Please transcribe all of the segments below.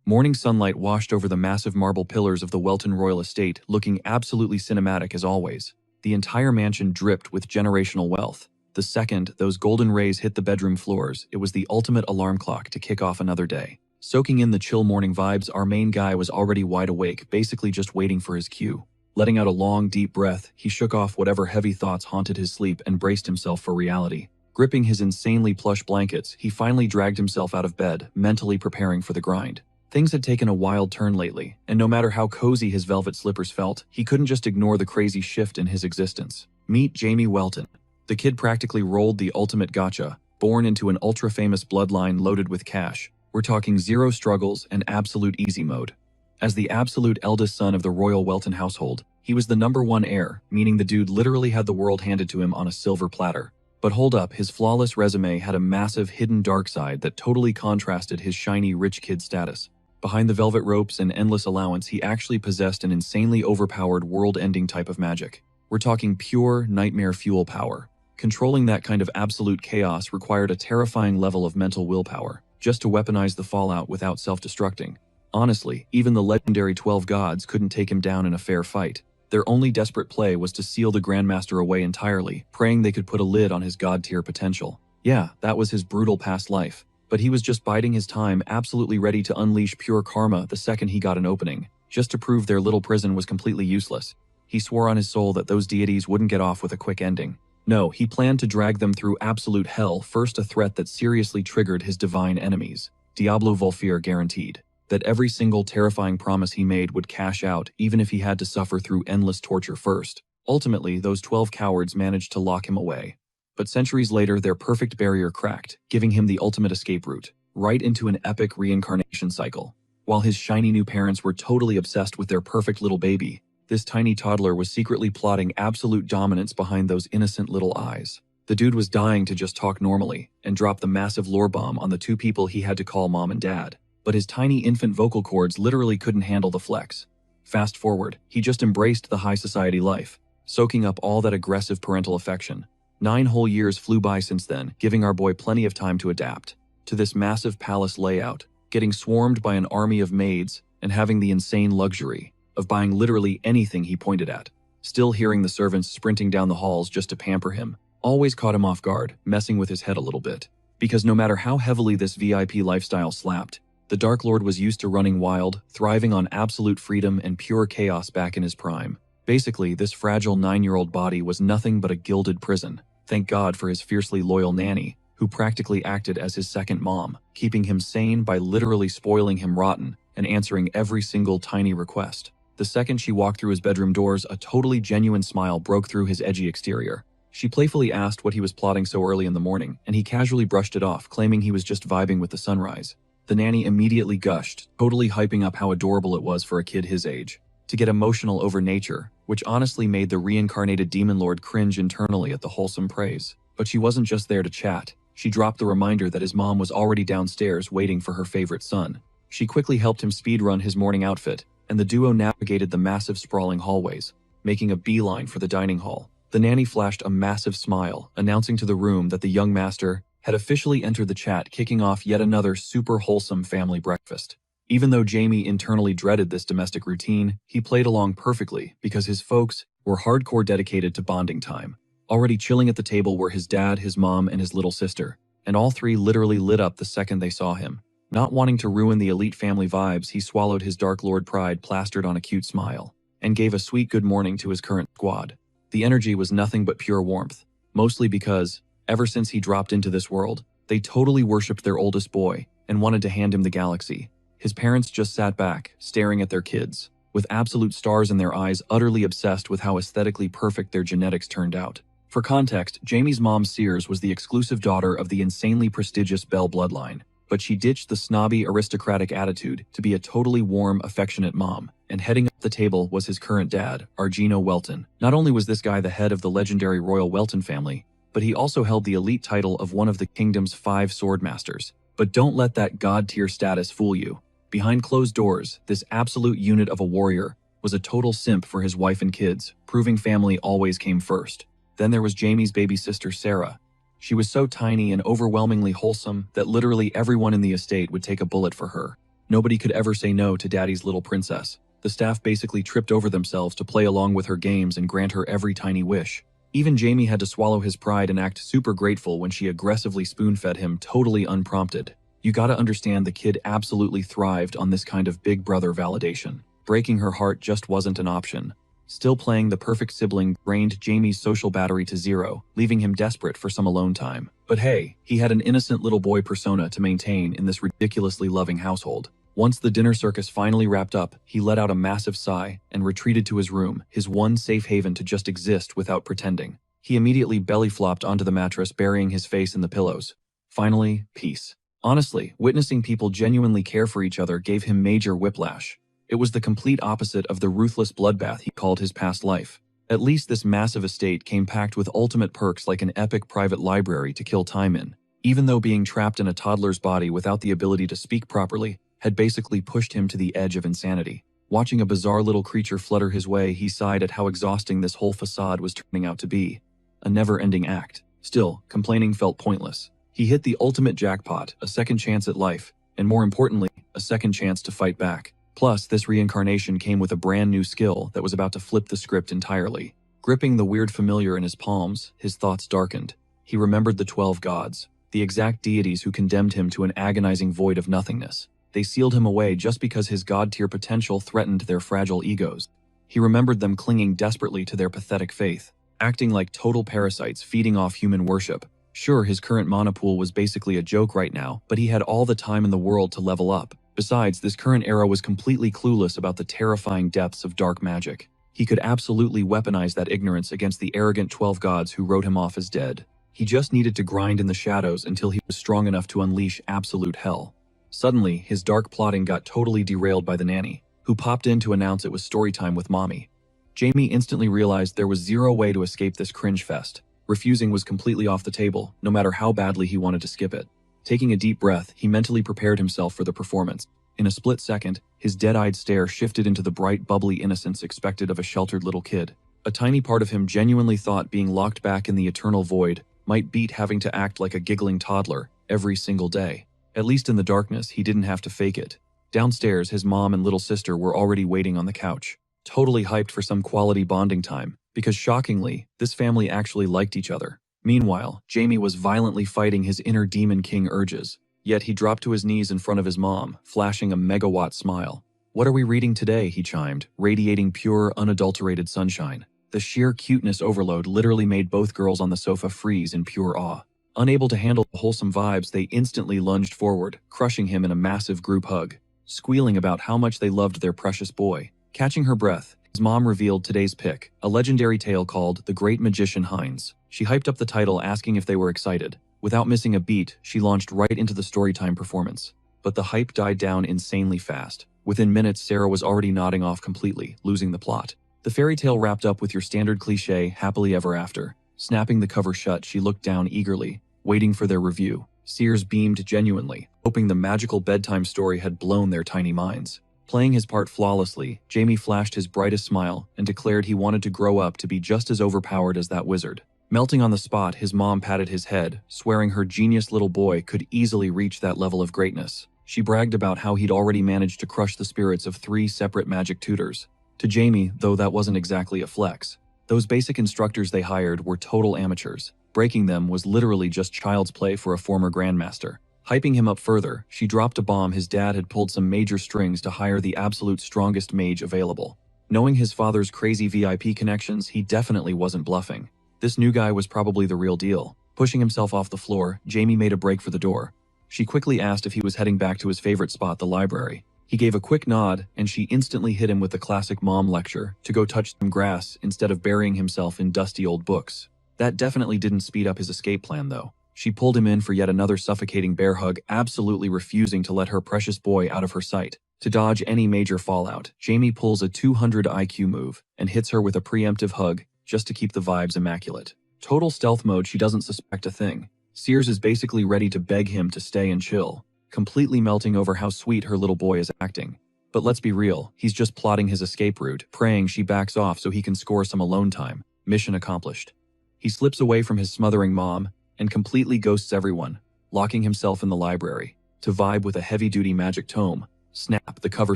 Morning sunlight washed over the massive marble pillars of the Welton royal estate, looking absolutely cinematic as always. The entire mansion dripped with generational wealth. The second those golden rays hit the bedroom floors, it was the ultimate alarm clock to kick off another day. Soaking in the chill morning vibes, our main guy was already wide awake, basically just waiting for his cue. Letting out a long, deep breath, he shook off whatever heavy thoughts haunted his sleep and braced himself for reality. Gripping his insanely plush blankets, he finally dragged himself out of bed, mentally preparing for the grind. Things had taken a wild turn lately, and no matter how cozy his velvet slippers felt, he couldn't just ignore the crazy shift in his existence. Meet Jamie Welton. The kid practically rolled the ultimate gotcha, born into an ultra-famous bloodline loaded with cash. We're talking zero struggles and absolute easy mode. As the absolute eldest son of the royal Welton household, he was the #1 heir, meaning the dude literally had the world handed to him on a silver platter. But hold up, his flawless resume had a massive hidden dark side that totally contrasted his shiny rich kid status. Behind the velvet ropes and endless allowance, he actually possessed an insanely overpowered world-ending type of magic. We're talking pure nightmare fuel power. Controlling that kind of absolute chaos required a terrifying level of mental willpower, just to weaponize the fallout without self-destructing. Honestly, even the legendary 12 gods couldn't take him down in a fair fight. Their only desperate play was to seal the Grandmaster away entirely, praying they could put a lid on his god-tier potential. Yeah, that was his brutal past life. But he was just biding his time, absolutely ready to unleash pure karma the second he got an opening, just to prove their little prison was completely useless. He swore on his soul that those deities wouldn't get off with a quick ending. No, he planned to drag them through absolute hell, first a threat that seriously triggered his divine enemies. Diablo Volfir guaranteed that every single terrifying promise he made would cash out, even if he had to suffer through endless torture first. Ultimately, those 12 cowards managed to lock him away. But centuries later, their perfect barrier cracked, giving him the ultimate escape route, right into an epic reincarnation cycle. While his shiny new parents were totally obsessed with their perfect little baby, this tiny toddler was secretly plotting absolute dominance behind those innocent little eyes. The dude was dying to just talk normally and drop the massive lore bomb on the two people he had to call mom and dad. But his tiny infant vocal cords literally couldn't handle the flex. Fast forward, he just embraced the high society life, soaking up all that aggressive parental affection. 9 whole years flew by since then, giving our boy plenty of time to adapt to this massive palace layout, getting swarmed by an army of maids, and having the insane luxury of buying literally anything he pointed at. Still hearing the servants sprinting down the halls just to pamper him always caught him off guard, messing with his head a little bit. Because no matter how heavily this VIP lifestyle slapped, the Dark Lord was used to running wild, thriving on absolute freedom and pure chaos back in his prime. Basically, this fragile 9-year-old body was nothing but a gilded prison. Thank God for his fiercely loyal nanny, who practically acted as his second mom, keeping him sane by literally spoiling him rotten and answering every single tiny request. The second she walked through his bedroom doors, a totally genuine smile broke through his edgy exterior. She playfully asked what he was plotting so early in the morning, and he casually brushed it off, claiming he was just vibing with the sunrise. The nanny immediately gushed, totally hyping up how adorable it was for a kid his age to get emotional over nature, which honestly made the reincarnated demon lord cringe internally at the wholesome praise. But she wasn't just there to chat. She dropped the reminder that his mom was already downstairs waiting for her favorite son. She quickly helped him speedrun his morning outfit, and the duo navigated the massive sprawling hallways, making a beeline for the dining hall. The nanny flashed a massive smile, announcing to the room that the young master had officially entered the chat, kicking off yet another super wholesome family breakfast. Even though Jamie internally dreaded this domestic routine, he played along perfectly because his folks were hardcore dedicated to bonding time. Already chilling at the table were his dad, his mom, and his little sister, and all three literally lit up the second they saw him. Not wanting to ruin the elite family vibes, he swallowed his Dark Lord pride plastered on a cute smile, and gave a sweet good morning to his current squad. The energy was nothing but pure warmth, mostly because, ever since he dropped into this world, they totally worshipped their oldest boy and wanted to hand him the galaxy. His parents just sat back, staring at their kids, with absolute stars in their eyes, utterly obsessed with how aesthetically perfect their genetics turned out. For context, Jamie's mom Sears was the exclusive daughter of the insanely prestigious Bell bloodline, but she ditched the snobby aristocratic attitude to be a totally warm, affectionate mom, and heading up the table was his current dad, Argino Welton. Not only was this guy the head of the legendary royal Welton family, but he also held the elite title of one of the kingdom's 5 sword masters. But don't let that god-tier status fool you. Behind closed doors, this absolute unit of a warrior was a total simp for his wife and kids, proving family always came first. Then there was Jamie's baby sister, Sarah. She was so tiny and overwhelmingly wholesome that literally everyone in the estate would take a bullet for her. Nobody could ever say no to Daddy's little princess. The staff basically tripped over themselves to play along with her games and grant her every tiny wish. Even Jamie had to swallow his pride and act super grateful when she aggressively spoon-fed him totally unprompted. You gotta understand the kid absolutely thrived on this kind of big brother validation. Breaking her heart just wasn't an option. Still playing the perfect sibling drained Jamie's social battery to zero, leaving him desperate for some alone time. But hey, he had an innocent little boy persona to maintain in this ridiculously loving household. Once the dinner circus finally wrapped up, he let out a massive sigh and retreated to his room, his one safe haven to just exist without pretending. He immediately belly-flopped onto the mattress, burying his face in the pillows. Finally, peace. Honestly, witnessing people genuinely care for each other gave him major whiplash. It was the complete opposite of the ruthless bloodbath he called his past life. At least this massive estate came packed with ultimate perks like an epic private library to kill time in. Even though being trapped in a toddler's body without the ability to speak properly had basically pushed him to the edge of insanity. Watching a bizarre little creature flutter his way, he sighed at how exhausting this whole facade was turning out to be. A never-ending act. Still, complaining felt pointless. He hit the ultimate jackpot, a second chance at life, and more importantly, a second chance to fight back. Plus, this reincarnation came with a brand new skill that was about to flip the script entirely. Gripping the weird familiar in his palms, his thoughts darkened. He remembered the 12 gods, the exact deities who condemned him to an agonizing void of nothingness. They sealed him away just because his god-tier potential threatened their fragile egos. He remembered them clinging desperately to their pathetic faith, acting like total parasites feeding off human worship. Sure, his current mana pool was basically a joke right now, but he had all the time in the world to level up. Besides, this current era was completely clueless about the terrifying depths of dark magic. He could absolutely weaponize that ignorance against the arrogant 12 gods who wrote him off as dead. He just needed to grind in the shadows until he was strong enough to unleash absolute hell. Suddenly, his dark plotting got totally derailed by the nanny, who popped in to announce it was story time with Mommy. Jamie instantly realized there was zero way to escape this cringe fest. Refusing was completely off the table, no matter how badly he wanted to skip it. Taking a deep breath, he mentally prepared himself for the performance. In a split second, his dead-eyed stare shifted into the bright, bubbly innocence expected of a sheltered little kid. A tiny part of him genuinely thought being locked back in the eternal void might beat having to act like a giggling toddler every single day. At least in the darkness, he didn't have to fake it. Downstairs, his mom and little sister were already waiting on the couch, totally hyped for some quality bonding time, because shockingly, this family actually liked each other. Meanwhile, Jamie was violently fighting his inner Demon King urges. Yet he dropped to his knees in front of his mom, flashing a megawatt smile. "What are we reading today?" he chimed, radiating pure, unadulterated sunshine. The sheer cuteness overload literally made both girls on the sofa freeze in pure awe. Unable to handle the wholesome vibes, they instantly lunged forward, crushing him in a massive group hug, squealing about how much they loved their precious boy. Catching her breath, his mom revealed today's pick, a legendary tale called The Great Magician Heinz. She hyped up the title, asking if they were excited. Without missing a beat, she launched right into the storytime performance. But the hype died down insanely fast. Within minutes, Sarah was already nodding off completely, losing the plot. The fairy tale wrapped up with your standard cliché, happily ever after. Snapping the cover shut, she looked down eagerly, waiting for their review. Seers beamed genuinely, hoping the magical bedtime story had blown their tiny minds. Playing his part flawlessly, Jamie flashed his brightest smile and declared he wanted to grow up to be just as overpowered as that wizard. Melting on the spot, his mom patted his head, swearing her genius little boy could easily reach that level of greatness. She bragged about how he'd already managed to crush the spirits of 3 separate magic tutors. To Jamie, though, that wasn't exactly a flex. Those basic instructors they hired were total amateurs. Breaking them was literally just child's play for a former grandmaster. Hyping him up further, she dropped a bomb his dad had pulled some major strings to hire the absolute strongest mage available. Knowing his father's crazy VIP connections, he definitely wasn't bluffing. This new guy was probably the real deal. Pushing himself off the floor, Jamie made a break for the door. She quickly asked if he was heading back to his favorite spot, the library. He gave a quick nod, and she instantly hit him with the classic mom lecture to go touch some grass instead of burying himself in dusty old books. That definitely didn't speed up his escape plan, though. She pulled him in for yet another suffocating bear hug, absolutely refusing to let her precious boy out of her sight. To dodge any major fallout, Jamie pulls a 200 IQ move and hits her with a preemptive hug just to keep the vibes immaculate. Total stealth mode, she doesn't suspect a thing. Sears is basically ready to beg him to stay and chill, completely melting over how sweet her little boy is acting. But let's be real, he's just plotting his escape route, praying she backs off so he can score some alone time. Mission accomplished. He slips away from his smothering mom and completely ghosts everyone, locking himself in the library to vibe with a heavy-duty magic tome. Snap, the cover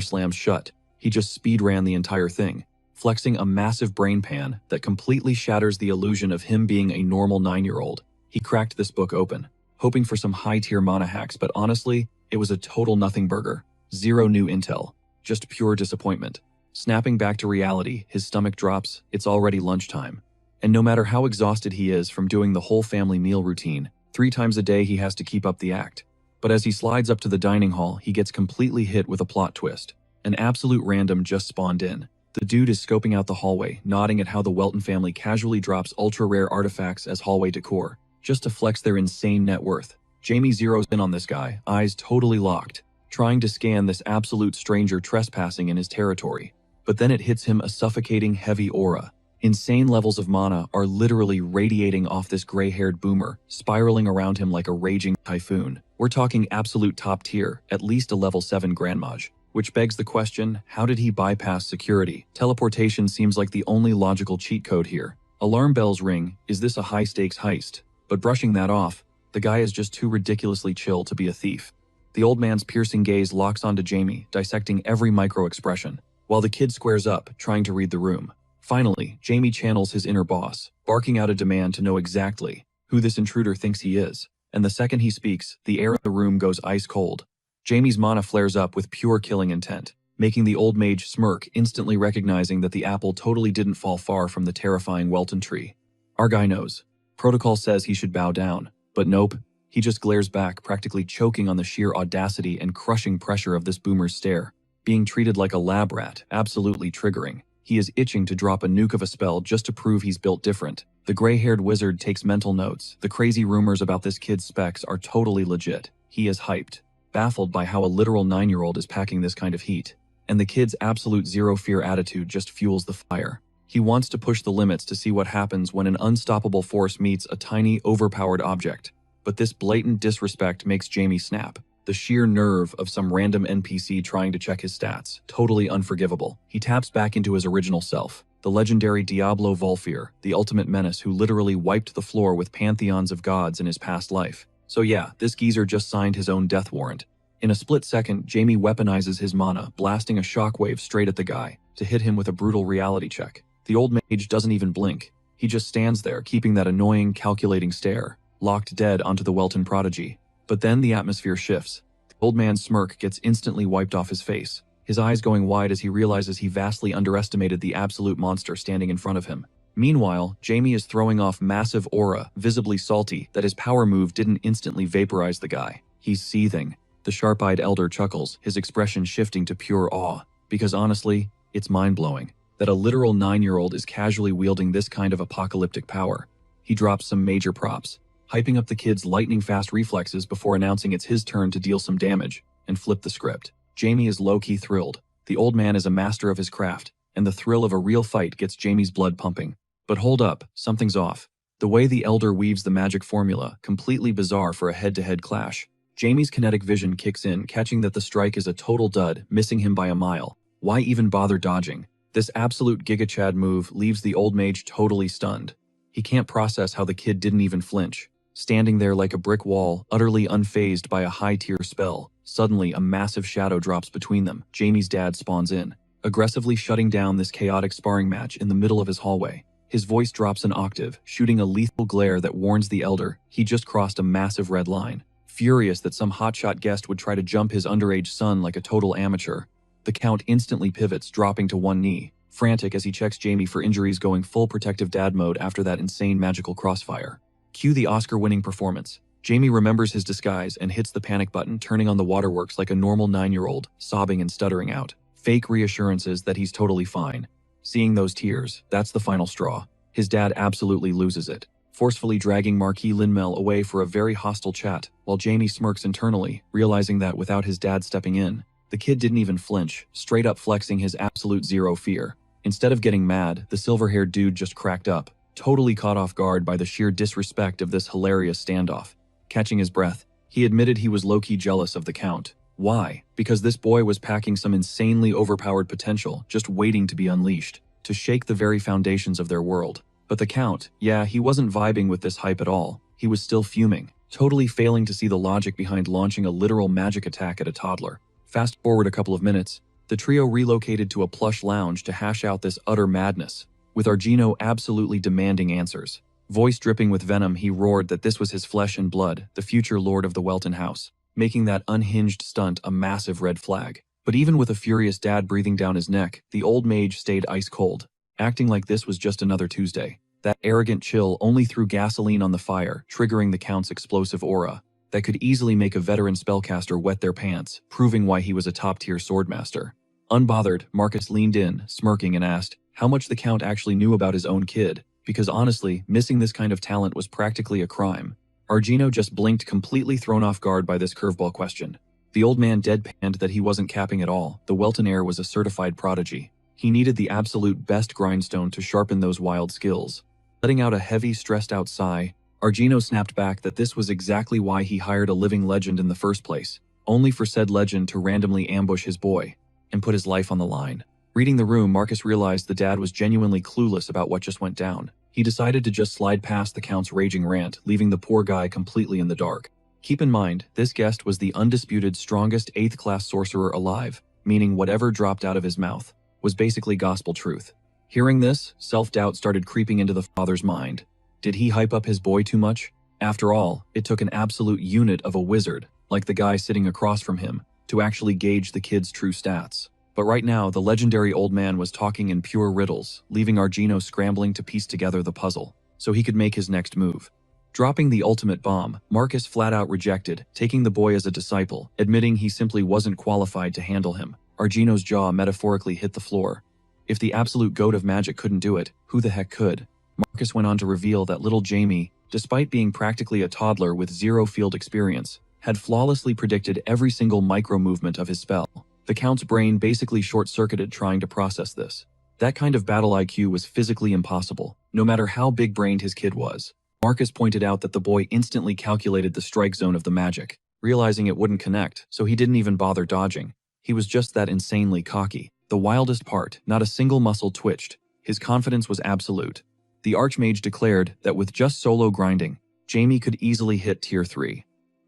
slams shut. He just speed ran the entire thing, flexing a massive brain pan that completely shatters the illusion of him being a normal 9-year-old. He cracked this book open, hoping for some high-tier mana hacks, but honestly, it was a total nothing burger. Zero new intel, just pure disappointment. Snapping back to reality, his stomach drops. It's already lunchtime. And no matter how exhausted he is from doing the whole family meal routine, 3 times a day he has to keep up the act. But as he slides up to the dining hall, he gets completely hit with a plot twist. An absolute random just spawned in. The dude is scoping out the hallway, nodding at how the Welton family casually drops ultra-rare artifacts as hallway decor, just to flex their insane net worth. Jamie zeroes in on this guy, eyes totally locked, trying to scan this absolute stranger trespassing in his territory. But then it hits him a suffocating heavy aura. Insane levels of mana are literally radiating off this gray-haired boomer, spiraling around him like a raging typhoon. We're talking absolute top tier, at least a level 7 Grand Mage. Which begs the question, how did he bypass security? Teleportation seems like the only logical cheat code here. Alarm bells ring, is this a high-stakes heist? But brushing that off, the guy is just too ridiculously chill to be a thief. The old man's piercing gaze locks onto Jamie, dissecting every micro-expression, while the kid squares up, trying to read the room. Finally, Jamie channels his inner boss, barking out a demand to know exactly who this intruder thinks he is. And the second he speaks, the air in the room goes ice cold. Jamie's mana flares up with pure killing intent, making the old mage smirk, instantly recognizing that the apple totally didn't fall far from the terrifying Welton tree. Our guy knows. Protocol says he should bow down, but nope. He just glares back, practically choking on the sheer audacity and crushing pressure of this boomer's stare. Being treated like a lab rat, absolutely triggering. He is itching to drop a nuke of a spell just to prove he's built different. The gray-haired wizard takes mental notes. The crazy rumors about this kid's specs are totally legit. He is hyped, baffled by how a literal 9-year-old is packing this kind of heat. And the kid's absolute zero-fear attitude just fuels the fire. He wants to push the limits to see what happens when an unstoppable force meets a tiny, overpowered object. But this blatant disrespect makes Jamie snap. The sheer nerve of some random NPC trying to check his stats, totally unforgivable. He taps back into his original self, the legendary Diablo Volfir, the ultimate menace who literally wiped the floor with pantheons of gods in his past life. So yeah, this geezer just signed his own death warrant. In a split second, Jamie weaponizes his mana, blasting a shockwave straight at the guy, to hit him with a brutal reality check. The old mage doesn't even blink. He just stands there, keeping that annoying, calculating stare, locked dead onto the Welton prodigy. But then the atmosphere shifts. The old man's smirk gets instantly wiped off his face, his eyes going wide as he realizes he vastly underestimated the absolute monster standing in front of him. Meanwhile, Jamie is throwing off massive aura, visibly salty, that his power move didn't instantly vaporize the guy. He's seething. The sharp-eyed elder chuckles, his expression shifting to pure awe. Because honestly, it's mind-blowing that a literal 9-year-old is casually wielding this kind of apocalyptic power. He drops some major props, hyping up the kid's lightning-fast reflexes before announcing it's his turn to deal some damage, and flip the script. Jamie is low-key thrilled. The old man is a master of his craft, and the thrill of a real fight gets Jamie's blood pumping. But hold up, something's off. The way the elder weaves the magic formula, completely bizarre for a head-to-head clash. Jamie's kinetic vision kicks in, catching that the strike is a total dud, missing him by a mile. Why even bother dodging? This absolute Giga Chad move leaves the old mage totally stunned. He can't process how the kid didn't even flinch. Standing there like a brick wall, utterly unfazed by a high-tier spell, suddenly a massive shadow drops between them. Jamie's dad spawns in, aggressively shutting down this chaotic sparring match in the middle of his hallway. His voice drops an octave, shooting a lethal glare that warns the elder he just crossed a massive red line. Furious that some hotshot guest would try to jump his underage son like a total amateur, the Count instantly pivots, dropping to one knee, frantic as he checks Jamie for injuries, going full protective dad mode after that insane magical crossfire. Cue the Oscar-winning performance. Jamie remembers his disguise and hits the panic button, turning on the waterworks like a normal 9-year-old, sobbing and stuttering out fake reassurances that he's totally fine. Seeing those tears, that's the final straw. His dad absolutely loses it, forcefully dragging Marquis Linmel away for a very hostile chat, while Jamie smirks internally, realizing that without his dad stepping in, the kid didn't even flinch, straight up flexing his absolute zero fear. Instead of getting mad, the silver-haired dude just cracked up, totally caught off guard by the sheer disrespect of this hilarious standoff. Catching his breath, he admitted he was low-key jealous of the Count. Why? Because this boy was packing some insanely overpowered potential, just waiting to be unleashed, to shake the very foundations of their world. But the Count, yeah, he wasn't vibing with this hype at all. He was still fuming, totally failing to see the logic behind launching a literal magic attack at a toddler. Fast forward a couple of minutes, the trio relocated to a plush lounge to hash out this utter madness, with Argino absolutely demanding answers. Voice dripping with venom, he roared that this was his flesh and blood, the future lord of the Welton house, making that unhinged stunt a massive red flag. But even with a furious dad breathing down his neck, the old mage stayed ice cold, acting like this was just another Tuesday. That arrogant chill only threw gasoline on the fire, triggering the Count's explosive aura that could easily make a veteran spellcaster wet their pants, proving why he was a top-tier swordmaster. Unbothered, Marcus leaned in, smirking, and asked how much the Count actually knew about his own kid, because honestly, missing this kind of talent was practically a crime. Argino just blinked, completely thrown off guard by this curveball question. The old man deadpanned that he wasn't capping at all. The Welton heir was a certified prodigy. He needed the absolute best grindstone to sharpen those wild skills. Letting out a heavy, stressed-out sigh, Argino snapped back that this was exactly why he hired a living legend in the first place, only for said legend to randomly ambush his boy and put his life on the line. Reading the room, Marcus realized the dad was genuinely clueless about what just went down. He decided to just slide past the Count's raging rant, leaving the poor guy completely in the dark. Keep in mind, this guest was the undisputed strongest 8th-class sorcerer alive, meaning whatever dropped out of his mouth was basically gospel truth. Hearing this, self-doubt started creeping into the father's mind. Did he hype up his boy too much? After all, it took an absolute unit of a wizard, like the guy sitting across from him, to actually gauge the kid's true stats. But right now, the legendary old man was talking in pure riddles, leaving Argino scrambling to piece together the puzzle, so he could make his next move. Dropping the ultimate bomb, Marcus flat-out rejected, taking the boy as a disciple, admitting he simply wasn't qualified to handle him. Argino's jaw metaphorically hit the floor. If the absolute goat of magic couldn't do it, who the heck could? Marcus went on to reveal that little Jamie, despite being practically a toddler with zero field experience, had flawlessly predicted every single micro-movement of his spell. The Count's brain basically short-circuited trying to process this. That kind of battle IQ was physically impossible, no matter how big-brained his kid was. Marcus pointed out that the boy instantly calculated the strike zone of the magic, realizing it wouldn't connect, so he didn't even bother dodging. He was just that insanely cocky. The wildest part, not a single muscle twitched. His confidence was absolute. The Archmage declared that with just solo grinding, Jamie could easily hit Tier 3.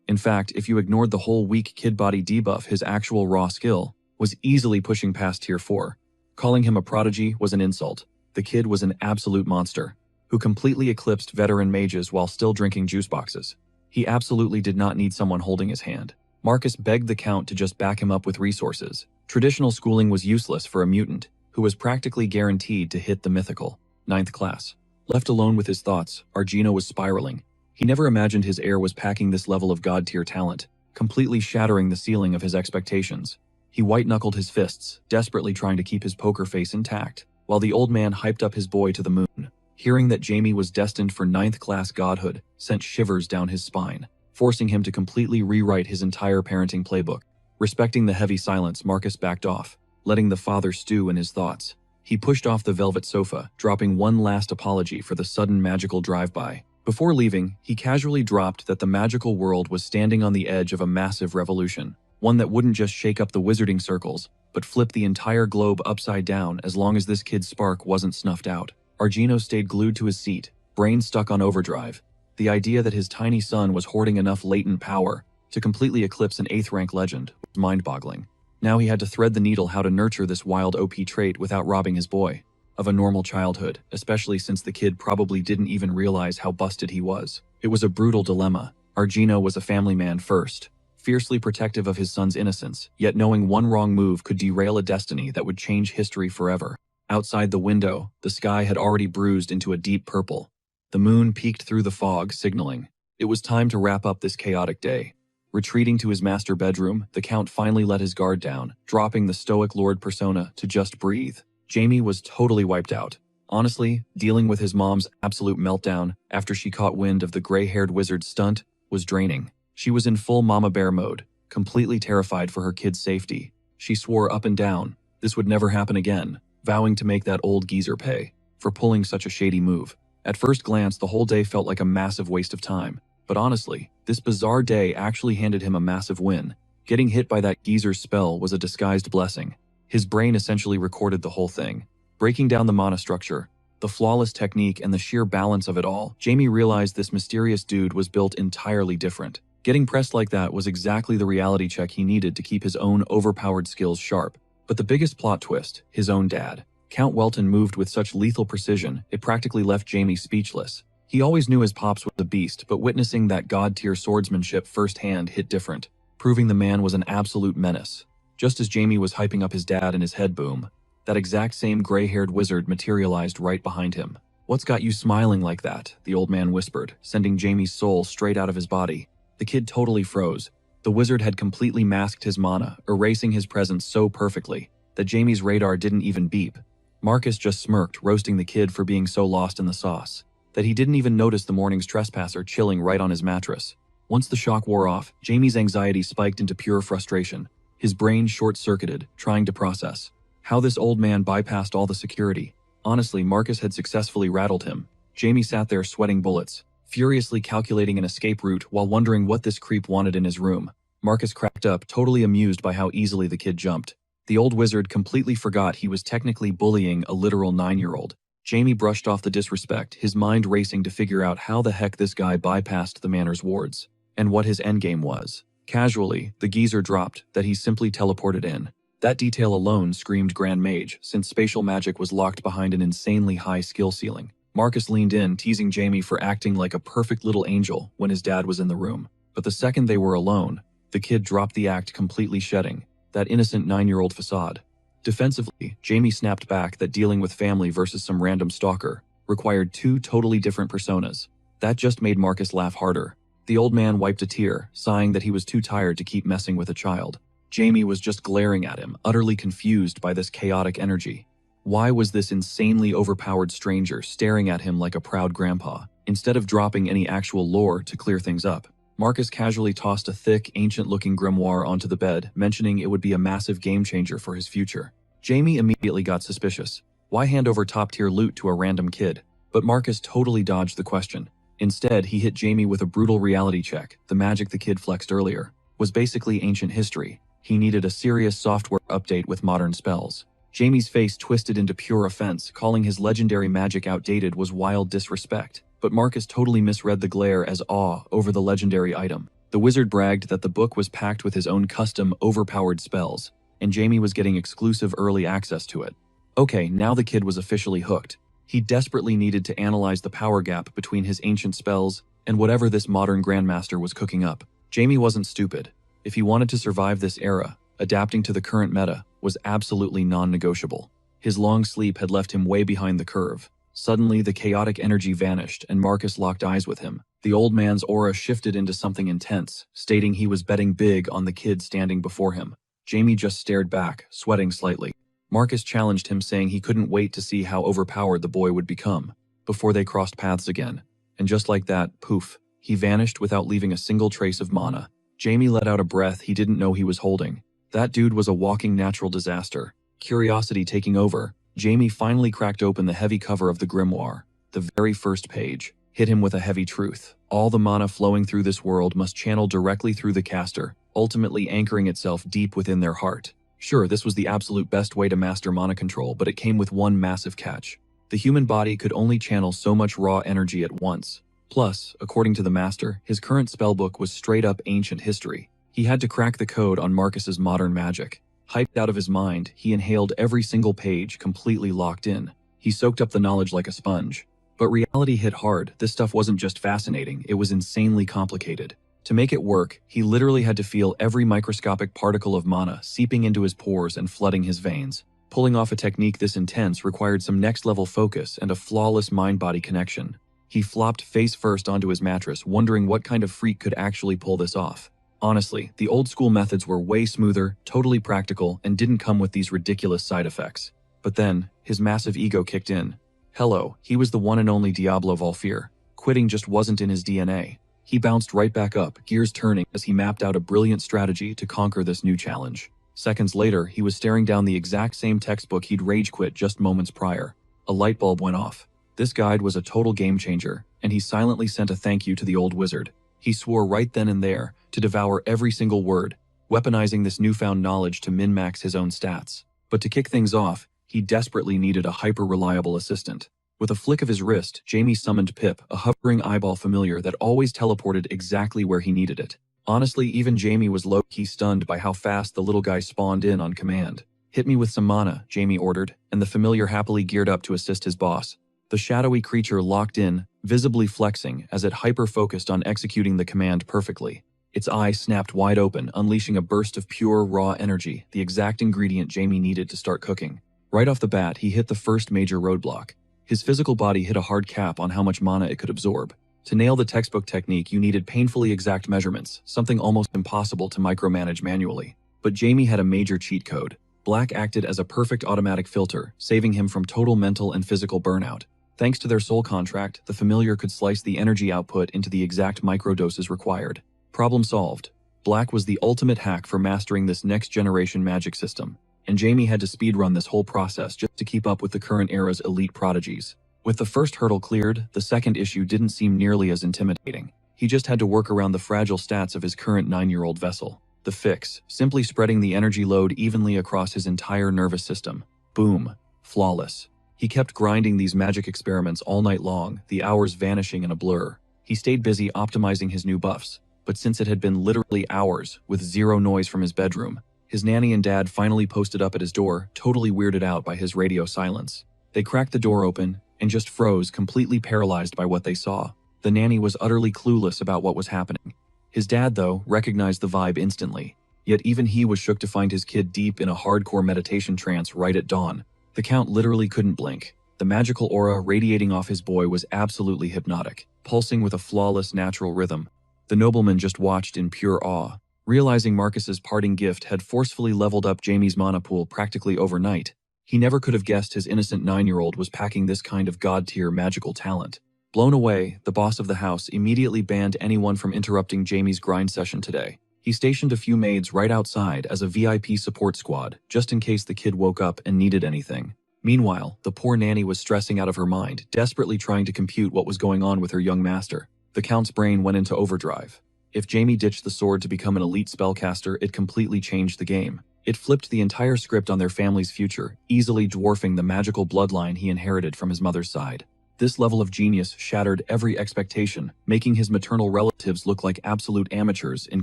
In fact, if you ignored the whole weak kid body debuff, his actual raw skill was easily pushing past Tier 4. Calling him a prodigy was an insult. The kid was an absolute monster, who completely eclipsed veteran mages while still drinking juice boxes. He absolutely did not need someone holding his hand. Marcus begged the Count to just back him up with resources. Traditional schooling was useless for a mutant, who was practically guaranteed to hit the mythical 9th class. Left alone with his thoughts, Argino was spiraling. He never imagined his heir was packing this level of god-tier talent, completely shattering the ceiling of his expectations. He white-knuckled his fists, desperately trying to keep his poker face intact, while the old man hyped up his boy to the moon. Hearing that Jamie was destined for 9th-class godhood sent shivers down his spine, forcing him to completely rewrite his entire parenting playbook. Respecting the heavy silence, Marcus backed off, letting the father stew in his thoughts. He pushed off the velvet sofa, dropping one last apology for the sudden magical drive-by. Before leaving, he casually dropped that the magical world was standing on the edge of a massive revolution, one that wouldn't just shake up the wizarding circles, but flip the entire globe upside down as long as this kid's spark wasn't snuffed out. Argino stayed glued to his seat, brain stuck on overdrive. The idea that his tiny son was hoarding enough latent power to completely eclipse an 8th-rank legend was mind-boggling. Now he had to thread the needle how to nurture this wild OP trait without robbing his boy of a normal childhood, especially since the kid probably didn't even realize how busted he was. It was a brutal dilemma. Argino was a family man first, fiercely protective of his son's innocence, yet knowing one wrong move could derail a destiny that would change history forever. Outside the window, the sky had already bruised into a deep purple. The moon peeked through the fog, signaling it was time to wrap up this chaotic day. Retreating to his master bedroom, the Count finally let his guard down, dropping the stoic lord persona to just breathe. Jamie was totally wiped out. Honestly, dealing with his mom's absolute meltdown after she caught wind of the gray-haired wizard's stunt was draining. She was in full mama bear mode, completely terrified for her kid's safety. She swore up and down this would never happen again, vowing to make that old geezer pay for pulling such a shady move. At first glance, the whole day felt like a massive waste of time. But honestly, this bizarre day actually handed him a massive win. Getting hit by that geezer's spell was a disguised blessing. His brain essentially recorded the whole thing. Breaking down the mana structure, the flawless technique, and the sheer balance of it all, Jamie realized this mysterious dude was built entirely different. Getting pressed like that was exactly the reality check he needed to keep his own overpowered skills sharp. But the biggest plot twist, his own dad. Count Welton moved with such lethal precision, it practically left Jamie speechless. He always knew his pops was a beast, but witnessing that god-tier swordsmanship firsthand hit different, proving the man was an absolute menace. Just as Jamie was hyping up his dad in his head boom, that exact same gray-haired wizard materialized right behind him. "What's got you smiling like that?" the old man whispered, sending Jamie's soul straight out of his body. The kid totally froze. The wizard had completely masked his mana, erasing his presence so perfectly that Jamie's radar didn't even beep. Marcus just smirked, roasting the kid for being so lost in the sauce that he didn't even notice the morning's trespasser chilling right on his mattress. Once the shock wore off, Jamie's anxiety spiked into pure frustration. His brain short-circuited, trying to process how this old man bypassed all the security. Honestly, Marcus had successfully rattled him. Jamie sat there sweating bullets, furiously calculating an escape route while wondering what this creep wanted in his room. Marcus cracked up, totally amused by how easily the kid jumped. The old wizard completely forgot he was technically bullying a literal 9-year-old. Jamie brushed off the disrespect, his mind racing to figure out how the heck this guy bypassed the manor's wards, and what his endgame was. Casually, the geezer dropped that he simply teleported in. That detail alone screamed Grand Mage, since spatial magic was locked behind an insanely high skill ceiling. Marcus leaned in, teasing Jamie for acting like a perfect little angel when his dad was in the room. But the second they were alone, the kid dropped the act, completely shedding that innocent 9-year-old facade. Defensively, Jamie snapped back that dealing with family versus some random stalker required two totally different personas. That just made Marcus laugh harder. The old man wiped a tear, sighing that he was too tired to keep messing with a child. Jamie was just glaring at him, utterly confused by this chaotic energy. Why was this insanely overpowered stranger staring at him like a proud grandpa? Instead of dropping any actual lore to clear things up, Marcus casually tossed a thick, ancient-looking grimoire onto the bed, mentioning it would be a massive game-changer for his future. Jamie immediately got suspicious. Why hand over top-tier loot to a random kid? But Marcus totally dodged the question. Instead, he hit Jamie with a brutal reality check. The magic the kid flexed earlier was basically ancient history. He needed a serious software update with modern spells. Jamie's face twisted into pure offense, calling his legendary magic outdated was wild disrespect. But Marcus totally misread the glare as awe over the legendary item. The wizard bragged that the book was packed with his own custom, overpowered spells, and Jamie was getting exclusive early access to it. Okay, now the kid was officially hooked. He desperately needed to analyze the power gap between his ancient spells and whatever this modern grandmaster was cooking up. Jamie wasn't stupid. If he wanted to survive this era, adapting to the current meta was absolutely non-negotiable. His long sleep had left him way behind the curve. Suddenly, the chaotic energy vanished, and Marcus locked eyes with him. The old man's aura shifted into something intense, stating he was betting big on the kid standing before him. Jamie just stared back, sweating slightly. Marcus challenged him, saying he couldn't wait to see how overpowered the boy would become before they crossed paths again. And just like that, poof, he vanished without leaving a single trace of mana. Jamie let out a breath he didn't know he was holding. That dude was a walking natural disaster. Curiosity taking over, Jamie finally cracked open the heavy cover of the grimoire. The very first page hit him with a heavy truth. All the mana flowing through this world must channel directly through the caster, ultimately anchoring itself deep within their heart. Sure, this was the absolute best way to master mana control, but it came with one massive catch. The human body could only channel so much raw energy at once. Plus, according to the master, his current spellbook was straight-up ancient history. He had to crack the code on Marcus's modern magic. Hyped out of his mind, he inhaled every single page, completely locked in. He soaked up the knowledge like a sponge. But reality hit hard. This stuff wasn't just fascinating, it was insanely complicated. To make it work, he literally had to feel every microscopic particle of mana seeping into his pores and flooding his veins. Pulling off a technique this intense required some next-level focus and a flawless mind-body connection. He flopped face first onto his mattress, wondering what kind of freak could actually pull this off. Honestly, the old-school methods were way smoother, totally practical, and didn't come with these ridiculous side effects. But then, his massive ego kicked in. Hello, he was the one and only Diablo Valfir. Quitting just wasn't in his DNA. He bounced right back up, gears turning as he mapped out a brilliant strategy to conquer this new challenge. Seconds later, he was staring down the exact same textbook he'd rage quit just moments prior. A light bulb went off. This guide was a total game changer, and he silently sent a thank you to the old wizard. He swore right then and there to devour every single word, weaponizing this newfound knowledge to min-max his own stats. But to kick things off, he desperately needed a hyper-reliable assistant. With a flick of his wrist, Jamie summoned Pip, a hovering eyeball familiar that always teleported exactly where he needed it. Honestly, even Jamie was low-key stunned by how fast the little guy spawned in on command. "Hit me with some mana," Jamie ordered, and the familiar happily geared up to assist his boss. The shadowy creature locked in, visibly flexing as it hyper-focused on executing the command perfectly. Its eyes snapped wide open, unleashing a burst of pure, raw energy, the exact ingredient Jamie needed to start cooking. Right off the bat, he hit the first major roadblock. His physical body hit a hard cap on how much mana it could absorb. To nail the textbook technique, you needed painfully exact measurements, something almost impossible to micromanage manually. But Jamie had a major cheat code. Black acted as a perfect automatic filter, saving him from total mental and physical burnout. Thanks to their soul contract, the familiar could slice the energy output into the exact microdoses required. Problem solved. Black was the ultimate hack for mastering this next-generation magic system, and Jamie had to speedrun this whole process just to keep up with the current era's elite prodigies. With the first hurdle cleared, the second issue didn't seem nearly as intimidating. He just had to work around the fragile stats of his current 9-year-old vessel. The fix, simply spreading the energy load evenly across his entire nervous system. Boom. Flawless. He kept grinding these magic experiments all night long, the hours vanishing in a blur. He stayed busy optimizing his new buffs, but since it had been literally hours, with zero noise from his bedroom, his nanny and dad finally posted up at his door, totally weirded out by his radio silence. They cracked the door open and just froze, completely paralyzed by what they saw. The nanny was utterly clueless about what was happening. His dad, though, recognized the vibe instantly. Yet even he was shook to find his kid deep in a hardcore meditation trance right at dawn. The Count literally couldn't blink. The magical aura radiating off his boy was absolutely hypnotic, pulsing with a flawless natural rhythm. The nobleman just watched in pure awe. Realizing Marcus's parting gift had forcefully leveled up Jamie's mana pool practically overnight, he never could have guessed his innocent 9-year-old was packing this kind of god-tier magical talent. Blown away, the boss of the house immediately banned anyone from interrupting Jamie's grind session today. He stationed a few maids right outside as a VIP support squad, just in case the kid woke up and needed anything. Meanwhile, the poor nanny was stressing out of her mind, desperately trying to compute what was going on with her young master. The Count's brain went into overdrive. If Jamie ditched the sword to become an elite spellcaster, it completely changed the game. It flipped the entire script on their family's future, easily dwarfing the magical bloodline he inherited from his mother's side. This level of genius shattered every expectation, making his maternal relatives look like absolute amateurs in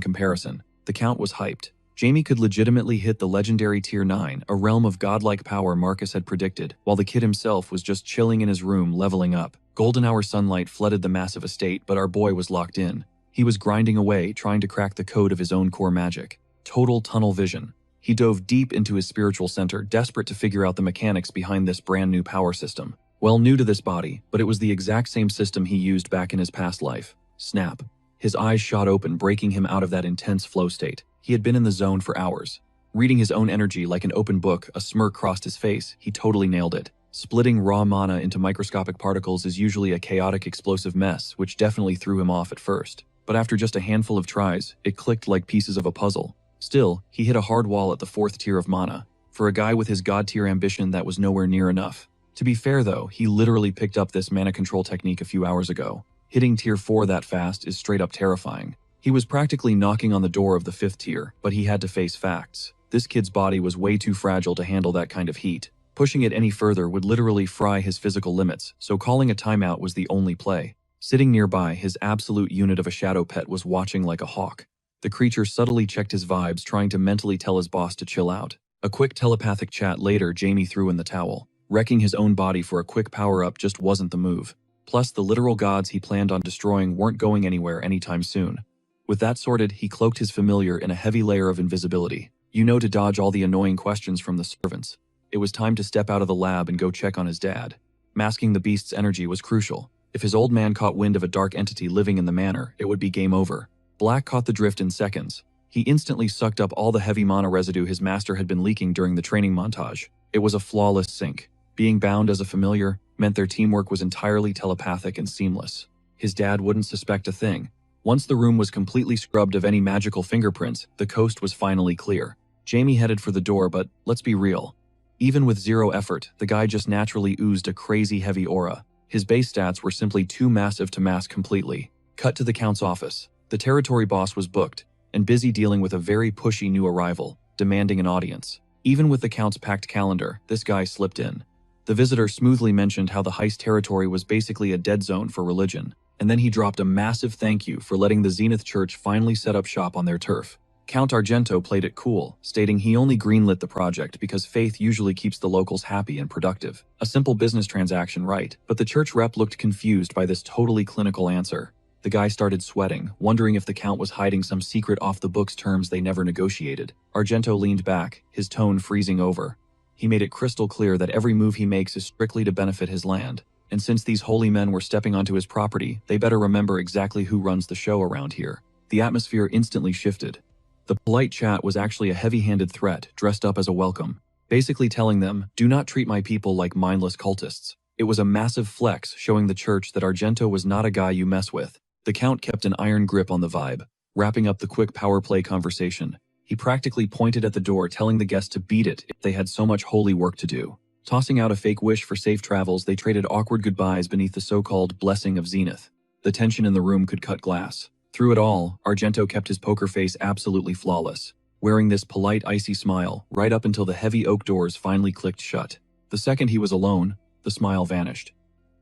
comparison. The Count was hyped. Jamie could legitimately hit the legendary Tier 9, a realm of godlike power Marcus had predicted, while the kid himself was just chilling in his room leveling up. Golden hour sunlight flooded the massive estate, but our boy was locked in. He was grinding away, trying to crack the code of his own core magic. Total tunnel vision. He dove deep into his spiritual center, desperate to figure out the mechanics behind this brand new power system. Well, new to this body, but it was the exact same system he used back in his past life. Snap. His eyes shot open, breaking him out of that intense flow state. He had been in the zone for hours. Reading his own energy like an open book, a smirk crossed his face. He totally nailed it. Splitting raw mana into microscopic particles is usually a chaotic, explosive mess, which definitely threw him off at first. But after just a handful of tries, it clicked like pieces of a puzzle. Still, he hit a hard wall at the 4th tier of mana. For a guy with his god-tier ambition, that was nowhere near enough. To be fair though, he literally picked up this mana control technique a few hours ago. Hitting tier 4 that fast is straight up terrifying. He was practically knocking on the door of the 5th tier, but he had to face facts. This kid's body was way too fragile to handle that kind of heat. Pushing it any further would literally fry his physical limits, so calling a timeout was the only play. Sitting nearby, his absolute unit of a shadow pet was watching like a hawk. The creature subtly checked his vibes, trying to mentally tell his boss to chill out. A quick telepathic chat later, Jamie threw in the towel. Wrecking his own body for a quick power-up just wasn't the move. Plus, the literal gods he planned on destroying weren't going anywhere anytime soon. With that sorted, he cloaked his familiar in a heavy layer of invisibility. To dodge all the annoying questions from the servants. It was time to step out of the lab and go check on his dad. Masking the beast's energy was crucial. If his old man caught wind of a dark entity living in the manor, it would be game over. Black caught the drift in seconds. He instantly sucked up all the heavy mana residue his master had been leaking during the training montage. It was a flawless sync. Being bound as a familiar meant their teamwork was entirely telepathic and seamless. His dad wouldn't suspect a thing. Once the room was completely scrubbed of any magical fingerprints, the coast was finally clear. Jamie headed for the door, but let's be real. Even with zero effort, the guy just naturally oozed a crazy heavy aura. His base stats were simply too massive to mask completely. Cut to the Count's office. The territory boss was booked, and busy dealing with a very pushy new arrival, demanding an audience. Even with the Count's packed calendar, this guy slipped in. The visitor smoothly mentioned how the heist territory was basically a dead zone for religion, And then he dropped a massive thank you for letting the Zenith Church finally set up shop on their turf. Count Argento played it cool, stating he only greenlit the project because faith usually keeps the locals happy and productive. A simple business transaction, right? But the church rep looked confused by this totally clinical answer. The guy started sweating, wondering if the Count was hiding some secret off-the-books terms they never negotiated. Argento leaned back, his tone freezing over. He made it crystal clear that every move he makes is strictly to benefit his land. And since these holy men were stepping onto his property, they better remember exactly who runs the show around here. The atmosphere instantly shifted. The polite chat was actually a heavy-handed threat dressed up as a welcome, basically telling them, do not treat my people like mindless cultists. It was a massive flex showing the church that Argento was not a guy you mess with. The Count kept an iron grip on the vibe, wrapping up the quick power play conversation. He practically pointed at the door telling the guests to beat it if they had so much holy work to do. Tossing out a fake wish for safe travels, they traded awkward goodbyes beneath the so-called blessing of Zenith. The tension in the room could cut glass. Through it all, Argento kept his poker face absolutely flawless, wearing this polite, icy smile right up until the heavy oak doors finally clicked shut. The second he was alone, the smile vanished.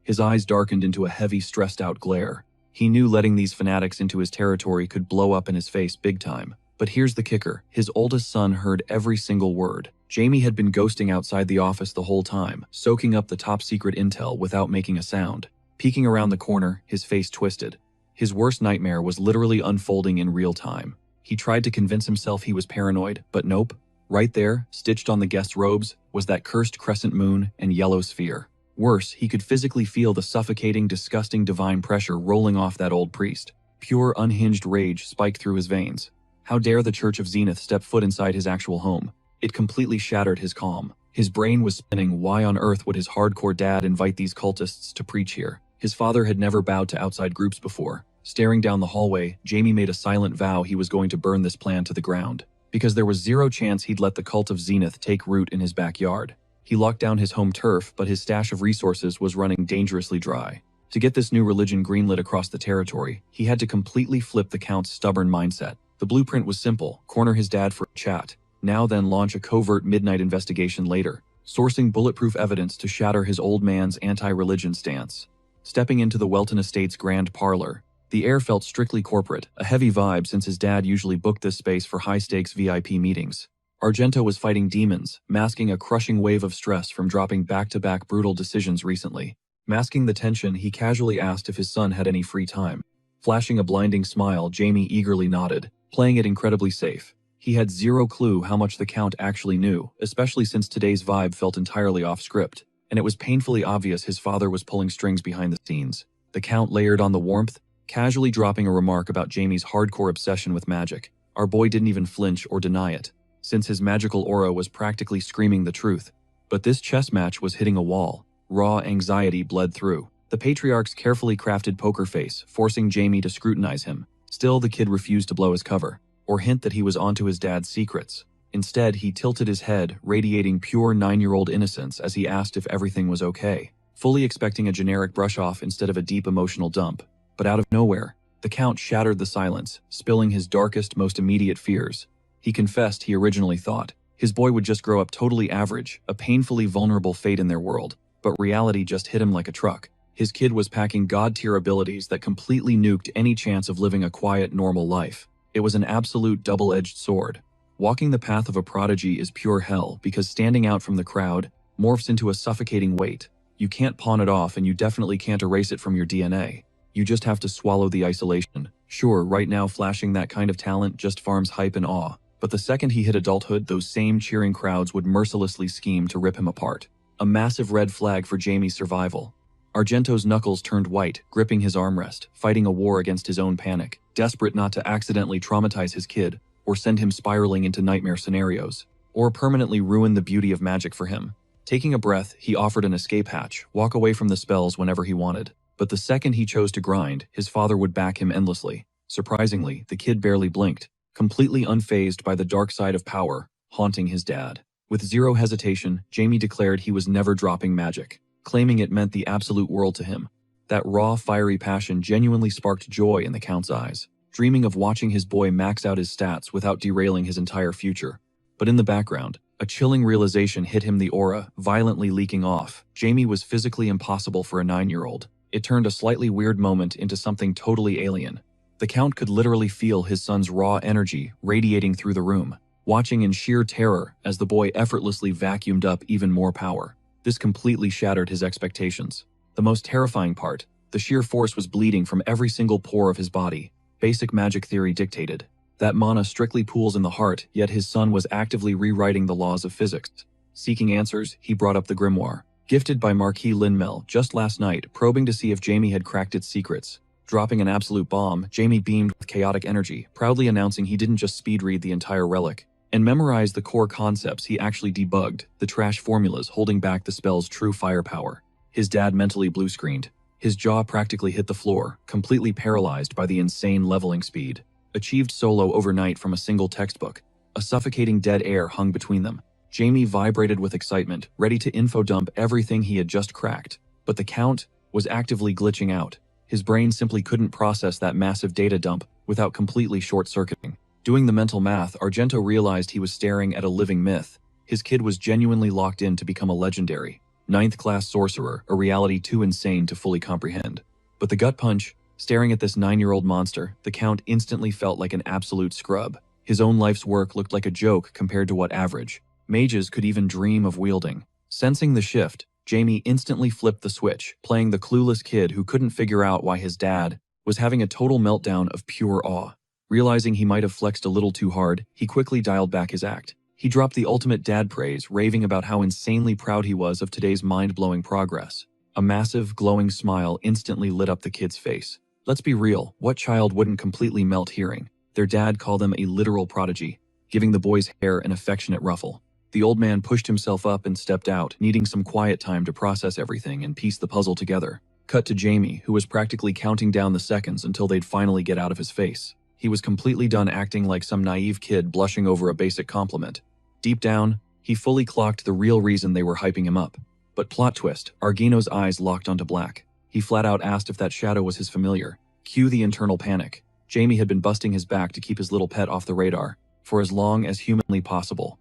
His eyes darkened into a heavy, stressed-out glare. He knew letting these fanatics into his territory could blow up in his face big time. But here's the kicker. His oldest son heard every single word. Jamie had been ghosting outside the office the whole time, soaking up the top-secret intel without making a sound. Peeking around the corner, his face twisted. His worst nightmare was literally unfolding in real time. He tried to convince himself he was paranoid, but nope. Right there, stitched on the guest's robes, was that cursed crescent moon and yellow sphere. Worse, he could physically feel the suffocating, disgusting divine pressure rolling off that old priest. Pure, unhinged rage spiked through his veins. How dare the Church of Zenith step foot inside his actual home? It completely shattered his calm. His brain was spinning. Why on earth would his hardcore dad invite these cultists to preach here? His father had never bowed to outside groups before. Staring down the hallway, Jamie made a silent vow he was going to burn this plan to the ground, because there was zero chance he'd let the cult of Zenith take root in his backyard. He locked down his home turf, but his stash of resources was running dangerously dry. To get this new religion greenlit across the territory, he had to completely flip the Count's stubborn mindset. The blueprint was simple: corner his dad for a chat, now then launch a covert midnight investigation later, sourcing bulletproof evidence to shatter his old man's anti-religion stance. Stepping into the Welton Estate's grand parlor, the air felt strictly corporate, a heavy vibe since his dad usually booked this space for high-stakes VIP meetings. Argento was fighting demons, masking a crushing wave of stress from dropping back-to-back brutal decisions recently. Masking the tension, he casually asked if his son had any free time. Flashing a blinding smile, Jamie eagerly nodded, playing it incredibly safe. He had zero clue how much the Count actually knew, especially since today's vibe felt entirely off-script, and it was painfully obvious his father was pulling strings behind the scenes. The Count layered on the warmth, casually dropping a remark about Jamie's hardcore obsession with magic. Our boy didn't even flinch or deny it, since his magical aura was practically screaming the truth. But this chess match was hitting a wall. Raw anxiety bled through. The patriarch's carefully crafted poker face, forcing Jamie to scrutinize him. Still, the kid refused to blow his cover, or hint that he was onto his dad's secrets. Instead, he tilted his head, radiating pure 9-year-old innocence as he asked if everything was okay, fully expecting a generic brush-off instead of a deep emotional dump. But out of nowhere, the Count shattered the silence, spilling his darkest, most immediate fears. He confessed he originally thought his boy would just grow up totally average, a painfully vulnerable fate in their world, but reality just hit him like a truck. His kid was packing god-tier abilities that completely nuked any chance of living a quiet, normal life. It was an absolute double-edged sword. Walking the path of a prodigy is pure hell because standing out from the crowd morphs into a suffocating weight. You can't pawn it off and you definitely can't erase it from your DNA. You just have to swallow the isolation. Sure, right now flashing that kind of talent just farms hype and awe, but the second he hit adulthood, those same cheering crowds would mercilessly scheme to rip him apart. A massive red flag for Jamie's survival. Argento's knuckles turned white, gripping his armrest, fighting a war against his own panic, desperate not to accidentally traumatize his kid, or send him spiraling into nightmare scenarios, or permanently ruin the beauty of magic for him. Taking a breath, he offered an escape hatch, walk away from the spells whenever he wanted. But the second he chose to grind, his father would back him endlessly. Surprisingly, the kid barely blinked, completely unfazed by the dark side of power haunting his dad. With zero hesitation, Jamie declared he was never dropping magic, claiming it meant the absolute world to him. That raw, fiery passion genuinely sparked joy in the Count's eyes, dreaming of watching his boy max out his stats without derailing his entire future. But in the background, a chilling realization hit him, the aura violently leaking off. Jamie was physically impossible for a 9-year-old. It turned a slightly weird moment into something totally alien. The Count could literally feel his son's raw energy radiating through the room, watching in sheer terror as the boy effortlessly vacuumed up even more power. This completely shattered his expectations. The most terrifying part, the sheer force was bleeding from every single pore of his body. Basic magic theory dictated that mana strictly pools in the heart, yet his son was actively rewriting the laws of physics. Seeking answers, he brought up the grimoire, gifted by Marquis Linmel just last night, probing to see if Jamie had cracked its secrets. Dropping an absolute bomb, Jamie beamed with chaotic energy, proudly announcing he didn't just speed read the entire relic and memorize the core concepts, he actually debugged the trash formulas holding back the spell's true firepower. His dad mentally blue-screened. His jaw practically hit the floor, completely paralyzed by the insane leveling speed. Achieved solo overnight from a single textbook. A suffocating dead air hung between them. Jamie vibrated with excitement, ready to info-dump everything he had just cracked. But the Count was actively glitching out. His brain simply couldn't process that massive data dump without completely short-circuiting. Doing the mental math, Argento realized he was staring at a living myth. His kid was genuinely locked in to become a legendary, 9th-class sorcerer, a reality too insane to fully comprehend. But the gut punch, staring at this 9-year-old monster, the Count instantly felt like an absolute scrub. His own life's work looked like a joke compared to what average mages could even dream of wielding. Sensing the shift, Jamie instantly flipped the switch, playing the clueless kid who couldn't figure out why his dad was having a total meltdown of pure awe. Realizing he might have flexed a little too hard, he quickly dialed back his act. He dropped the ultimate dad praise, raving about how insanely proud he was of today's mind-blowing progress. A massive, glowing smile instantly lit up the kid's face. Let's be real, what child wouldn't completely melt hearing their dad call them a literal prodigy, giving the boy's hair an affectionate ruffle? The old man pushed himself up and stepped out, needing some quiet time to process everything and piece the puzzle together. Cut to Jamie, who was practically counting down the seconds until they'd finally get out of his face. He was completely done acting like some naive kid blushing over a basic compliment. Deep down, he fully clocked the real reason they were hyping him up. But plot twist, Argino's eyes locked onto black. He flat out asked if that shadow was his familiar. Cue the internal panic. Jamie had been busting his back to keep his little pet off the radar for as long as humanly possible.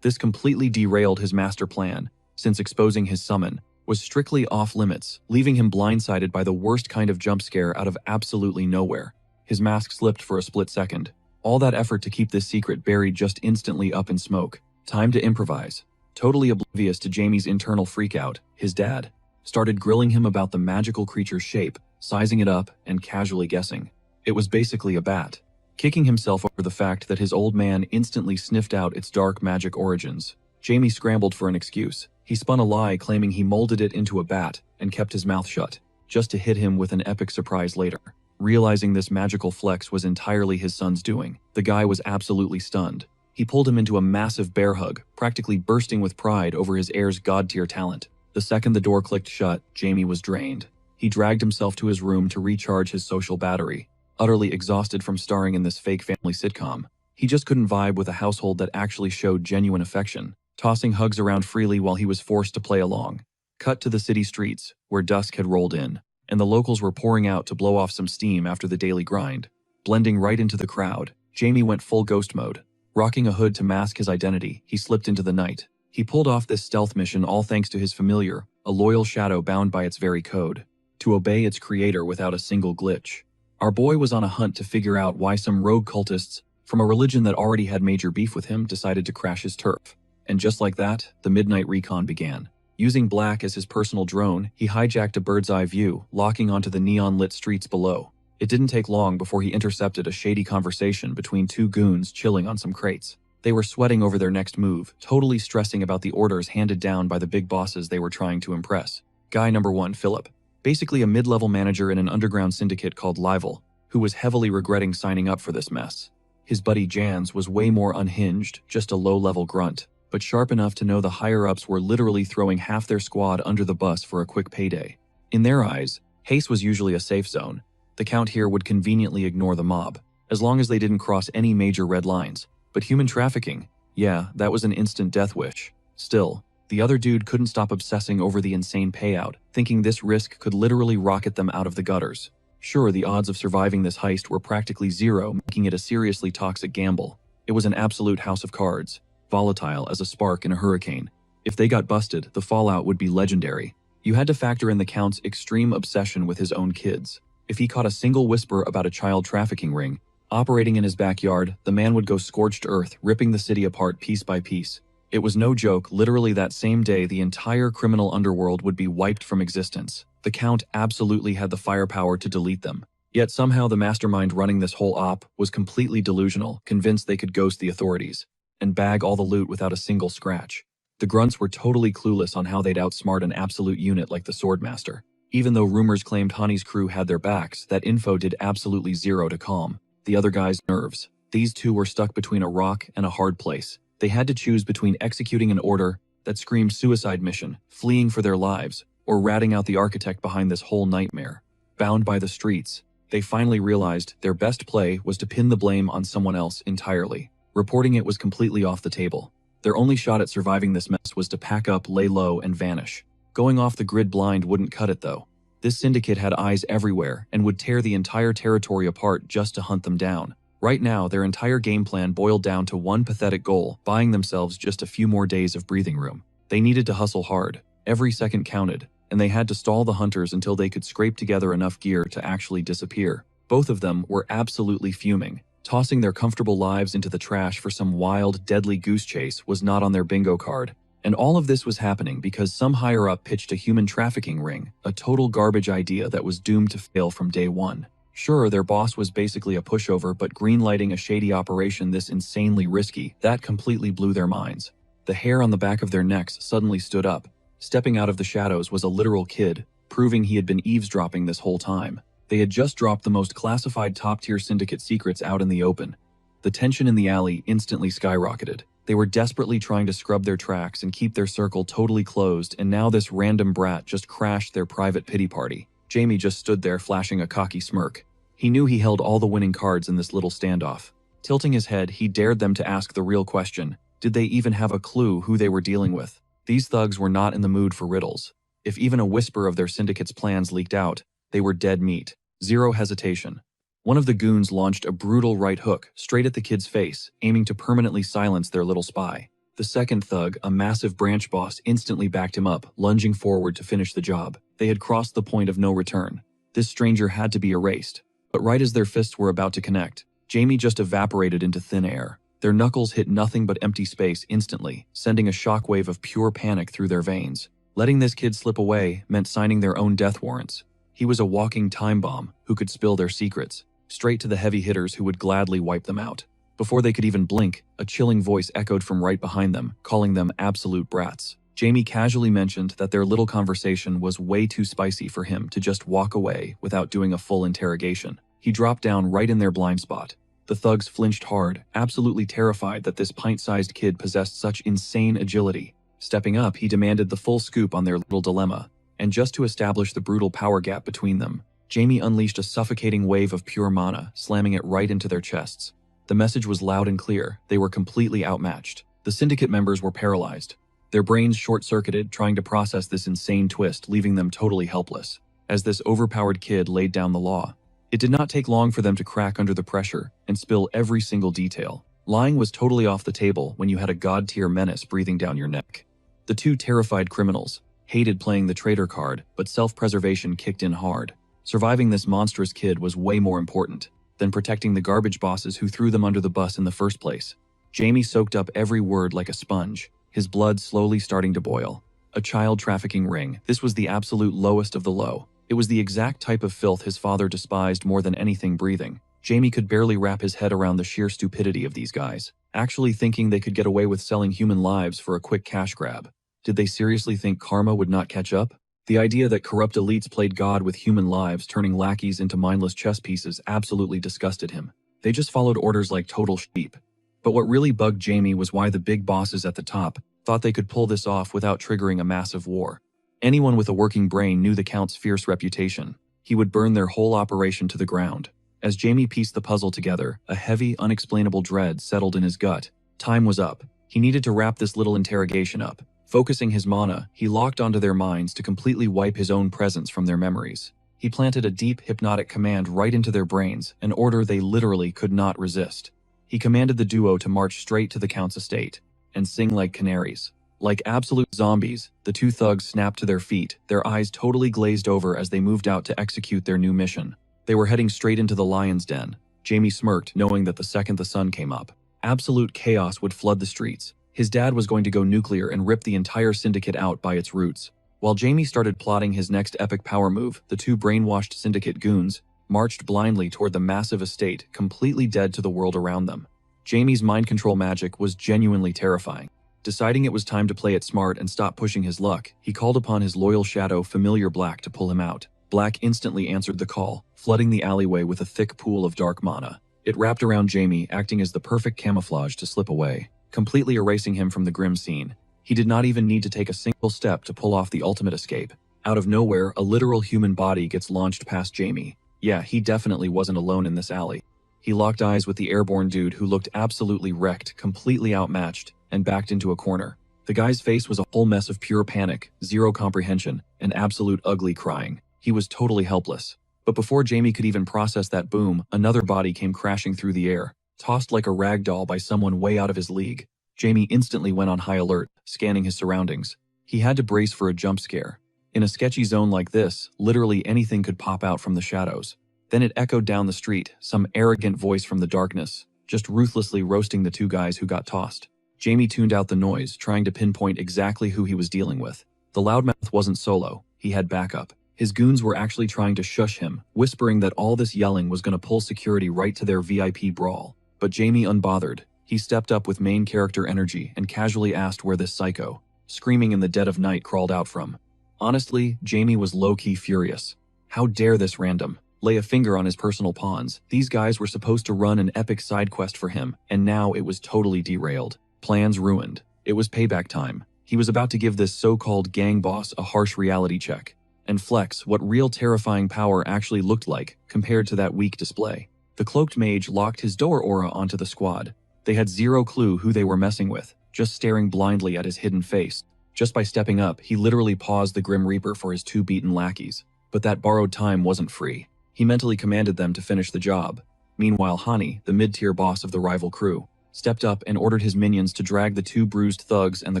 This completely derailed his master plan, since exposing his summon was strictly off-limits, leaving him blindsided by the worst kind of jump scare out of absolutely nowhere. His mask slipped for a split second. All that effort to keep this secret buried just instantly up in smoke. Time to improvise. Totally oblivious to Jamie's internal freakout, his dad started grilling him about the magical creature's shape, sizing it up, and casually guessing. It was basically a bat. Kicking himself over the fact that his old man instantly sniffed out its dark magic origins, Jamie scrambled for an excuse. He spun a lie claiming he molded it into a bat and kept his mouth shut, just to hit him with an epic surprise later. Realizing this magical flex was entirely his son's doing, the guy was absolutely stunned. He pulled him into a massive bear hug, practically bursting with pride over his heir's god-tier talent. The second the door clicked shut, Jamie was drained. He dragged himself to his room to recharge his social battery. Utterly exhausted from starring in this fake family sitcom, he just couldn't vibe with a household that actually showed genuine affection, tossing hugs around freely while he was forced to play along. Cut to the city streets, where dusk had rolled in, and the locals were pouring out to blow off some steam after the daily grind. Blending right into the crowd, Jamie went full ghost mode. Rocking a hood to mask his identity, he slipped into the night. He pulled off this stealth mission all thanks to his familiar, a loyal shadow bound by its very code, to obey its creator without a single glitch. Our boy was on a hunt to figure out why some rogue cultists from a religion that already had major beef with him decided to crash his turf. And just like that, the midnight recon began. Using Black as his personal drone, he hijacked a bird's-eye view, locking onto the neon-lit streets below. It didn't take long before he intercepted a shady conversation between two goons chilling on some crates. They were sweating over their next move, totally stressing about the orders handed down by the big bosses they were trying to impress. Guy number one, Philip, basically a mid-level manager in an underground syndicate called Livel, who was heavily regretting signing up for this mess. His buddy Jans was way more unhinged, just a low-level grunt, but sharp enough to know the higher-ups were literally throwing half their squad under the bus for a quick payday. In their eyes, Haste was usually a safe zone. The Count here would conveniently ignore the mob, as long as they didn't cross any major red lines. But human trafficking, yeah, that was an instant death wish. Still, the other dude couldn't stop obsessing over the insane payout, thinking this risk could literally rocket them out of the gutters. Sure, the odds of surviving this heist were practically zero, making it a seriously toxic gamble. It was an absolute house of cards, volatile as a spark in a hurricane. If they got busted, the fallout would be legendary. You had to factor in the Count's extreme obsession with his own kids. If he caught a single whisper about a child trafficking ring operating in his backyard, the man would go scorched earth, ripping the city apart piece by piece. It was no joke, literally that same day the entire criminal underworld would be wiped from existence. The Count absolutely had the firepower to delete them. Yet somehow the mastermind running this whole op was completely delusional, convinced they could ghost the authorities and bag all the loot without a single scratch. The grunts were totally clueless on how they'd outsmart an absolute unit like the Swordmaster. Even though rumors claimed Hani's crew had their backs, that info did absolutely zero to calm the other guys' nerves. These two were stuck between a rock and a hard place. They had to choose between executing an order that screamed suicide mission, fleeing for their lives, or ratting out the architect behind this whole nightmare. Bound by the streets, they finally realized their best play was to pin the blame on someone else entirely. Reporting it was completely off the table. Their only shot at surviving this mess was to pack up, lay low, and vanish. Going off the grid blind wouldn't cut it though. This syndicate had eyes everywhere and would tear the entire territory apart just to hunt them down. Right now, their entire game plan boiled down to one pathetic goal: buying themselves just a few more days of breathing room. They needed to hustle hard. Every second counted, and they had to stall the hunters until they could scrape together enough gear to actually disappear. Both of them were absolutely fuming. Tossing their comfortable lives into the trash for some wild, deadly goose chase was not on their bingo card. And all of this was happening because some higher-up pitched a human trafficking ring, a total garbage idea that was doomed to fail from day one. Sure, their boss was basically a pushover, but greenlighting a shady operation this insanely risky, that completely blew their minds. The hair on the back of their necks suddenly stood up. Stepping out of the shadows was a literal kid, proving he had been eavesdropping this whole time. They had just dropped the most classified top-tier syndicate secrets out in the open. The tension in the alley instantly skyrocketed. They were desperately trying to scrub their tracks and keep their circle totally closed, and now this random brat just crashed their private pity party. Jamie just stood there flashing a cocky smirk. He knew he held all the winning cards in this little standoff. Tilting his head, he dared them to ask the real question. Did they even have a clue who they were dealing with? These thugs were not in the mood for riddles. If even a whisper of their syndicate's plans leaked out, they were dead meat. Zero hesitation. One of the goons launched a brutal right hook straight at the kid's face, aiming to permanently silence their little spy. The second thug, a massive branch boss, instantly backed him up, lunging forward to finish the job. They had crossed the point of no return. This stranger had to be erased. But right as their fists were about to connect, Jamie just evaporated into thin air. Their knuckles hit nothing but empty space instantly, sending a shockwave of pure panic through their veins. Letting this kid slip away meant signing their own death warrants. He was a walking time bomb who could spill their secrets, straight to the heavy hitters who would gladly wipe them out. Before they could even blink, a chilling voice echoed from right behind them, calling them absolute brats. Jamie casually mentioned that their little conversation was way too spicy for him to just walk away without doing a full interrogation. He dropped down right in their blind spot. The thugs flinched hard, absolutely terrified that this pint-sized kid possessed such insane agility. Stepping up, he demanded the full scoop on their little dilemma, and just to establish the brutal power gap between them, Jamie unleashed a suffocating wave of pure mana, slamming it right into their chests. The message was loud and clear. They were completely outmatched. The syndicate members were paralyzed. Their brains short-circuited, trying to process this insane twist, leaving them totally helpless. As this overpowered kid laid down the law, it did not take long for them to crack under the pressure and spill every single detail. Lying was totally off the table when you had a god-tier menace breathing down your neck. The two terrified criminals hated playing the traitor card, but self-preservation kicked in hard. Surviving this monstrous kid was way more important than protecting the garbage bosses who threw them under the bus in the first place. Jamie soaked up every word like a sponge, his blood slowly starting to boil. A child trafficking ring. This was the absolute lowest of the low. It was the exact type of filth his father despised more than anything breathing. Jamie could barely wrap his head around the sheer stupidity of these guys, actually thinking they could get away with selling human lives for a quick cash grab. Did they seriously think karma would not catch up? The idea that corrupt elites played God with human lives, turning lackeys into mindless chess pieces, absolutely disgusted him. They just followed orders like total sheep. But what really bugged Jamie was why the big bosses at the top thought they could pull this off without triggering a massive war. Anyone with a working brain knew the Count's fierce reputation. He would burn their whole operation to the ground. As Jamie pieced the puzzle together, a heavy, unexplainable dread settled in his gut. Time was up. He needed to wrap this little interrogation up. Focusing his mana, he locked onto their minds to completely wipe his own presence from their memories. He planted a deep, hypnotic command right into their brains, an order they literally could not resist. He commanded the duo to march straight to the Count's estate and sing like canaries. Like absolute zombies, the two thugs snapped to their feet, their eyes totally glazed over as they moved out to execute their new mission. They were heading straight into the lion's den. Jamie smirked, knowing that the second the sun came up, absolute chaos would flood the streets. His dad was going to go nuclear and rip the entire syndicate out by its roots. While Jamie started plotting his next epic power move, the two brainwashed syndicate goons marched blindly toward the massive estate, completely dead to the world around them. Jamie's mind control magic was genuinely terrifying. Deciding it was time to play it smart and stop pushing his luck, he called upon his loyal shadow, Familiar Black, to pull him out. Black instantly answered the call, flooding the alleyway with a thick pool of dark mana. It wrapped around Jamie, acting as the perfect camouflage to slip away, completely erasing him from the grim scene. He did not even need to take a single step to pull off the ultimate escape. Out of nowhere, a literal human body gets launched past Jamie. Yeah, he definitely wasn't alone in this alley. He locked eyes with the airborne dude who looked absolutely wrecked, completely outmatched, and backed into a corner. The guy's face was a whole mess of pure panic, zero comprehension, and absolute ugly crying. He was totally helpless. But before Jamie could even process that boom, another body came crashing through the air, tossed like a rag doll by someone way out of his league. Jamie instantly went on high alert, scanning his surroundings. He had to brace for a jump scare. In a sketchy zone like this, literally anything could pop out from the shadows. Then it echoed down the street, some arrogant voice from the darkness, just ruthlessly roasting the two guys who got tossed. Jamie tuned out the noise, trying to pinpoint exactly who he was dealing with. The loudmouth wasn't solo, he had backup. His goons were actually trying to shush him, whispering that all this yelling was going to pull security right to their VIP brawl. But Jamie unbothered. He stepped up with main character energy and casually asked where this psycho, screaming in the dead of night, crawled out from. Honestly, Jamie was low-key furious. How dare this random lay a finger on his personal pawns? These guys were supposed to run an epic side quest for him, and now it was totally derailed. Plans ruined. It was payback time. He was about to give this so-called gang boss a harsh reality check and flex what real terrifying power actually looked like compared to that weak display. The cloaked mage locked his door aura onto the squad. They had zero clue who they were messing with, just staring blindly at his hidden face. Just by stepping up, he literally paused the Grim Reaper for his two beaten lackeys. But that borrowed time wasn't free. He mentally commanded them to finish the job. Meanwhile, Hani, the mid-tier boss of the rival crew, stepped up and ordered his minions to drag the two bruised thugs and the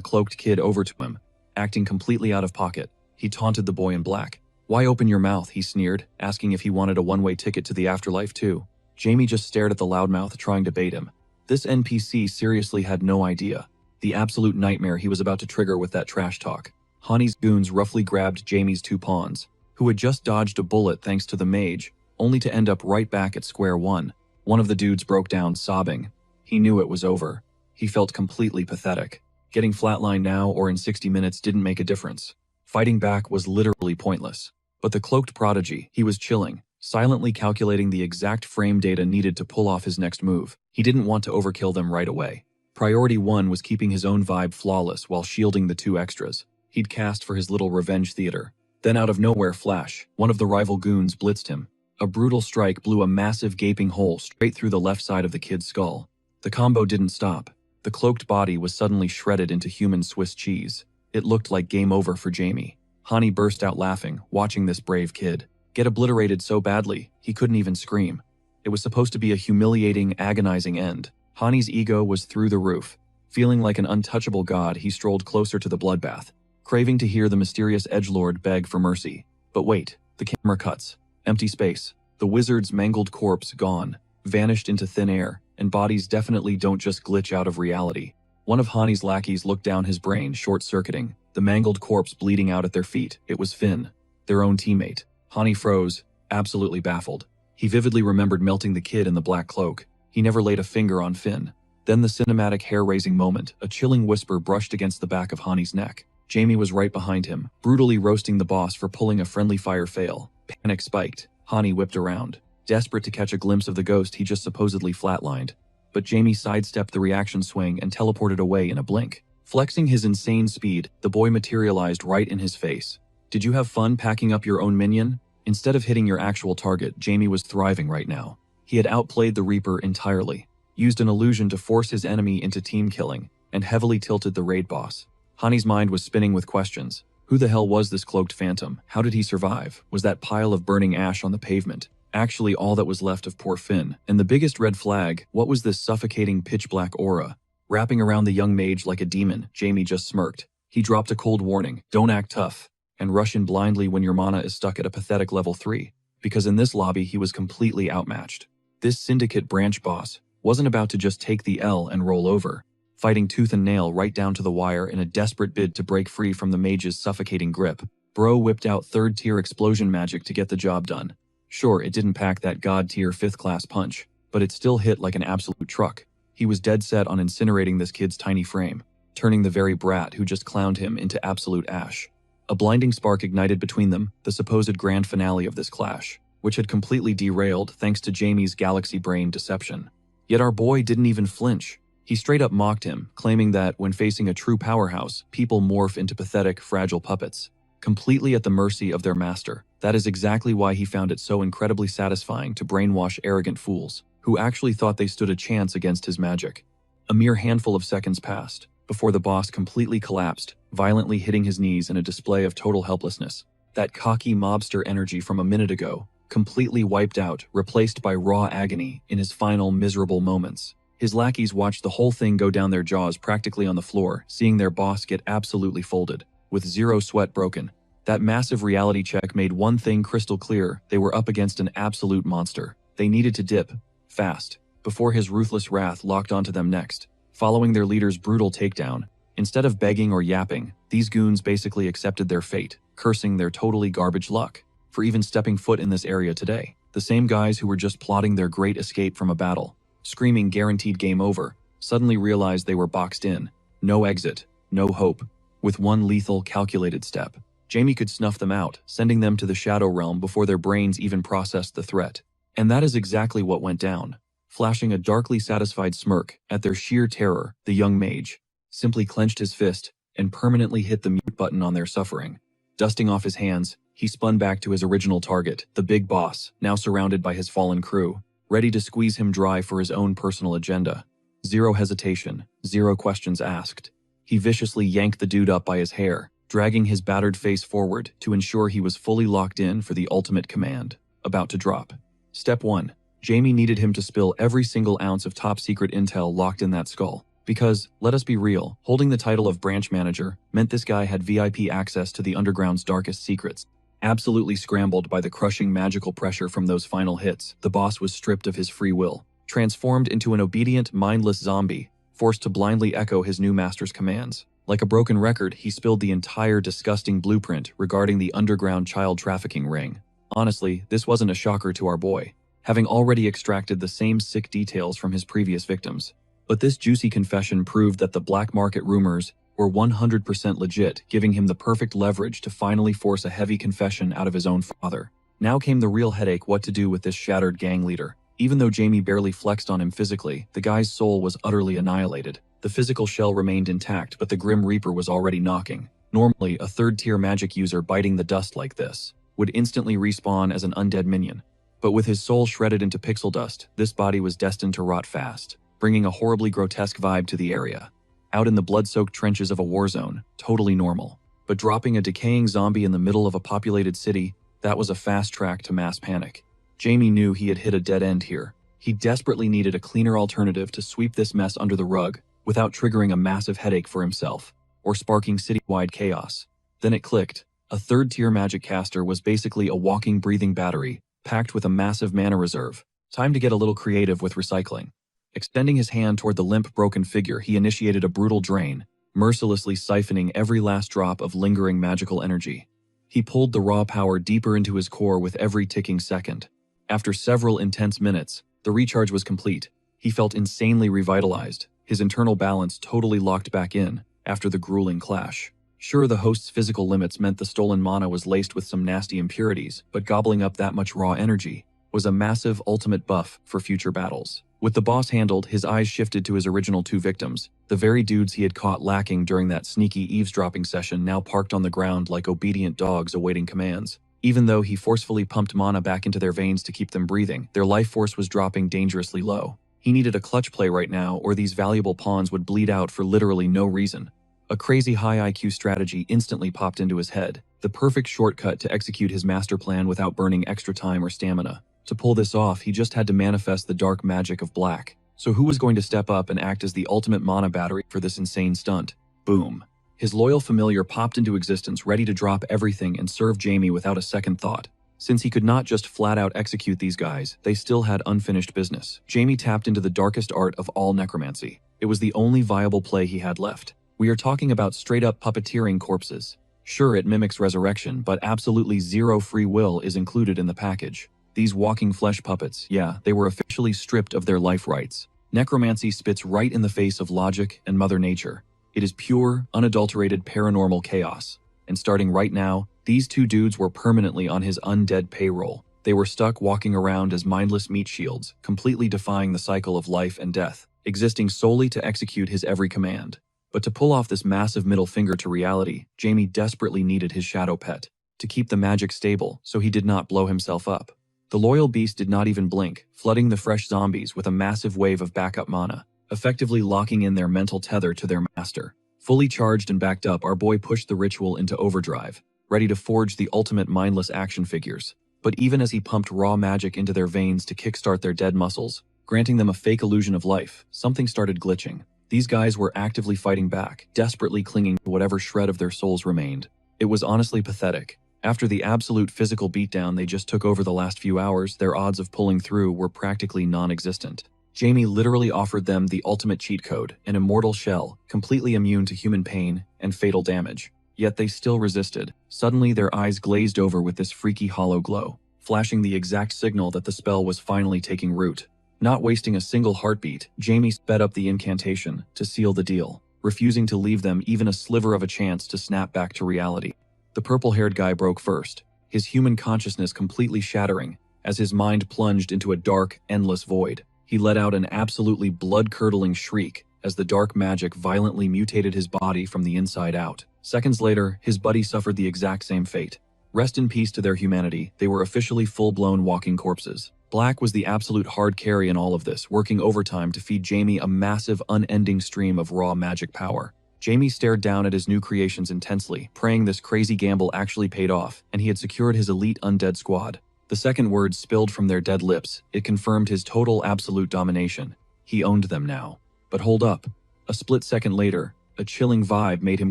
cloaked kid over to him. Acting completely out of pocket, he taunted the boy in black. "Why open your mouth?" he sneered, asking if he wanted a one-way ticket to the afterlife too. Jamie just stared at the loudmouth, trying to bait him. This NPC seriously had no idea the absolute nightmare he was about to trigger with that trash talk. Hani's goons roughly grabbed Jamie's two pawns, who had just dodged a bullet thanks to the mage, only to end up right back at square one. One of the dudes broke down, sobbing. He knew it was over. He felt completely pathetic. Getting flatlined now or in 60 minutes didn't make a difference. Fighting back was literally pointless. But the cloaked prodigy, he was chilling, silently calculating the exact frame data needed to pull off his next move. He didn't want to overkill them right away. Priority one was keeping his own vibe flawless while shielding the two extras he'd cast for his little revenge theater. Then out of nowhere, flash, one of the rival goons blitzed him. A brutal strike blew a massive gaping hole straight through the left side of the kid's skull. The combo didn't stop. The cloaked body was suddenly shredded into human Swiss cheese. It looked like game over for Jamie. Hani burst out laughing, watching this brave kid get obliterated so badly, he couldn't even scream. It was supposed to be a humiliating, agonizing end. Hani's ego was through the roof. Feeling like an untouchable god, he strolled closer to the bloodbath, craving to hear the mysterious edgelord beg for mercy. But wait, the camera cuts. Empty space. The wizard's mangled corpse gone, vanished into thin air, and bodies definitely don't just glitch out of reality. One of Hani's lackeys looked down, his brain short-circuiting, the mangled corpse bleeding out at their feet. It was Finn, their own teammate. Hani froze, absolutely baffled. He vividly remembered melting the kid in the black cloak. He never laid a finger on Finn. Then the cinematic hair-raising moment, a chilling whisper brushed against the back of Hani's neck. Jamie was right behind him, brutally roasting the boss for pulling a friendly fire fail. Panic spiked. Hani whipped around, desperate to catch a glimpse of the ghost he just supposedly flatlined. But Jamie sidestepped the reaction swing and teleported away in a blink. Flexing his insane speed, the boy materialized right in his face. "Did you have fun packing up your own minion?" Instead of hitting your actual target, Jamie was thriving right now. He had outplayed the Reaper entirely, used an illusion to force his enemy into team killing, and heavily tilted the raid boss. Hani's mind was spinning with questions. Who the hell was this cloaked phantom? How did he survive? Was that pile of burning ash on the pavement actually all that was left of poor Finn? And the biggest red flag, what was this suffocating pitch-black aura? Wrapping around the young mage like a demon, Jamie just smirked. He dropped a cold warning, "Don't act tough, and rush in blindly when your mana is stuck at a pathetic level 3, because in this lobby he was completely outmatched. This syndicate branch boss wasn't about to just take the L and roll over, fighting tooth and nail right down to the wire in a desperate bid to break free from the mage's suffocating grip. Bro whipped out 3rd tier explosion magic to get the job done. Sure, it didn't pack that god tier 5th class punch, but it still hit like an absolute truck. He was dead set on incinerating this kid's tiny frame, turning the very brat who just clowned him into absolute ash. A blinding spark ignited between them, the supposed grand finale of this clash, which had completely derailed thanks to Jamie's galaxy brain deception. Yet our boy didn't even flinch. He straight up mocked him, claiming that when facing a true powerhouse, people morph into pathetic, fragile puppets, completely at the mercy of their master. That is exactly why he found it so incredibly satisfying to brainwash arrogant fools, who actually thought they stood a chance against his magic. A mere handful of seconds passed, before the boss completely collapsed, violently hitting his knees in a display of total helplessness. That cocky mobster energy from a minute ago, completely wiped out, replaced by raw agony in his final miserable moments. His lackeys watched the whole thing go down their jaws practically on the floor, seeing their boss get absolutely folded, with zero sweat broken. That massive reality check made one thing crystal clear: they were up against an absolute monster. They needed to dip, fast, before his ruthless wrath locked onto them next. Following their leader's brutal takedown, instead of begging or yapping, these goons basically accepted their fate, cursing their totally garbage luck for even stepping foot in this area today. The same guys who were just plotting their great escape from a battle, screaming guaranteed game over, suddenly realized they were boxed in. No exit, no hope. With one lethal, calculated step, Jamie could snuff them out, sending them to the Shadow Realm before their brains even processed the threat. And that is exactly what went down. Flashing a darkly satisfied smirk at their sheer terror, the young mage simply clenched his fist and permanently hit the mute button on their suffering. Dusting off his hands, he spun back to his original target, the big boss, now surrounded by his fallen crew, ready to squeeze him dry for his own personal agenda. Zero hesitation, zero questions asked. He viciously yanked the dude up by his hair, dragging his battered face forward to ensure he was fully locked in for the ultimate command, about to drop. Step 1. Jamie needed him to spill every single ounce of top-secret intel locked in that skull. Because, let us be real, holding the title of branch manager meant this guy had VIP access to the underground's darkest secrets. Absolutely scrambled by the crushing magical pressure from those final hits, the boss was stripped of his free will, transformed into an obedient, mindless zombie, forced to blindly echo his new master's commands. Like a broken record, he spilled the entire disgusting blueprint regarding the underground child trafficking ring. Honestly, this wasn't a shocker to our boy, having already extracted the same sick details from his previous victims. But this juicy confession proved that the black market rumors were 100% legit, giving him the perfect leverage to finally force a heavy confession out of his own father. Now came the real headache: what to do with this shattered gang leader. Even though Jamie barely flexed on him physically, the guy's soul was utterly annihilated. The physical shell remained intact, but the Grim Reaper was already knocking. Normally, a 3rd-tier magic user biting the dust like this would instantly respawn as an undead minion. But with his soul shredded into pixel dust, this body was destined to rot fast, bringing a horribly grotesque vibe to the area. Out in the blood-soaked trenches of a war zone, totally normal. But dropping a decaying zombie in the middle of a populated city, that was a fast track to mass panic. Jamie knew he had hit a dead end here. He desperately needed a cleaner alternative to sweep this mess under the rug without triggering a massive headache for himself or sparking citywide chaos. Then it clicked. A 3rd-tier magic caster was basically a walking, breathing battery, packed with a massive mana reserve. Time to get a little creative with recycling. Extending his hand toward the limp, broken figure, he initiated a brutal drain, mercilessly siphoning every last drop of lingering magical energy. He pulled the raw power deeper into his core with every ticking second. After several intense minutes, the recharge was complete. He felt insanely revitalized, his internal balance totally locked back in after the grueling clash. Sure, the host's physical limits meant the stolen mana was laced with some nasty impurities, but gobbling up that much raw energy was a massive ultimate buff for future battles. With the boss handled, his eyes shifted to his original 2 victims, the very dudes he had caught lacking during that sneaky eavesdropping session, now parked on the ground like obedient dogs awaiting commands. Even though he forcefully pumped mana back into their veins to keep them breathing, their life force was dropping dangerously low. He needed a clutch play right now, or these valuable pawns would bleed out for literally no reason. A crazy high IQ strategy instantly popped into his head, the perfect shortcut to execute his master plan without burning extra time or stamina. To pull this off, he just had to manifest the dark magic of black, So who was going to step up and act as the ultimate mana battery for this insane stunt? Boom. His loyal familiar popped into existence, ready to drop everything and serve Jamie without a second thought. Since he could not just flat out execute these guys, they still had unfinished business. Jamie tapped into the darkest art of all necromancy. It was the only viable play he had left. We are talking about straight-up puppeteering corpses. Sure, it mimics resurrection, but absolutely zero free will is included in the package. These walking flesh puppets, yeah, they were officially stripped of their life rights. Necromancy spits right in the face of logic and Mother Nature. It is pure, unadulterated paranormal chaos. And starting right now, these two dudes were permanently on his undead payroll. They were stuck walking around as mindless meat shields, completely defying the cycle of life and death, existing solely to execute his every command. But to pull off this massive middle finger to reality, Jamie desperately needed his shadow pet to keep the magic stable so he did not blow himself up. The loyal beast did not even blink, flooding the fresh zombies with a massive wave of backup mana, effectively locking in their mental tether to their master. Fully charged and backed up, our boy pushed the ritual into overdrive, ready to forge the ultimate mindless action figures. But even as he pumped raw magic into their veins to kickstart their dead muscles, granting them a fake illusion of life, something started glitching. These guys were actively fighting back, desperately clinging to whatever shred of their souls remained. It was honestly pathetic. After the absolute physical beatdown they just took over the last few hours, their odds of pulling through were practically non-existent. Jamie literally offered them the ultimate cheat code, an immortal shell, completely immune to human pain and fatal damage. Yet they still resisted. Suddenly their eyes glazed over with this freaky hollow glow, flashing the exact signal that the spell was finally taking root. Not wasting a single heartbeat, Jamie sped up the incantation to seal the deal, refusing to leave them even a sliver of a chance to snap back to reality. The purple-haired guy broke first, his human consciousness completely shattering as his mind plunged into a dark, endless void. He let out an absolutely blood-curdling shriek as the dark magic violently mutated his body from the inside out. Seconds later, his buddy suffered the exact same fate. Rest in peace to their humanity, they were officially full-blown walking corpses. Black was the absolute hard carry in all of this, working overtime to feed Jamie a massive, unending stream of raw magic power. Jamie stared down at his new creations intensely, praying this crazy gamble actually paid off, and he had secured his elite undead squad. The second word spilled from their dead lips. It confirmed his total absolute domination. He owned them now. But hold up. A split second later, a chilling vibe made him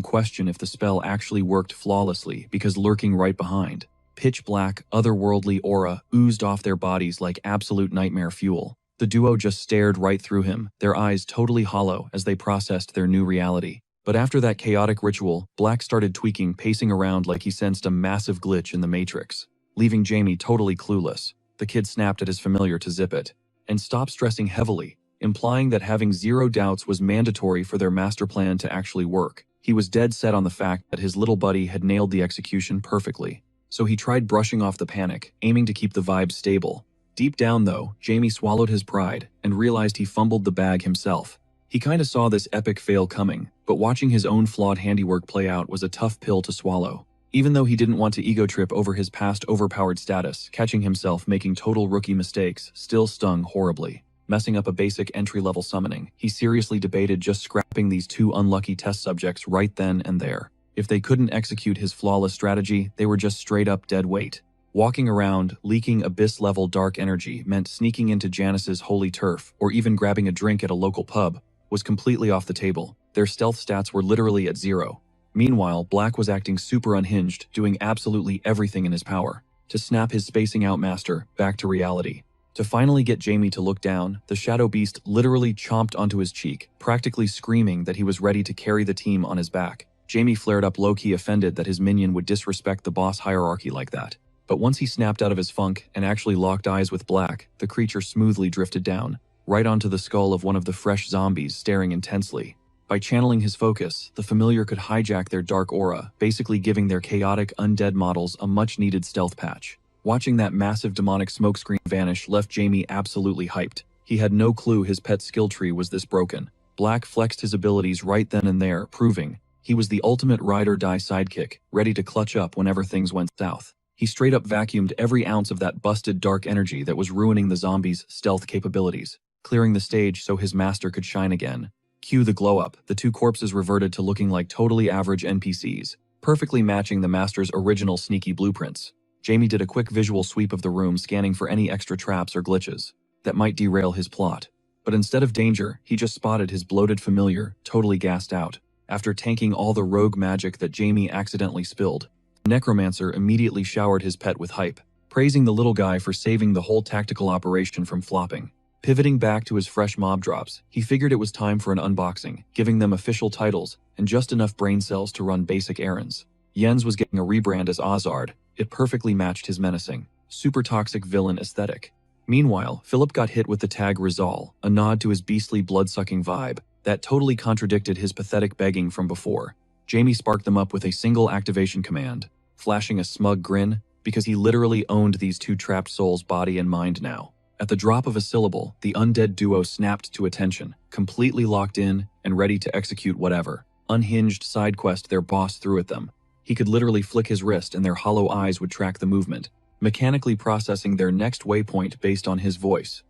question if the spell actually worked flawlessly, because lurking right behind, pitch black, otherworldly aura oozed off their bodies like absolute nightmare fuel. The duo just stared right through him, their eyes totally hollow as they processed their new reality. But after that chaotic ritual, Black started tweaking, pacing around like he sensed a massive glitch in the Matrix, leaving Jamie totally clueless. The kid snapped at his familiar to zip it, and stopped stressing heavily, implying that having zero doubts was mandatory for their master plan to actually work. He was dead set on the fact that his little buddy had nailed the execution perfectly. So he tried brushing off the panic, aiming to keep the vibe stable. Deep down though, Jamie swallowed his pride and realized he fumbled the bag himself. He kinda saw this epic fail coming, but watching his own flawed handiwork play out was a tough pill to swallow. Even though he didn't want to ego trip over his past overpowered status, catching himself making total rookie mistakes still stung horribly. Messing up a basic entry-level summoning, he seriously debated just scrapping these two unlucky test subjects right then and there. If they couldn't execute his flawless strategy, they were just straight up dead weight. Walking around, leaking abyss-level dark energy meant sneaking into Janice's holy turf, or even grabbing a drink at a local pub, was completely off the table. Their stealth stats were literally at zero. Meanwhile, Black was acting super unhinged, doing absolutely everything in his power to snap his spacing out master back to reality. To finally get Jamie to look down, the Shadow Beast literally chomped onto his cheek, practically screaming that he was ready to carry the team on his back. Jamie flared up, low-key offended that his minion would disrespect the boss hierarchy like that. But once he snapped out of his funk and actually locked eyes with Black, the creature smoothly drifted down, right onto the skull of one of the fresh zombies staring intensely. By channeling his focus, the familiar could hijack their dark aura, basically giving their chaotic undead models a much-needed stealth patch. Watching that massive demonic smokescreen vanish left Jamie absolutely hyped. He had no clue his pet skill tree was this broken. Black flexed his abilities right then and there, proving he was the ultimate ride-or-die sidekick, ready to clutch up whenever things went south. He straight up vacuumed every ounce of that busted dark energy that was ruining the zombies' stealth capabilities, clearing the stage so his master could shine again. Cue the glow-up. The two corpses reverted to looking like totally average NPCs, perfectly matching the master's original sneaky blueprints. Jamie did a quick visual sweep of the room, scanning for any extra traps or glitches that might derail his plot. But instead of danger, he just spotted his bloated familiar, totally gassed out. After tanking all the rogue magic that Jamie accidentally spilled, the necromancer immediately showered his pet with hype, praising the little guy for saving the whole tactical operation from flopping. Pivoting back to his fresh mob drops, he figured it was time for an unboxing, giving them official titles and just enough brain cells to run basic errands. Jens was getting a rebrand as Ozard. It perfectly matched his menacing, super toxic villain aesthetic. Meanwhile, Philip got hit with the tag Rizal, a nod to his beastly blood-sucking vibe that totally contradicted his pathetic begging from before. Jamie sparked them up with a single activation command, flashing a smug grin because he literally owned these two trapped souls' body and mind now. At the drop of a syllable, the undead duo snapped to attention, completely locked in and ready to execute whatever unhinged side quest their boss threw at them. He could literally flick his wrist and their hollow eyes would track the movement, mechanically processing their next waypoint based on his voice.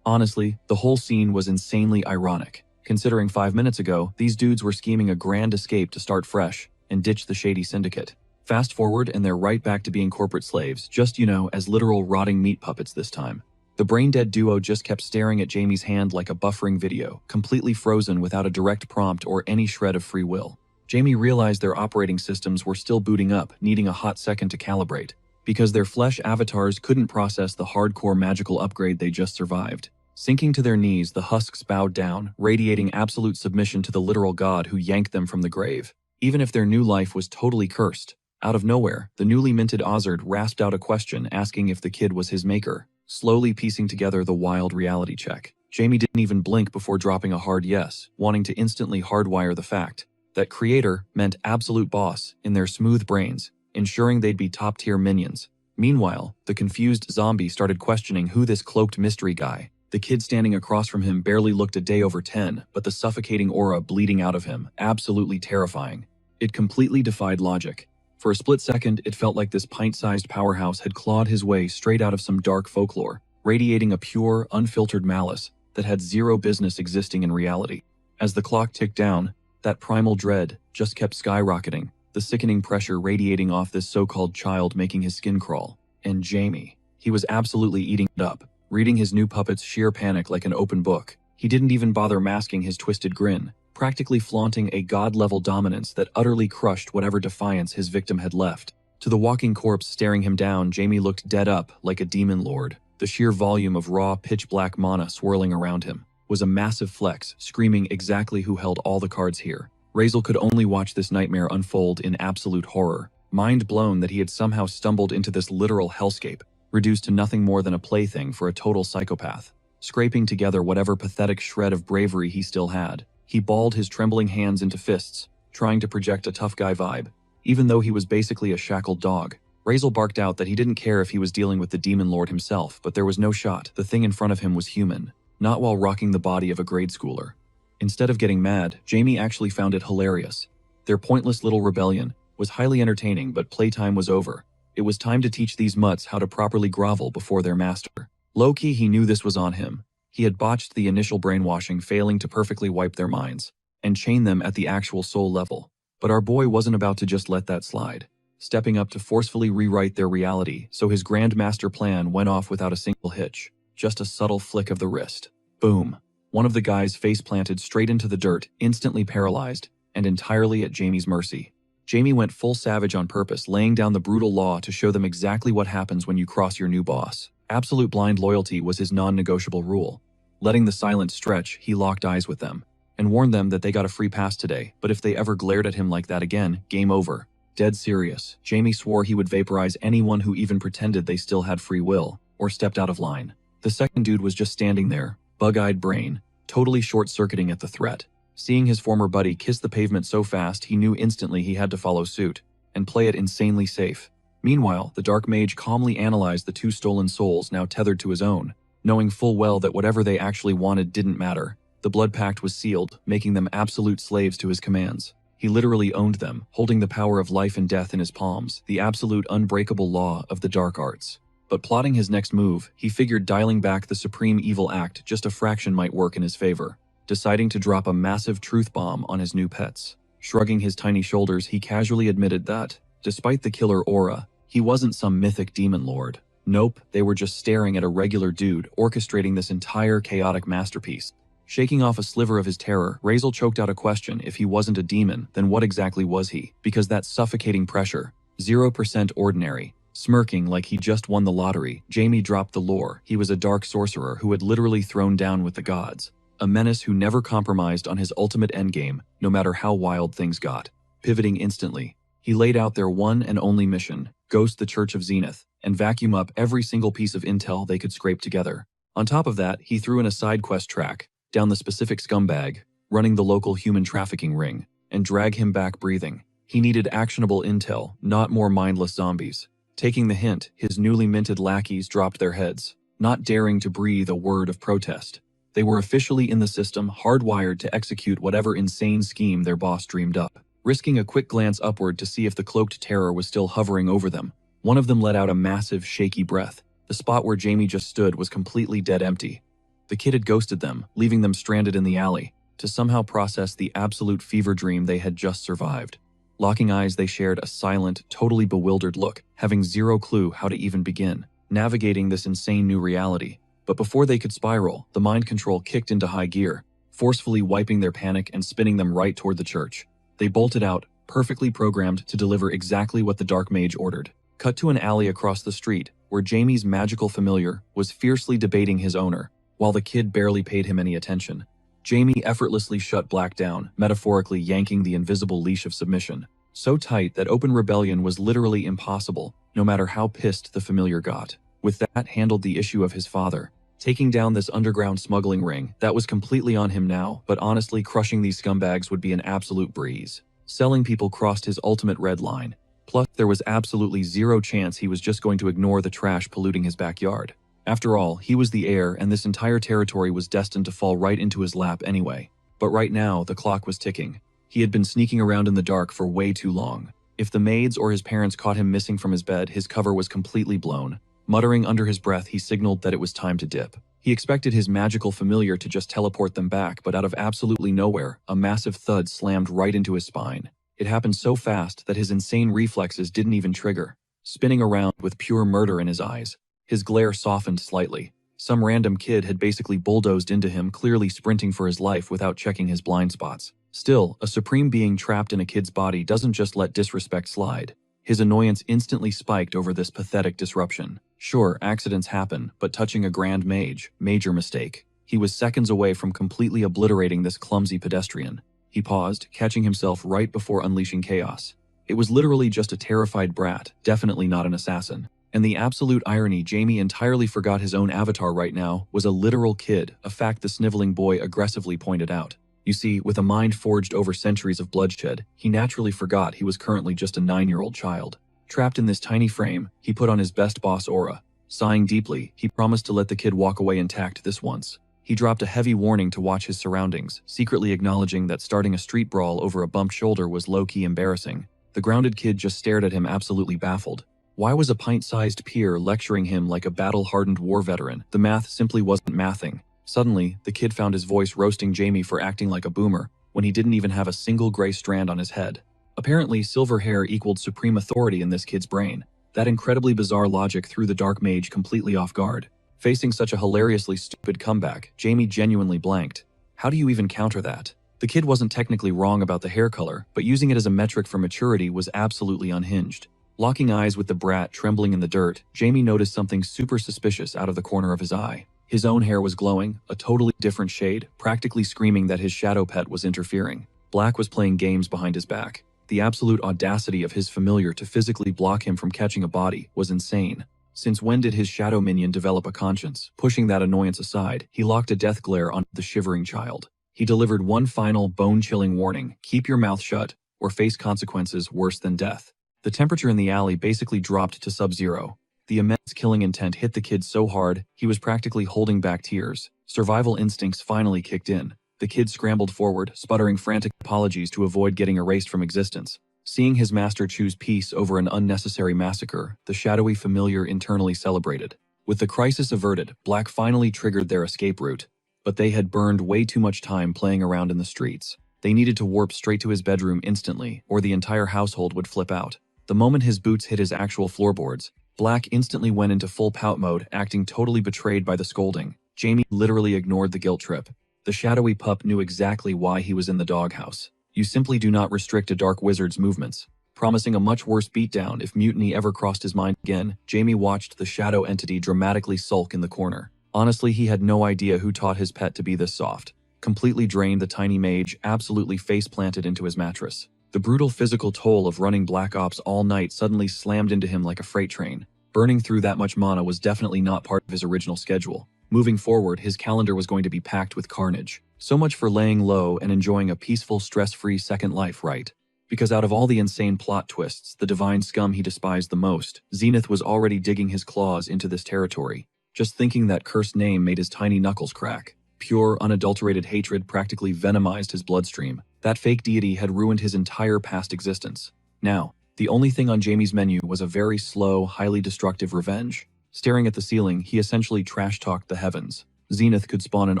Honestly, the whole scene was insanely ironic, considering 5 minutes ago, these dudes were scheming a grand escape to start fresh and ditch the shady syndicate. Fast forward and they're right back to being corporate slaves, just, as literal rotting meat puppets this time. The brain-dead duo just kept staring at Jamie's hand like a buffering video, completely frozen without a direct prompt or any shred of free will. Jamie realized their operating systems were still booting up, needing a hot second to calibrate, because their flesh avatars couldn't process the hardcore magical upgrade they just survived. Sinking to their knees, the husks bowed down, radiating absolute submission to the literal god who yanked them from the grave. Even if their new life was totally cursed. Out of nowhere, the newly minted Ozard rasped out a question asking if the kid was his maker, slowly piecing together the wild reality check. Jamie didn't even blink before dropping a hard yes, wanting to instantly hardwire the fact that creator meant absolute boss in their smooth brains, ensuring they'd be top-tier minions. Meanwhile, the confused zombie started questioning who this cloaked mystery guy. The kid standing across from him barely looked a day over 10, but the suffocating aura bleeding out of him, absolutely terrifying. It completely defied logic. For a split second, it felt like this pint-sized powerhouse had clawed his way straight out of some dark folklore, radiating a pure, unfiltered malice that had zero business existing in reality. As the clock ticked down, that primal dread just kept skyrocketing, the sickening pressure radiating off this so-called child making his skin crawl. And Jamie, he was absolutely eating it up, reading his new puppet's sheer panic like an open book. He didn't even bother masking his twisted grin, practically flaunting a god-level dominance that utterly crushed whatever defiance his victim had left. To the walking corpse staring him down, Jamie looked dead up like a demon lord. The sheer volume of raw, pitch-black mana swirling around him was a massive flex, screaming exactly who held all the cards here. Razel could only watch this nightmare unfold in absolute horror, mind blown that he had somehow stumbled into this literal hellscape, reduced to nothing more than a plaything for a total psychopath. Scraping together whatever pathetic shred of bravery he still had, he balled his trembling hands into fists, trying to project a tough guy vibe. Even though he was basically a shackled dog, Razel barked out that he didn't care if he was dealing with the demon lord himself, but there was no shot. The thing in front of him was human, not while rocking the body of a grade schooler. Instead of getting mad, Jamie actually found it hilarious. Their pointless little rebellion was highly entertaining, but playtime was over. It was time to teach these mutts how to properly grovel before their master. Low-key, he knew this was on him. He had botched the initial brainwashing, failing to perfectly wipe their minds and chain them at the actual soul level. But our boy wasn't about to just let that slide, stepping up to forcefully rewrite their reality, so his grandmaster plan went off without a single hitch. Just a subtle flick of the wrist. Boom. One of the guys face planted straight into the dirt, instantly paralyzed, and entirely at Jamie's mercy. Jamie went full savage on purpose, laying down the brutal law to show them exactly what happens when you cross your new boss. Absolute blind loyalty was his non-negotiable rule. Letting the silence stretch, he locked eyes with them, and warned them that they got a free pass today, but if they ever glared at him like that again, game over. Dead serious, Jamie swore he would vaporize anyone who even pretended they still had free will, or stepped out of line. The second dude was just standing there, bug-eyed brain, totally short-circuiting at the threat. Seeing his former buddy kiss the pavement so fast, he knew instantly he had to follow suit, and play it insanely safe. Meanwhile, the Dark Mage calmly analyzed the two stolen souls now tethered to his own, knowing full well that whatever they actually wanted didn't matter. The blood pact was sealed, making them absolute slaves to his commands. He literally owned them, holding the power of life and death in his palms, the absolute unbreakable law of the dark arts. But plotting his next move, he figured dialing back the supreme evil act just a fraction might work in his favor, deciding to drop a massive truth bomb on his new pets. Shrugging his tiny shoulders, he casually admitted that, despite the killer aura, he wasn't some mythic demon lord. Nope, they were just staring at a regular dude orchestrating this entire chaotic masterpiece. Shaking off a sliver of his terror, Razel choked out a question. If he wasn't a demon, then what exactly was he? Because that suffocating pressure, 0% ordinary. Smirking like he just won the lottery, Jamie dropped the lore. He was a dark sorcerer who had literally thrown down with the gods. A menace who never compromised on his ultimate endgame, no matter how wild things got. Pivoting instantly, he laid out their one and only mission, ghost the Church of Zenith, and vacuum up every single piece of intel they could scrape together. On top of that, he threw in a side quest track, down the specific scumbag, running the local human trafficking ring, and drag him back breathing. He needed actionable intel, not more mindless zombies. Taking the hint, his newly minted lackeys dropped their heads, not daring to breathe a word of protest. They were officially in the system, hardwired to execute whatever insane scheme their boss dreamed up. Risking a quick glance upward to see if the cloaked terror was still hovering over them, one of them let out a massive, shaky breath. The spot where Jamie just stood was completely dead empty. The kid had ghosted them, leaving them stranded in the alley, to somehow process the absolute fever dream they had just survived. Locking eyes, they shared a silent, totally bewildered look, having zero clue how to even begin navigating this insane new reality. But before they could spiral, the mind control kicked into high gear, forcefully wiping their panic and spinning them right toward the church. They bolted out, perfectly programmed to deliver exactly what the Dark Mage ordered. Cut to an alley across the street, where Jamie's magical familiar was fiercely debating his owner, while the kid barely paid him any attention. Jamie effortlessly shut Black down, metaphorically yanking the invisible leash of submission, so tight that open rebellion was literally impossible, no matter how pissed the familiar got. With that, handled the issue of his father, taking down this underground smuggling ring that was completely on him now, but honestly crushing these scumbags would be an absolute breeze. Selling people crossed his ultimate red line. Plus, there was absolutely zero chance he was just going to ignore the trash polluting his backyard. After all, he was the heir, and this entire territory was destined to fall right into his lap anyway. But right now, the clock was ticking. He had been sneaking around in the dark for way too long. If the maids or his parents caught him missing from his bed, his cover was completely blown. Muttering under his breath, he signaled that it was time to dip. He expected his magical familiar to just teleport them back, but out of absolutely nowhere, a massive thud slammed right into his spine. It happened so fast that his insane reflexes didn't even trigger. Spinning around with pure murder in his eyes, his glare softened slightly. Some random kid had basically bulldozed into him, clearly sprinting for his life without checking his blind spots. Still, a supreme being trapped in a kid's body doesn't just let disrespect slide. His annoyance instantly spiked over this pathetic disruption. Sure, accidents happen, but touching a grand mage, major mistake. He was seconds away from completely obliterating this clumsy pedestrian. He paused, catching himself right before unleashing chaos. It was literally just a terrified brat, definitely not an assassin. And the absolute irony, Jamie entirely forgot his own avatar right now was a literal kid, a fact the sniveling boy aggressively pointed out. You see, with a mind forged over centuries of bloodshed, he naturally forgot he was currently just a 9-year-old child. Trapped in this tiny frame, he put on his best boss aura. Sighing deeply, he promised to let the kid walk away intact this once. He dropped a heavy warning to watch his surroundings, secretly acknowledging that starting a street brawl over a bumped shoulder was low-key embarrassing. The grounded kid just stared at him, absolutely baffled. Why was a pint-sized peer lecturing him like a battle-hardened war veteran? The math simply wasn't mathing. Suddenly, the kid found his voice roasting Jamie for acting like a boomer when he didn't even have a single gray strand on his head. Apparently, silver hair equaled supreme authority in this kid's brain. That incredibly bizarre logic threw the Dark Mage completely off guard. Facing such a hilariously stupid comeback, Jamie genuinely blanked. How do you even counter that? The kid wasn't technically wrong about the hair color, but using it as a metric for maturity was absolutely unhinged. Locking eyes with the brat trembling in the dirt, Jamie noticed something super suspicious out of the corner of his eye. His own hair was glowing, a totally different shade, practically screaming that his shadow pet was interfering. Black was playing games behind his back. The absolute audacity of his familiar to physically block him from catching a body was insane. Since when did his shadow minion develop a conscience? Pushing that annoyance aside, he locked a death glare on the shivering child. He delivered one final, bone-chilling warning: keep your mouth shut, or face consequences worse than death. The temperature in the alley basically dropped to sub-zero. The immense killing intent hit the kid so hard, he was practically holding back tears. Survival instincts finally kicked in. The kid scrambled forward, sputtering frantic apologies to avoid getting erased from existence. Seeing his master choose peace over an unnecessary massacre, the shadowy familiar internally celebrated. With the crisis averted, Black finally triggered their escape route. But they had burned way too much time playing around in the streets. They needed to warp straight to his bedroom instantly, or the entire household would flip out. The moment his boots hit his actual floorboards, Black instantly went into full pout mode, acting totally betrayed by the scolding. Jamie literally ignored the guilt trip. The shadowy pup knew exactly why he was in the doghouse. You simply do not restrict a dark wizard's movements. Promising a much worse beatdown if mutiny ever crossed his mind again, Jamie watched the shadow entity dramatically sulk in the corner. Honestly, he had no idea who taught his pet to be this soft. Completely drained, the tiny mage absolutely face-planted into his mattress. The brutal physical toll of running Black Ops all night suddenly slammed into him like a freight train. Burning through that much mana was definitely not part of his original schedule. Moving forward, his calendar was going to be packed with carnage. So much for laying low and enjoying a peaceful, stress-free second life, right? Because out of all the insane plot twists, the divine scum he despised the most, Zenith was already digging his claws into this territory. Just thinking that cursed name made his tiny knuckles crack. Pure, unadulterated hatred practically venomized his bloodstream. That fake deity had ruined his entire past existence. Now, the only thing on Jamie's menu was a very slow, highly destructive revenge. Staring at the ceiling, he essentially trash-talked the heavens. Zenith could spawn an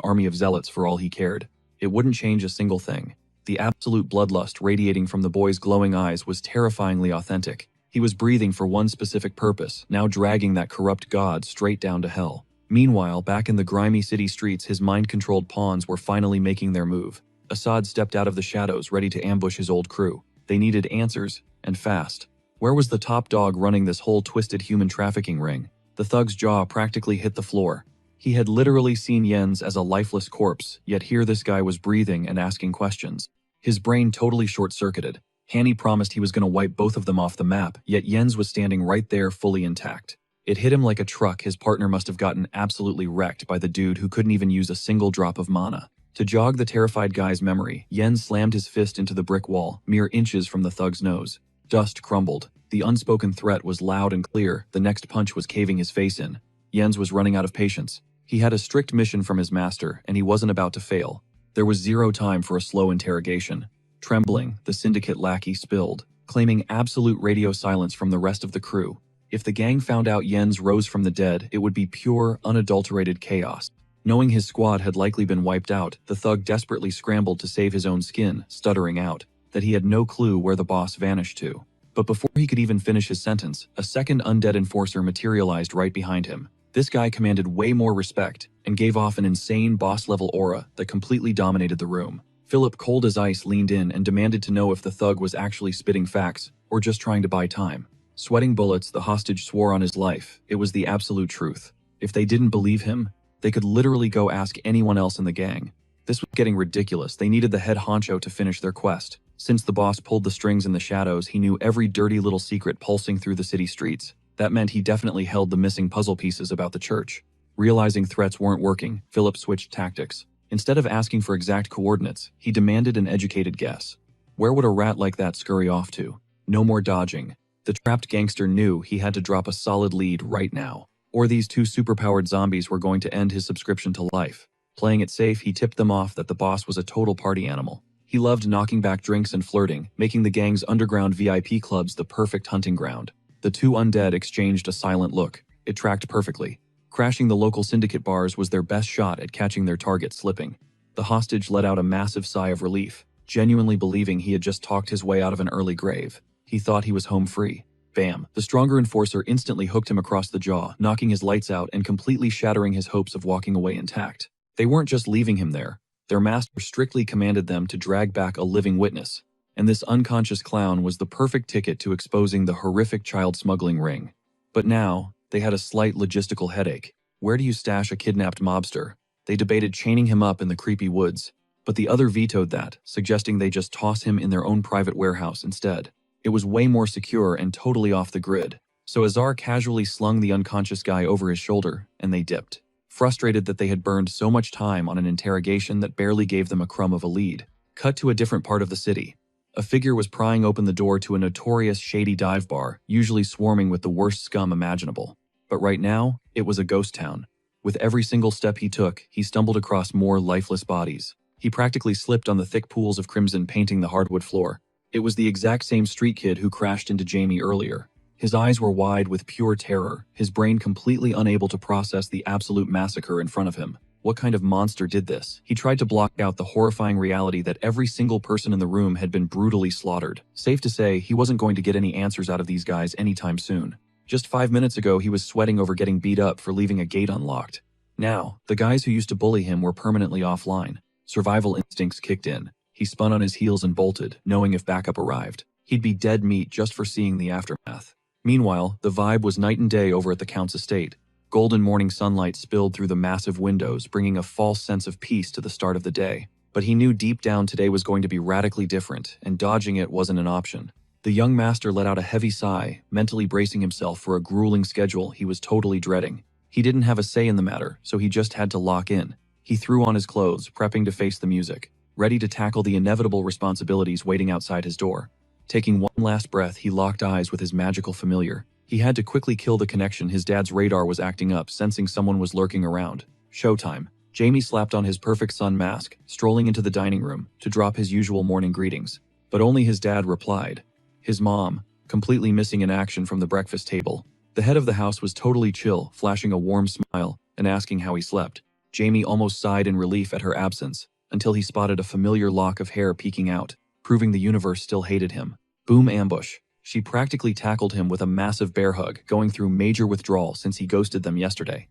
army of zealots for all he cared. It wouldn't change a single thing. The absolute bloodlust radiating from the boy's glowing eyes was terrifyingly authentic. He was breathing for one specific purpose, now dragging that corrupt god straight down to hell. Meanwhile, back in the grimy city streets, his mind-controlled pawns were finally making their move. Assad stepped out of the shadows, ready to ambush his old crew. They needed answers, and fast. Where was the top dog running this whole twisted human trafficking ring? The thug's jaw practically hit the floor. He had literally seen Jens as a lifeless corpse, yet here this guy was breathing and asking questions. His brain totally short-circuited. Hanny promised he was going to wipe both of them off the map, yet Jens was standing right there fully intact. It hit him like a truck. His partner must have gotten absolutely wrecked by the dude who couldn't even use a single drop of mana. To jog the terrified guy's memory, Jens slammed his fist into the brick wall, mere inches from the thug's nose. Dust crumbled. The unspoken threat was loud and clear. The next punch was caving his face in. Jens was running out of patience. He had a strict mission from his master, and he wasn't about to fail. There was zero time for a slow interrogation. Trembling, the syndicate lackey spilled, claiming absolute radio silence from the rest of the crew. If the gang found out Jens rose from the dead, it would be pure, unadulterated chaos. Knowing his squad had likely been wiped out, the thug desperately scrambled to save his own skin, stuttering out that he had no clue where the boss vanished to. But before he could even finish his sentence, a second undead enforcer materialized right behind him. This guy commanded way more respect and gave off an insane boss-level aura that completely dominated the room. Philip, cold as ice, leaned in and demanded to know if the thug was actually spitting facts or just trying to buy time. Sweating bullets, the hostage swore on his life. It was the absolute truth. If they didn't believe him, they could literally go ask anyone else in the gang. This was getting ridiculous. They needed the head honcho to finish their quest. Since the boss pulled the strings in the shadows, he knew every dirty little secret pulsing through the city streets. That meant he definitely held the missing puzzle pieces about the church. Realizing threats weren't working, Philip switched tactics. Instead of asking for exact coordinates, he demanded an educated guess. Where would a rat like that scurry off to? No more dodging. The trapped gangster knew he had to drop a solid lead right now, or these two superpowered zombies were going to end his subscription to life. Playing it safe, he tipped them off that the boss was a total party animal. He loved knocking back drinks and flirting, making the gang's underground VIP clubs the perfect hunting ground. The two undead exchanged a silent look. It tracked perfectly. Crashing the local syndicate bars was their best shot at catching their target slipping. The hostage let out a massive sigh of relief, genuinely believing he had just talked his way out of an early grave. He thought he was home free. Bam! The stronger enforcer instantly hooked him across the jaw, knocking his lights out and completely shattering his hopes of walking away intact. They weren't just leaving him there. Their master strictly commanded them to drag back a living witness, and this unconscious clown was the perfect ticket to exposing the horrific child smuggling ring. But now, they had a slight logistical headache. Where do you stash a kidnapped mobster? They debated chaining him up in the creepy woods, but the other vetoed that, suggesting they just toss him in their own private warehouse instead. It was way more secure and totally off the grid. So Azar casually slung the unconscious guy over his shoulder, and they dipped. Frustrated that they had burned so much time on an interrogation that barely gave them a crumb of a lead. Cut to a different part of the city. A figure was prying open the door to a notorious shady dive bar, usually swarming with the worst scum imaginable. But right now, it was a ghost town. With every single step he took, he stumbled across more lifeless bodies. He practically slipped on the thick pools of crimson painting the hardwood floor. It was the exact same street kid who crashed into Jamie earlier. His eyes were wide with pure terror, his brain completely unable to process the absolute massacre in front of him. What kind of monster did this? He tried to block out the horrifying reality that every single person in the room had been brutally slaughtered. Safe to say, he wasn't going to get any answers out of these guys anytime soon. Just 5 minutes ago, he was sweating over getting beat up for leaving a gate unlocked. Now, the guys who used to bully him were permanently offline. Survival instincts kicked in. He spun on his heels and bolted, knowing if backup arrived, he'd be dead meat just for seeing the aftermath. Meanwhile, the vibe was night and day over at the Count's estate. Golden morning sunlight spilled through the massive windows, bringing a false sense of peace to the start of the day. But he knew deep down today was going to be radically different, and dodging it wasn't an option. The young master let out a heavy sigh, mentally bracing himself for a grueling schedule he was totally dreading. He didn't have a say in the matter, so he just had to lock in. He threw on his clothes, prepping to face the music, ready to tackle the inevitable responsibilities waiting outside his door. Taking one last breath, he locked eyes with his magical familiar. He had to quickly kill the connection. His dad's radar was acting up, sensing someone was lurking around. Showtime. Jamie slapped on his perfect sun mask, strolling into the dining room to drop his usual morning greetings. But only his dad replied. His mom, completely missing in action from the breakfast table. The head of the house was totally chill, flashing a warm smile and asking how he slept. Jamie almost sighed in relief at her absence, until he spotted a familiar lock of hair peeking out, proving the universe still hated him. Boom, ambush. She practically tackled him with a massive bear hug, going through major withdrawal since he ghosted them yesterday.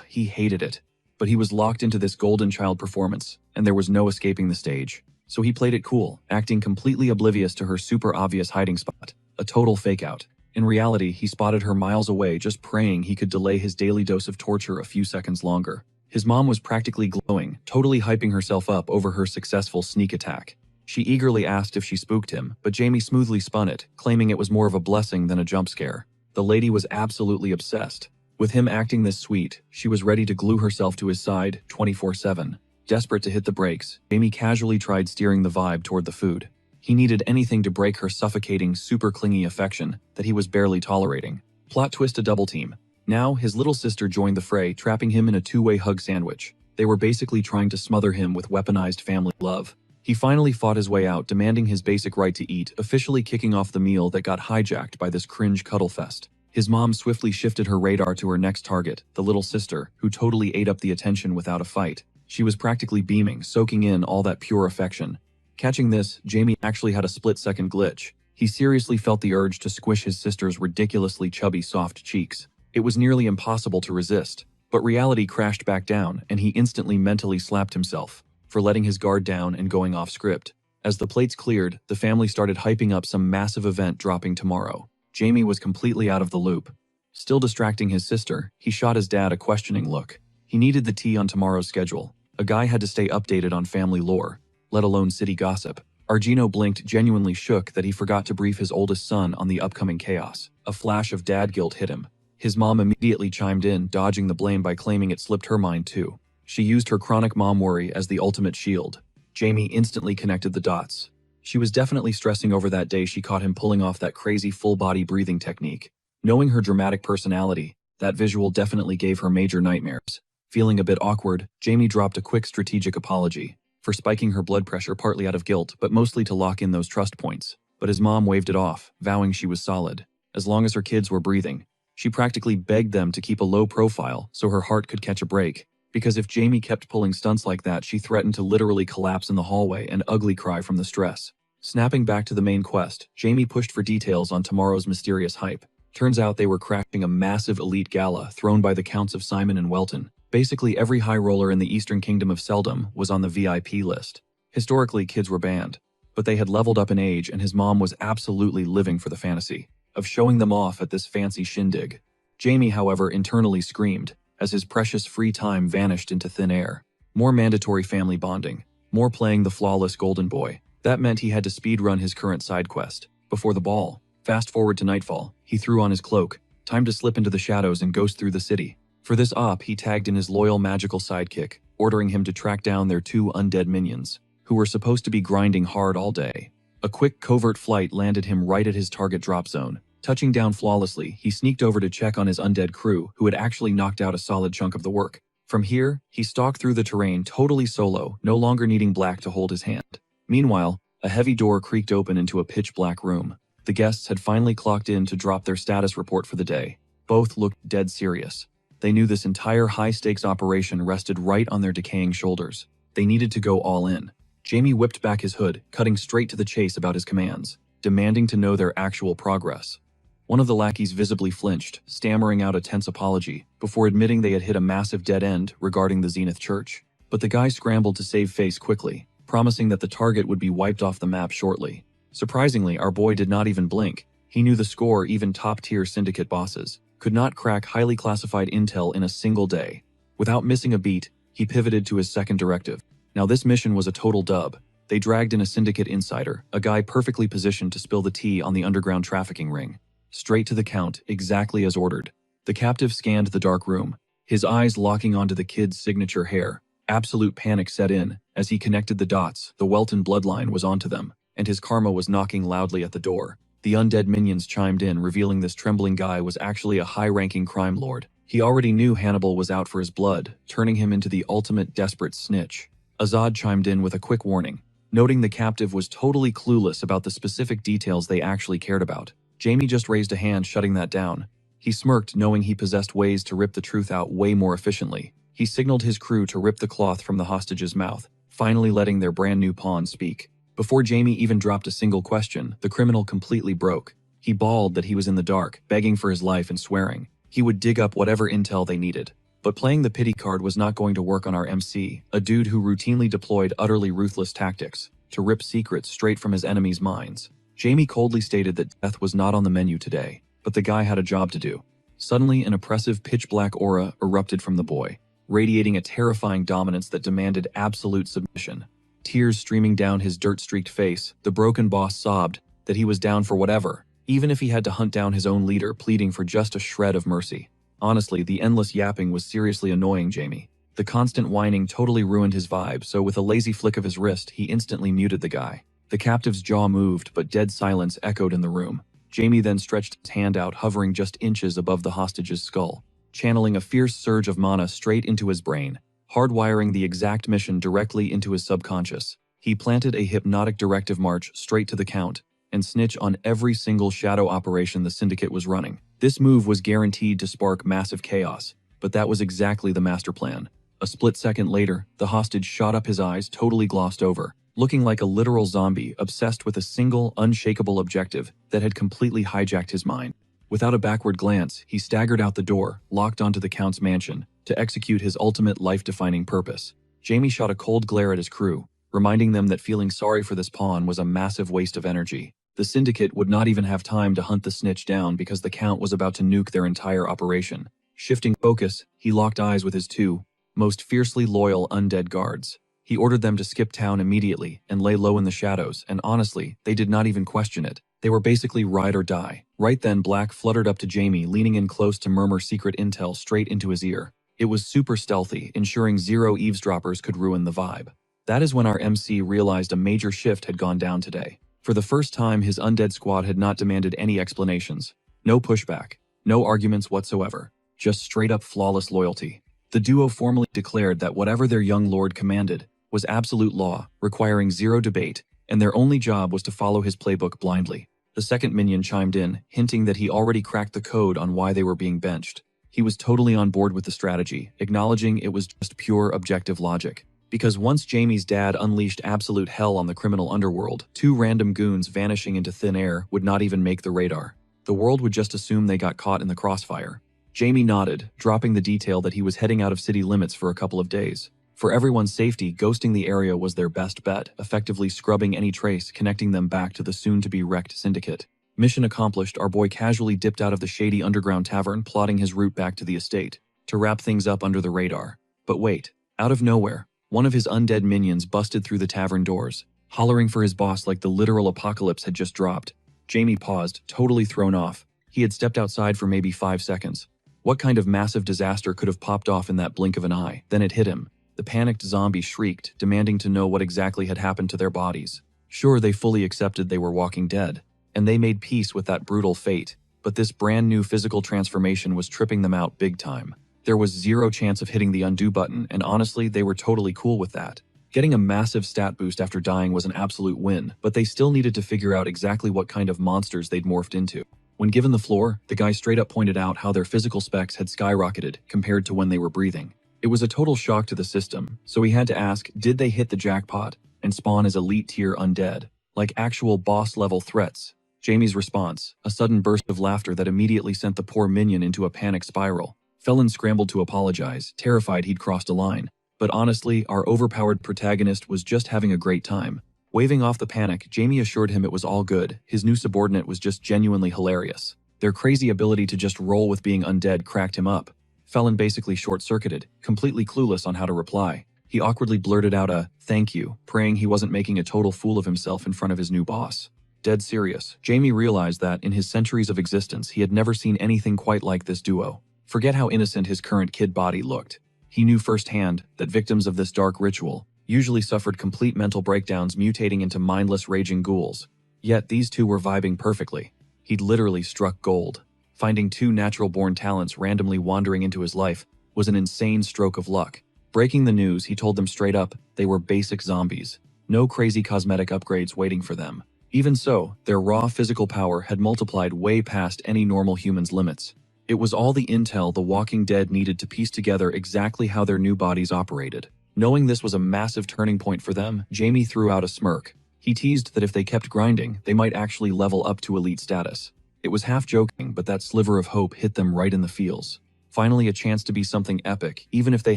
He hated it. But he was locked into this golden child performance, and there was no escaping the stage. So he played it cool, acting completely oblivious to her super obvious hiding spot. A total fake-out. In reality, he spotted her miles away, just praying he could delay his daily dose of torture a few seconds longer. His mom was practically glowing, totally hyping herself up over her successful sneak attack. She eagerly asked if she spooked him, but Jamie smoothly spun it, claiming it was more of a blessing than a jump scare. The lady was absolutely obsessed. With him acting this sweet, she was ready to glue herself to his side 24/7. Desperate to hit the brakes, Jamie casually tried steering the vibe toward the food. He needed anything to break her suffocating, super clingy affection that he was barely tolerating. Plot twist: a double team. Now, his little sister joined the fray, trapping him in a two-way hug sandwich. They were basically trying to smother him with weaponized family love. He finally fought his way out, demanding his basic right to eat, officially kicking off the meal that got hijacked by this cringe cuddle fest. His mom swiftly shifted her radar to her next target, the little sister, who totally ate up the attention without a fight. She was practically beaming, soaking in all that pure affection. Catching this, Jamie actually had a split-second glitch. He seriously felt the urge to squish his sister's ridiculously chubby, soft cheeks. It was nearly impossible to resist. But reality crashed back down, and he instantly mentally slapped himself for letting his guard down and going off script. As the plates cleared, the family started hyping up some massive event dropping tomorrow. Jamie was completely out of the loop. Still distracting his sister, he shot his dad a questioning look. He needed the tea on tomorrow's schedule. A guy had to stay updated on family lore, let alone city gossip. Argino blinked, genuinely shook that he forgot to brief his oldest son on the upcoming chaos. A flash of dad guilt hit him. His mom immediately chimed in, dodging the blame by claiming it slipped her mind too. She used her chronic mom worry as the ultimate shield. Jamie instantly connected the dots. She was definitely stressing over that day she caught him pulling off that crazy full-body breathing technique. Knowing her dramatic personality, that visual definitely gave her major nightmares. Feeling a bit awkward, Jamie dropped a quick strategic apology for spiking her blood pressure, partly out of guilt, but mostly to lock in those trust points. But his mom waved it off, vowing she was solid. As long as her kids were breathing, she practically begged them to keep a low profile so her heart could catch a break. Because if Jamie kept pulling stunts like that, she threatened to literally collapse in the hallway and ugly cry from the stress. Snapping back to the main quest, Jamie pushed for details on tomorrow's mysterious hype. Turns out they were crashing a massive elite gala thrown by the Counts of Simon and Welton. Basically every high roller in the Eastern Kingdom of Seldom was on the VIP list. Historically, kids were banned, but they had leveled up in age, and his mom was absolutely living for the fantasy of showing them off at this fancy shindig. Jamie, however, internally screamed as his precious free time vanished into thin air. More mandatory family bonding, more playing the flawless golden boy. That meant he had to speedrun his current side quest before the ball. Fast forward to nightfall, he threw on his cloak. Time to slip into the shadows and ghost through the city. For this op, he tagged in his loyal magical sidekick, ordering him to track down their two undead minions, who were supposed to be grinding hard all day. A quick covert flight landed him right at his target drop zone. Touching down flawlessly, he sneaked over to check on his undead crew, who had actually knocked out a solid chunk of the work. From here, he stalked through the terrain totally solo, no longer needing Black to hold his hand. Meanwhile, a heavy door creaked open into a pitch-black room. The guests had finally clocked in to drop their status report for the day. Both looked dead serious. They knew this entire high-stakes operation rested right on their decaying shoulders. They needed to go all in. Jamie whipped back his hood, cutting straight to the chase about his commands, demanding to know their actual progress. One of the lackeys visibly flinched, stammering out a tense apology, before admitting they had hit a massive dead end regarding the Zenith Church. But the guy scrambled to save face quickly, promising that the target would be wiped off the map shortly. Surprisingly, our boy did not even blink. He knew the score even top-tier syndicate bosses could not crack highly classified intel in a single day. Without missing a beat, he pivoted to his second directive. Now this mission was a total dub. They dragged in a syndicate insider, a guy perfectly positioned to spill the tea on the underground trafficking ring. Straight to the count, exactly as ordered. The captive scanned the dark room, his eyes locking onto the kid's signature hair. Absolute panic set in. As he connected the dots, the Welton bloodline was onto them, and his karma was knocking loudly at the door. The undead minions chimed in, revealing this trembling guy was actually a high-ranking crime lord. He already knew Hannibal was out for his blood, turning him into the ultimate desperate snitch. Azad chimed in with a quick warning, noting the captive was totally clueless about the specific details they actually cared about. Jamie just raised a hand, shutting that down. He smirked, knowing he possessed ways to rip the truth out way more efficiently. He signaled his crew to rip the cloth from the hostage's mouth, finally letting their brand new pawn speak. Before Jamie even dropped a single question, the criminal completely broke. He bawled that he was in the dark, begging for his life and swearing he would dig up whatever intel they needed. But playing the pity card was not going to work on our MC, a dude who routinely deployed utterly ruthless tactics to rip secrets straight from his enemies' minds. Jamie coldly stated that death was not on the menu today, but the guy had a job to do. Suddenly, an oppressive pitch-black aura erupted from the boy, radiating a terrifying dominance that demanded absolute submission. Tears streaming down his dirt-streaked face, the broken boss sobbed that he was down for whatever, even if he had to hunt down his own leader, pleading for just a shred of mercy. Honestly, the endless yapping was seriously annoying Jamie. The constant whining totally ruined his vibe, so with a lazy flick of his wrist, he instantly muted the guy. The captive's jaw moved, but dead silence echoed in the room. Jamie then stretched his hand out, hovering just inches above the hostage's skull, channeling a fierce surge of mana straight into his brain, hardwiring the exact mission directly into his subconscious. He planted a hypnotic directive march straight to the count, and snitch on every single shadow operation the syndicate was running. This move was guaranteed to spark massive chaos, but that was exactly the master plan. A split second later, the hostage shot up, his eyes totally glossed over, looking like a literal zombie obsessed with a single, unshakable objective that had completely hijacked his mind. Without a backward glance, he staggered out the door, locked onto the Count's mansion, to execute his ultimate life-defining purpose. Jamie shot a cold glare at his crew, reminding them that feeling sorry for this pawn was a massive waste of energy. The syndicate would not even have time to hunt the snitch down because the Count was about to nuke their entire operation. Shifting focus, he locked eyes with his two most fiercely loyal undead guards. He ordered them to skip town immediately and lay low in the shadows, and honestly, they did not even question it. They were basically ride or die. Right then, Black fluttered up to Jamie, leaning in close to murmur secret intel straight into his ear. It was super stealthy, ensuring zero eavesdroppers could ruin the vibe. That is when our MC realized a major shift had gone down today. For the first time, his undead squad had not demanded any explanations. No pushback. No arguments whatsoever. Just straight-up flawless loyalty. The duo formally declared that whatever their young lord commanded was absolute law, requiring zero debate, and their only job was to follow his playbook blindly. The second minion chimed in, hinting that he already cracked the code on why they were being benched. He was totally on board with the strategy, acknowledging it was just pure objective logic. Because once Jamie's dad unleashed absolute hell on the criminal underworld, two random goons vanishing into thin air would not even make the radar. The world would just assume they got caught in the crossfire. Jamie nodded, dropping the detail that he was heading out of city limits for a couple of days. For everyone's safety, ghosting the area was their best bet, effectively scrubbing any trace connecting them back to the soon-to-be wrecked syndicate. Mission accomplished, our boy casually dipped out of the shady underground tavern, plotting his route back to the estate, to wrap things up under the radar. But wait, out of nowhere, one of his undead minions busted through the tavern doors, hollering for his boss like the literal apocalypse had just dropped. Jamie paused, totally thrown off. He had stepped outside for maybe 5 seconds. What kind of massive disaster could have popped off in that blink of an eye? Then it hit him. The panicked zombie shrieked, demanding to know what exactly had happened to their bodies. Sure, they fully accepted they were walking dead, and they made peace with that brutal fate, but this brand new physical transformation was tripping them out big time. There was zero chance of hitting the undo button, and honestly, they were totally cool with that. Getting a massive stat boost after dying was an absolute win, but they still needed to figure out exactly what kind of monsters they'd morphed into. When given the floor, the guy straight up pointed out how their physical specs had skyrocketed compared to when they were breathing. It was a total shock to the system, so he had to ask, did they hit the jackpot and spawn as elite tier undead, like actual boss level threats? Jamie's response, a sudden burst of laughter that immediately sent the poor minion into a panic spiral. Felon scrambled to apologize, terrified he'd crossed a line. But honestly, our overpowered protagonist was just having a great time. Waving off the panic, Jamie assured him it was all good. His new subordinate was just genuinely hilarious. Their crazy ability to just roll with being undead cracked him up. Felon basically short-circuited, completely clueless on how to reply. He awkwardly blurted out a "thank you," praying he wasn't making a total fool of himself in front of his new boss. Dead serious, Jamie realized that, in his centuries of existence, he had never seen anything quite like this duo. Forget how innocent his current kid body looked. He knew firsthand that victims of this dark ritual usually suffered complete mental breakdowns, mutating into mindless raging ghouls. Yet these two were vibing perfectly. He'd literally struck gold. Finding two natural-born talents randomly wandering into his life was an insane stroke of luck. Breaking the news, he told them straight up they were basic zombies. No crazy cosmetic upgrades waiting for them. Even so, their raw physical power had multiplied way past any normal human's limits. It was all the intel the Walking Dead needed to piece together exactly how their new bodies operated. Knowing this was a massive turning point for them, Jamie threw out a smirk. He teased that if they kept grinding, they might actually level up to elite status. It was half joking, but that sliver of hope hit them right in the feels. Finally a chance to be something epic, even if they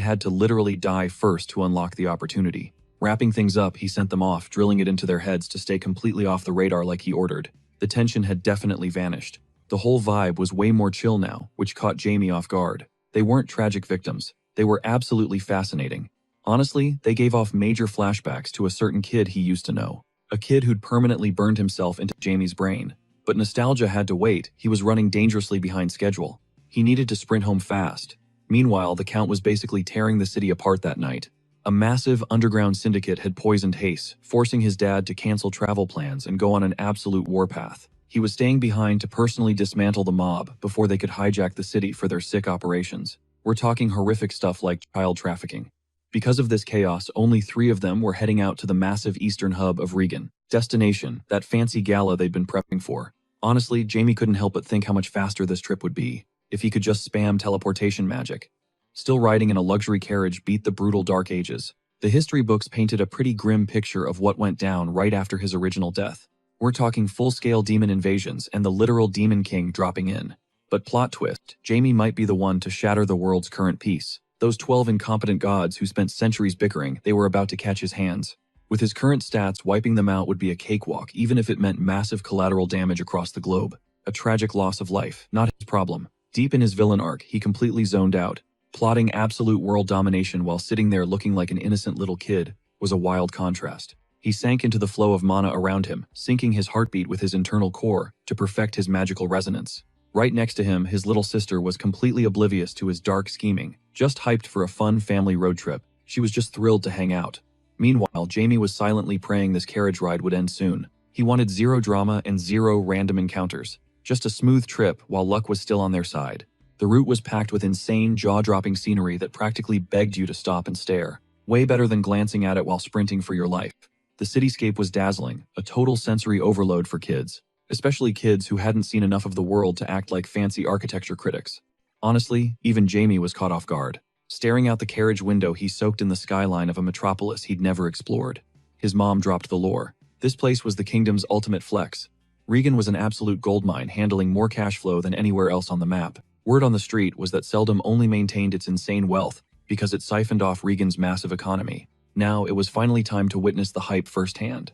had to literally die first to unlock the opportunity. Wrapping things up, he sent them off, drilling it into their heads to stay completely off the radar like he ordered. The tension had definitely vanished. The whole vibe was way more chill now, which caught Jamie off guard. They weren't tragic victims. They were absolutely fascinating. Honestly, they gave off major flashbacks to a certain kid he used to know. A kid who'd permanently burned himself into Jamie's brain. But nostalgia had to wait. He was running dangerously behind schedule. He needed to sprint home fast. Meanwhile, the Count was basically tearing the city apart that night. A massive underground syndicate had poisoned Hayes, forcing his dad to cancel travel plans and go on an absolute warpath. He was staying behind to personally dismantle the mob before they could hijack the city for their sick operations. We're talking horrific stuff like child trafficking. Because of this chaos, only 3 of them were heading out to the massive eastern hub of Regan. Destination, that fancy gala they'd been prepping for. Honestly, Jamie couldn't help but think how much faster this trip would be if he could just spam teleportation magic. Still riding in a luxury carriage beat the brutal Dark Ages. The history books painted a pretty grim picture of what went down right after his original death. We're talking full-scale demon invasions and the literal Demon King dropping in. But plot twist, Jamie might be the one to shatter the world's current peace. Those 12 incompetent gods who spent centuries bickering, they were about to catch his hands. With his current stats, wiping them out would be a cakewalk, even if it meant massive collateral damage across the globe. A tragic loss of life, not his problem. Deep in his villain arc, he completely zoned out. Plotting absolute world domination while sitting there looking like an innocent little kid was a wild contrast. He sank into the flow of mana around him, syncing his heartbeat with his internal core to perfect his magical resonance. Right next to him, his little sister was completely oblivious to his dark scheming, just hyped for a fun family road trip. She was just thrilled to hang out. Meanwhile, Jamie was silently praying this carriage ride would end soon. He wanted 0 drama and 0 random encounters. Just a smooth trip while luck was still on their side. The route was packed with insane, jaw-dropping scenery that practically begged you to stop and stare. Way better than glancing at it while sprinting for your life. The cityscape was dazzling, a total sensory overload for kids. Especially kids who hadn't seen enough of the world to act like fancy architecture critics. Honestly, even Jamie was caught off guard. Staring out the carriage window, he soaked in the skyline of a metropolis he'd never explored. His mom dropped the lore. This place was the kingdom's ultimate flex. Regan was an absolute goldmine, handling more cash flow than anywhere else on the map. Word on the street was that Seldom only maintained its insane wealth because it siphoned off Regan's massive economy. Now, it was finally time to witness the hype firsthand.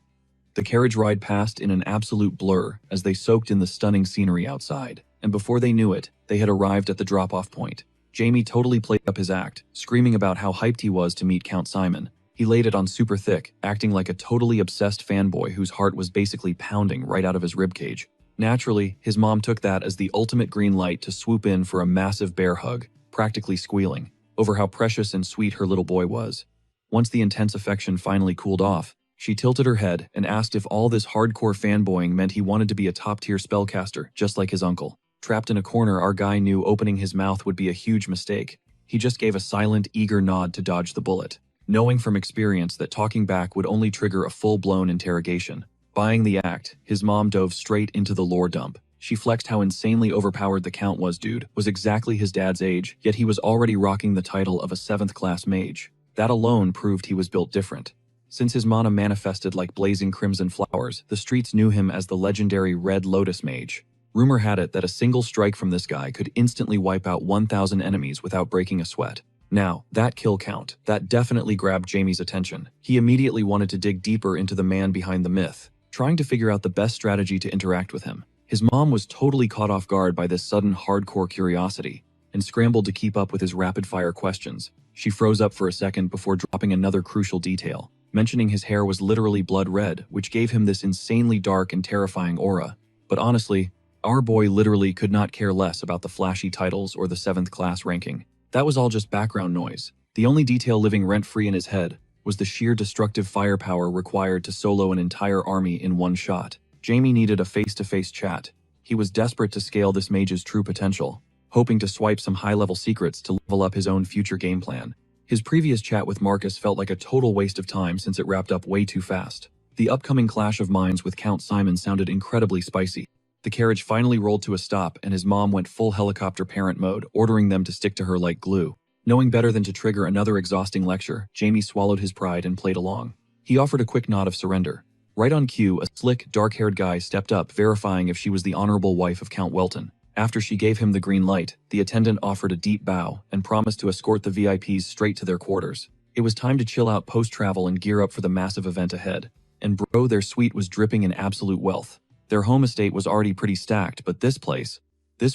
The carriage ride passed in an absolute blur as they soaked in the stunning scenery outside, and before they knew it, they had arrived at the drop-off point. Jamie totally played up his act, screaming about how hyped he was to meet Count Simon. He laid it on super thick, acting like a totally obsessed fanboy whose heart was basically pounding right out of his ribcage. Naturally, his mom took that as the ultimate green light to swoop in for a massive bear hug, practically squealing, over how precious and sweet her little boy was. Once the intense affection finally cooled off, she tilted her head and asked if all this hardcore fanboying meant he wanted to be a top-tier spellcaster, just like his uncle. Trapped in a corner, our guy knew opening his mouth would be a huge mistake. He just gave a silent, eager nod to dodge the bullet, knowing from experience that talking back would only trigger a full-blown interrogation. Buying the act, his mom dove straight into the lore dump. She flexed how insanely overpowered the Count was. Dude was exactly his dad's age, yet he was already rocking the title of a 7th-class mage. That alone proved he was built different. Since his mana manifested like blazing crimson flowers, the streets knew him as the legendary Red Lotus Mage. Rumor had it that a single strike from this guy could instantly wipe out 1,000 enemies without breaking a sweat. Now, that kill count, that definitely grabbed Jamie's attention. He immediately wanted to dig deeper into the man behind the myth, trying to figure out the best strategy to interact with him. His mom was totally caught off guard by this sudden hardcore curiosity and scrambled to keep up with his rapid-fire questions. She froze up for a second before dropping another crucial detail, mentioning his hair was literally blood red, which gave him this insanely dark and terrifying aura. But honestly, our boy literally could not care less about the flashy titles or the 7th class ranking. That was all just background noise. The only detail living rent-free in his head was the sheer destructive firepower required to solo an entire army in one shot. Jamie needed a face-to-face chat. He was desperate to scale this mage's true potential, hoping to swipe some high-level secrets to level up his own future game plan. His previous chat with Marcus felt like a total waste of time since it wrapped up way too fast. The upcoming clash of minds with Count Simon sounded incredibly spicy. The carriage finally rolled to a stop and his mom went full helicopter parent mode, ordering them to stick to her like glue. Knowing better than to trigger another exhausting lecture, Jamie swallowed his pride and played along. He offered a quick nod of surrender. Right on cue, a slick, dark-haired guy stepped up, verifying if she was the honorable wife of Count Welton. After she gave him the green light, the attendant offered a deep bow and promised to escort the VIPs straight to their quarters. It was time to chill out post-travel and gear up for the massive event ahead. And bro, their suite was dripping in absolute wealth. Their home estate was already pretty stacked, but this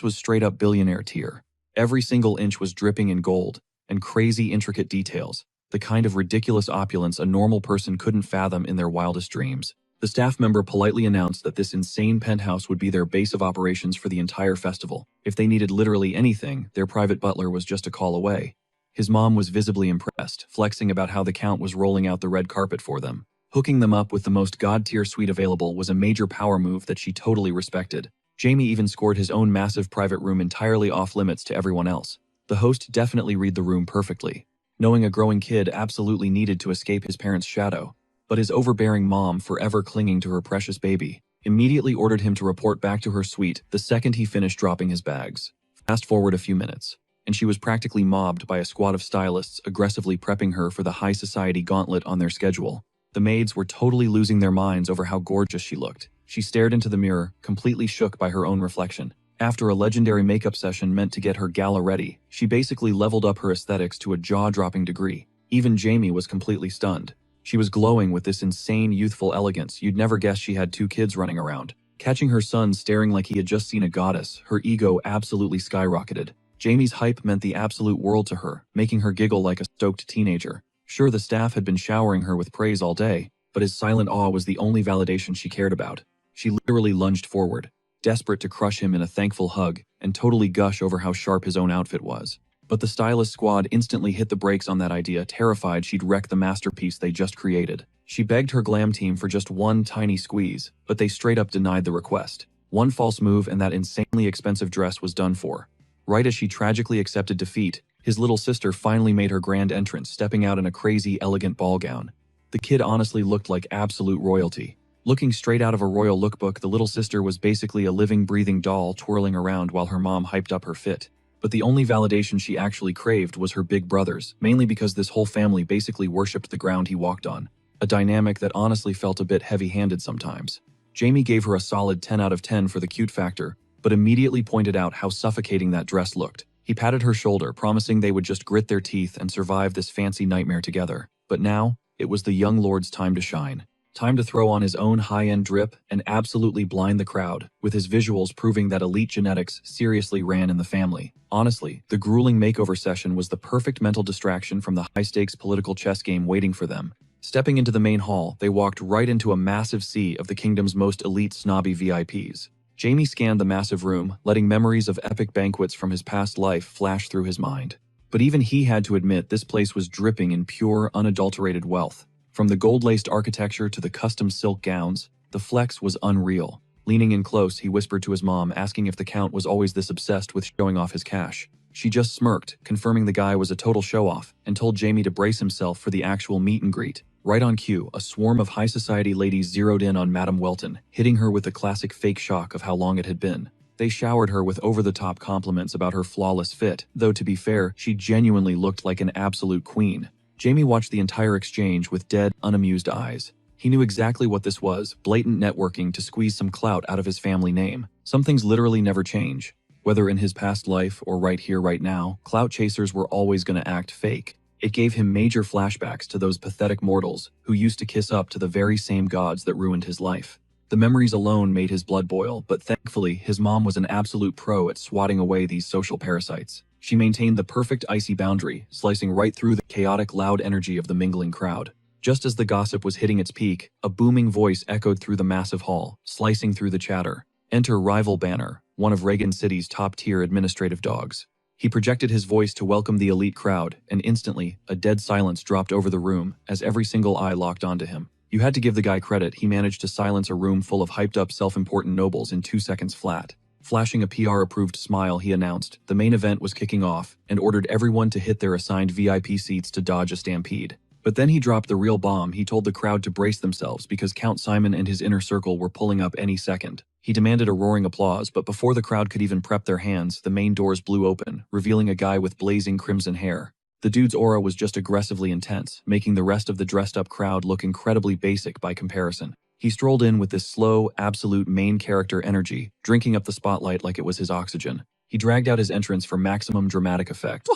was straight up billionaire tier. Every single inch was dripping in gold and crazy intricate details, the kind of ridiculous opulence a normal person couldn't fathom in their wildest dreams. The staff member politely announced that this insane penthouse would be their base of operations for the entire festival. If they needed literally anything, their private butler was just a call away. His mom was visibly impressed, flexing about how the Count was rolling out the red carpet for them. Hooking them up with the most god-tier suite available was a major power move that she totally respected. Jamie even scored his own massive private room entirely off-limits to everyone else. The host definitely read the room perfectly, knowing a growing kid absolutely needed to escape his parents' shadow. But his overbearing mom, forever clinging to her precious baby, immediately ordered him to report back to her suite the second he finished dropping his bags. Fast forward a few minutes, and she was practically mobbed by a squad of stylists aggressively prepping her for the high society gauntlet on their schedule. The maids were totally losing their minds over how gorgeous she looked. She stared into the mirror, completely shook by her own reflection. After a legendary makeup session meant to get her gala ready, she basically leveled up her aesthetics to a jaw-dropping degree. Even Jamie was completely stunned. She was glowing with this insane youthful elegance. You'd never guess she had 2 kids running around. Catching her son staring like he had just seen a goddess, her ego absolutely skyrocketed. Jamie's hype meant the absolute world to her, making her giggle like a stoked teenager. Sure, the staff had been showering her with praise all day, but his silent awe was the only validation she cared about. She literally lunged forward, desperate to crush him in a thankful hug and totally gush over how sharp his own outfit was. But the stylist squad instantly hit the brakes on that idea, terrified she'd wreck the masterpiece they just created. She begged her glam team for just one tiny squeeze, but they straight up denied the request. One false move and that insanely expensive dress was done for. Right as she tragically accepted defeat, his little sister finally made her grand entrance, stepping out in a crazy, elegant ball gown. The kid honestly looked like absolute royalty. Looking straight out of a royal lookbook, the little sister was basically a living, breathing doll twirling around while her mom hyped up her fit. But the only validation she actually craved was her big brothers, mainly because this whole family basically worshipped the ground he walked on. A dynamic that honestly felt a bit heavy-handed sometimes. Jamie gave her a solid 10 out of 10 for the cute factor, but immediately pointed out how suffocating that dress looked. He patted her shoulder, promising they would just grit their teeth and survive this fancy nightmare together. But now, it was the young lord's time to shine. Time to throw on his own high-end drip and absolutely blind the crowd, with his visuals proving that elite genetics seriously ran in the family. Honestly, the grueling makeover session was the perfect mental distraction from the high-stakes political chess game waiting for them. Stepping into the main hall, they walked right into a massive sea of the kingdom's most elite snobby VIPs. Jamie scanned the massive room, letting memories of epic banquets from his past life flash through his mind. But even he had to admit this place was dripping in pure, unadulterated wealth. From the gold-laced architecture to the custom silk gowns, the flex was unreal. Leaning in close, he whispered to his mom, asking if the Count was always this obsessed with showing off his cash. She just smirked, confirming the guy was a total show-off, and told Jamie to brace himself for the actual meet and greet. Right on cue, a swarm of high society ladies zeroed in on Madame Welton, hitting her with the classic fake shock of how long it had been. They showered her with over-the-top compliments about her flawless fit, though to be fair, she genuinely looked like an absolute queen. Jamie watched the entire exchange with dead, unamused eyes. He knew exactly what this was, blatant networking to squeeze some clout out of his family name. Some things literally never change. Whether in his past life or right here, right now, clout chasers were always going to act fake. It gave him major flashbacks to those pathetic mortals who used to kiss up to the very same gods that ruined his life. The memories alone made his blood boil, but thankfully, his mom was an absolute pro at swatting away these social parasites. She maintained the perfect icy boundary, slicing right through the chaotic, loud energy of the mingling crowd. Just as the gossip was hitting its peak, a booming voice echoed through the massive hall, slicing through the chatter. Enter Rival Banner, one of Reagan City's top-tier administrative dogs. He projected his voice to welcome the elite crowd, and instantly, a dead silence dropped over the room as every single eye locked onto him. You had to give the guy credit. He managed to silence a room full of hyped-up self-important nobles in 2 seconds flat. Flashing a PR-approved smile, he announced the main event was kicking off and ordered everyone to hit their assigned VIP seats to dodge a stampede. But then he dropped the real bomb. He told the crowd to brace themselves because Count Simon and his inner circle were pulling up any second. He demanded a roaring applause, but before the crowd could even prep their hands, the main doors blew open, revealing a guy with blazing crimson hair. The dude's aura was just aggressively intense, making the rest of the dressed-up crowd look incredibly basic by comparison. He strolled in with this slow, absolute main character energy, drinking up the spotlight like it was his oxygen. He dragged out his entrance for maximum dramatic effect.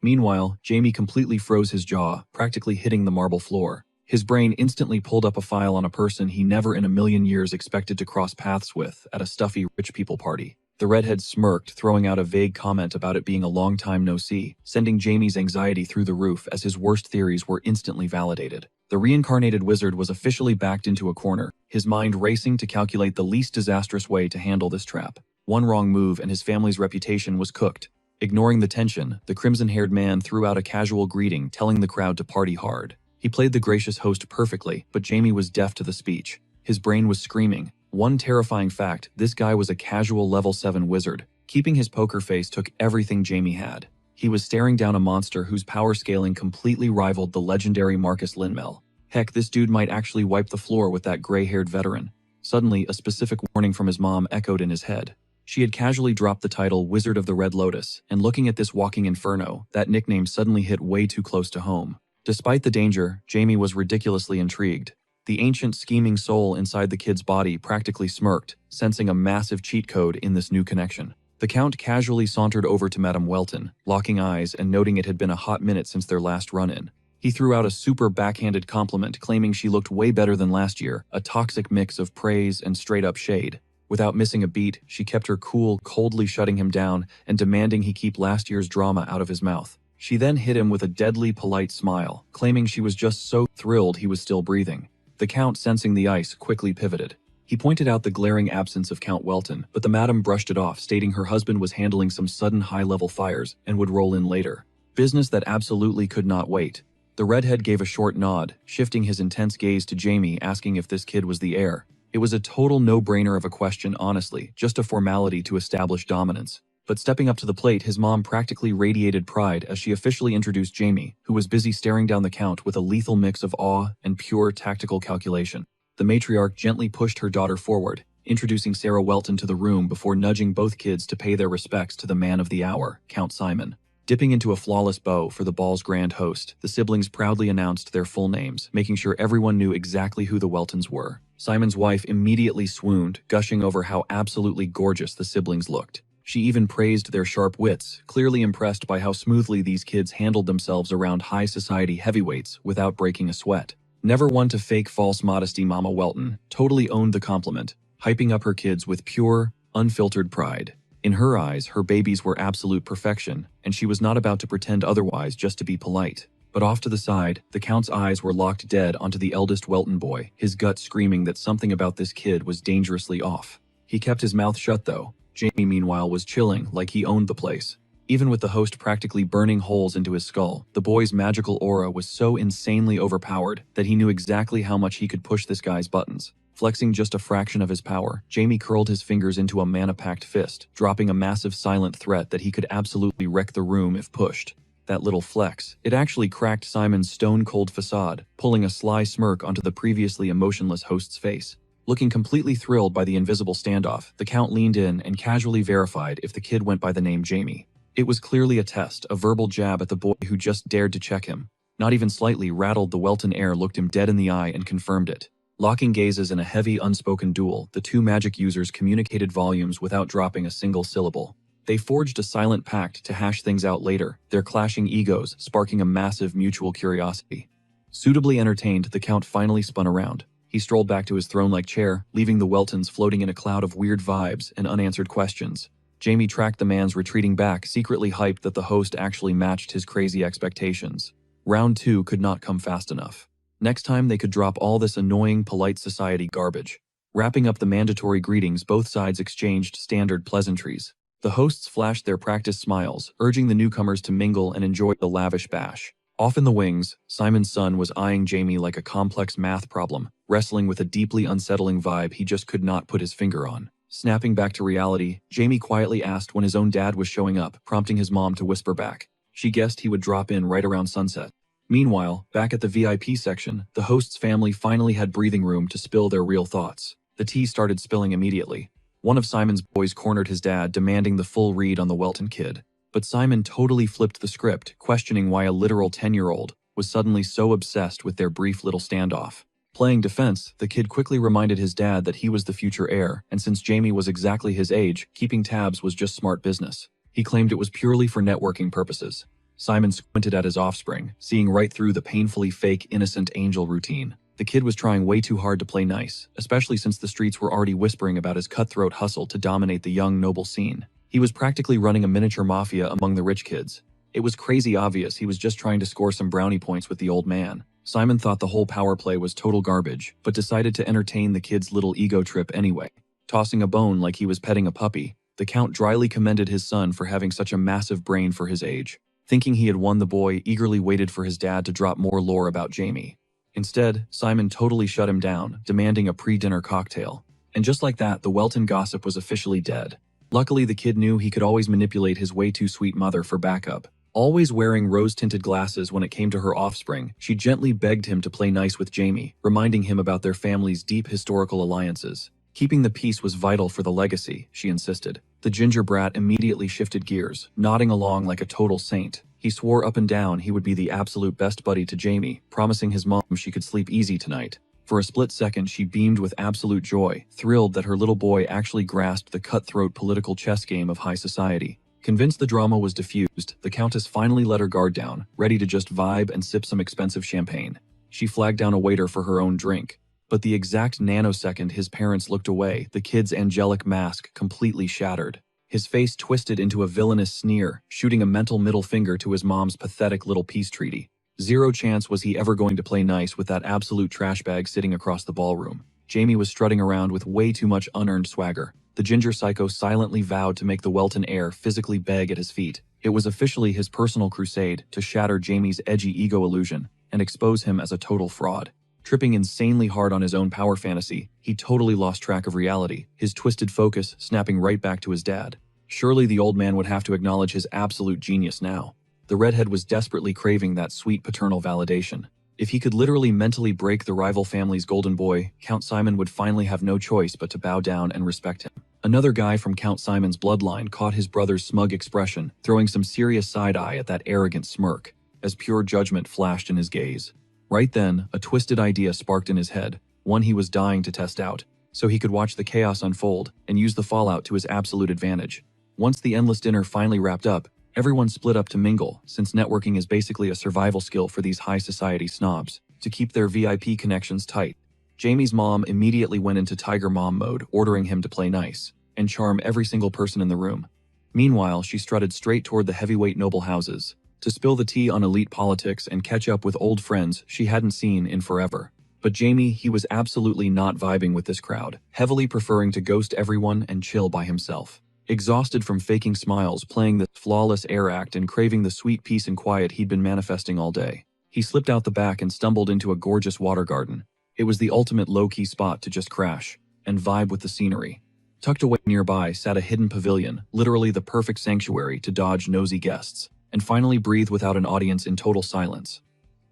Meanwhile, Jamie completely froze his jaw, practically hitting the marble floor. His brain instantly pulled up a file on a person he never in a million years expected to cross paths with at a stuffy rich people party. The redhead smirked, throwing out a vague comment about it being a long time no see, sending Jamie's anxiety through the roof as his worst theories were instantly validated. The reincarnated wizard was officially backed into a corner, his mind racing to calculate the least disastrous way to handle this trap. One wrong move and his family's reputation was cooked. Ignoring the tension, the crimson-haired man threw out a casual greeting, telling the crowd to party hard. He played the gracious host perfectly, but Jamie was deaf to the speech. His brain was screaming. One terrifying fact, this guy was a casual level 7 wizard. Keeping his poker face took everything Jamie had. He was staring down a monster whose power scaling completely rivaled the legendary Marcus Linmel. Heck, this dude might actually wipe the floor with that gray-haired veteran. Suddenly, a specific warning from his mom echoed in his head. She had casually dropped the title Wizard of the Red Lotus, and looking at this walking inferno, that nickname suddenly hit way too close to home. Despite the danger, Jamie was ridiculously intrigued. The ancient scheming soul inside the kid's body practically smirked, sensing a massive cheat code in this new connection. The Count casually sauntered over to Madame Welton, locking eyes and noting it had been a hot minute since their last run-in. He threw out a super backhanded compliment, claiming she looked way better than last year, a toxic mix of praise and straight-up shade. Without missing a beat, she kept her cool, coldly shutting him down and demanding he keep last year's drama out of his mouth. She then hit him with a deadly polite smile, claiming she was just so thrilled he was still breathing. The Count, sensing the ice, quickly pivoted. He pointed out the glaring absence of Count Welton, but the madam brushed it off, stating her husband was handling some sudden high-level fires and would roll in later. Business that absolutely could not wait. The redhead gave a short nod, shifting his intense gaze to Jamie, asking if this kid was the heir. It was a total no-brainer of a question, honestly, just a formality to establish dominance. But stepping up to the plate, his mom practically radiated pride as she officially introduced Jamie, who was busy staring down the Count with a lethal mix of awe and pure tactical calculation. The matriarch gently pushed her daughter forward, introducing Sarah Welton to the room before nudging both kids to pay their respects to the man of the hour, Count Simon. Dipping into a flawless bow for the ball's grand host, the siblings proudly announced their full names, making sure everyone knew exactly who the Weltons were. Simon's wife immediately swooned, gushing over how absolutely gorgeous the siblings looked. She even praised their sharp wits, clearly impressed by how smoothly these kids handled themselves around high society heavyweights without breaking a sweat. Never one to fake false modesty, Mama Welton totally owned the compliment, hyping up her kids with pure, unfiltered pride. In her eyes, her babies were absolute perfection, and she was not about to pretend otherwise just to be polite. But off to the side, the Count's eyes were locked dead onto the eldest Welton boy, his gut screaming that something about this kid was dangerously off. He kept his mouth shut though. Jamie, meanwhile, was chilling like he owned the place. Even with the host practically burning holes into his skull, the boy's magical aura was so insanely overpowered that he knew exactly how much he could push this guy's buttons. Flexing just a fraction of his power, Jamie curled his fingers into a mana-packed fist, dropping a massive silent threat that he could absolutely wreck the room if pushed. That little flex, it actually cracked Simon's stone-cold facade, pulling a sly smirk onto the previously emotionless host's face. Looking completely thrilled by the invisible standoff, the Count leaned in and casually verified if the kid went by the name Jamie. It was clearly a test, a verbal jab at the boy who just dared to check him. Not even slightly rattled, the Welton heir looked him dead in the eye and confirmed it. Locking gazes in a heavy, unspoken duel, the two magic users communicated volumes without dropping a single syllable. They forged a silent pact to hash things out later, their clashing egos sparking a massive mutual curiosity. Suitably entertained, the Count finally spun around. He strolled back to his throne-like chair, leaving the Weltons floating in a cloud of weird vibes and unanswered questions. Jamie tracked the man's retreating back, secretly hyped that the host actually matched his crazy expectations. Round 2 could not come fast enough. Next time they could drop all this annoying polite society garbage. Wrapping up the mandatory greetings, both sides exchanged standard pleasantries. The hosts flashed their practiced smiles, urging the newcomers to mingle and enjoy the lavish bash. Off in the wings, Simon's son was eyeing Jamie like a complex math problem, wrestling with a deeply unsettling vibe he just could not put his finger on. Snapping back to reality, Jamie quietly asked when his own dad was showing up, prompting his mom to whisper back. She guessed he would drop in right around sunset. Meanwhile, back at the VIP section, the host's family finally had breathing room to spill their real thoughts. The tea started spilling immediately. One of Simon's boys cornered his dad, demanding the full read on the Welton kid. But Simon totally flipped the script, questioning why a literal 10-year-old was suddenly so obsessed with their brief little standoff. Playing defense, the kid quickly reminded his dad that he was the future heir, and since Jamie was exactly his age, keeping tabs was just smart business. He claimed it was purely for networking purposes. Simon squinted at his offspring, seeing right through the painfully fake innocent angel routine. The kid was trying way too hard to play nice, especially since the streets were already whispering about his cutthroat hustle to dominate the young noble scene. He was practically running a miniature mafia among the rich kids. It was crazy obvious he was just trying to score some brownie points with the old man. Simon thought the whole power play was total garbage, but decided to entertain the kid's little ego trip anyway. Tossing a bone like he was petting a puppy, the Count dryly commended his son for having such a massive brain for his age. Thinking he had won, the boy eagerly waited for his dad to drop more lore about Jamie. Instead, Simon totally shut him down, demanding a pre-dinner cocktail. And just like that, the Welton gossip was officially dead. Luckily, the kid knew he could always manipulate his way-too-sweet mother for backup. Always wearing rose-tinted glasses when it came to her offspring, she gently begged him to play nice with Jamie, reminding him about their family's deep historical alliances. Keeping the peace was vital for the legacy, she insisted. The ginger brat immediately shifted gears, nodding along like a total saint. He swore up and down he would be the absolute best buddy to Jamie, promising his mom she could sleep easy tonight. For a split second, she beamed with absolute joy, thrilled that her little boy actually grasped the cutthroat political chess game of high society. Convinced the drama was diffused, the Countess finally let her guard down, ready to just vibe and sip some expensive champagne. She flagged down a waiter for her own drink. But the exact nanosecond his parents looked away, the kid's angelic mask completely shattered. His face twisted into a villainous sneer, shooting a mental middle finger to his mom's pathetic little peace treaty. Zero chance was he ever going to play nice with that absolute trash bag sitting across the ballroom. Jamie was strutting around with way too much unearned swagger. The ginger psycho silently vowed to make the Welton heir physically beg at his feet. It was officially his personal crusade to shatter Jamie's edgy ego illusion and expose him as a total fraud. Tripping insanely hard on his own power fantasy, he totally lost track of reality, his twisted focus snapping right back to his dad. Surely the old man would have to acknowledge his absolute genius now. The redhead was desperately craving that sweet paternal validation. If he could literally mentally break the rival family's golden boy, Count Simon would finally have no choice but to bow down and respect him. Another guy from Count Simon's bloodline caught his brother's smug expression, throwing some serious side-eye at that arrogant smirk, as pure judgment flashed in his gaze. Right then, a twisted idea sparked in his head, one he was dying to test out, so he could watch the chaos unfold and use the fallout to his absolute advantage. Once the endless dinner finally wrapped up, everyone split up to mingle, since networking is basically a survival skill for these high society snobs, to keep their VIP connections tight. Jamie's mom immediately went into Tiger Mom mode, ordering him to play nice and charm every single person in the room. Meanwhile, she strutted straight toward the heavyweight noble houses, to spill the tea on elite politics and catch up with old friends she hadn't seen in forever. But Jamie, he was absolutely not vibing with this crowd, heavily preferring to ghost everyone and chill by himself. Exhausted from faking smiles, playing the flawless air act, and craving the sweet peace and quiet he'd been manifesting all day, he slipped out the back and stumbled into a gorgeous water garden. It was the ultimate low-key spot to just crash and vibe with the scenery. Tucked away nearby sat a hidden pavilion, literally the perfect sanctuary to dodge nosy guests, and finally breathe without an audience in total silence.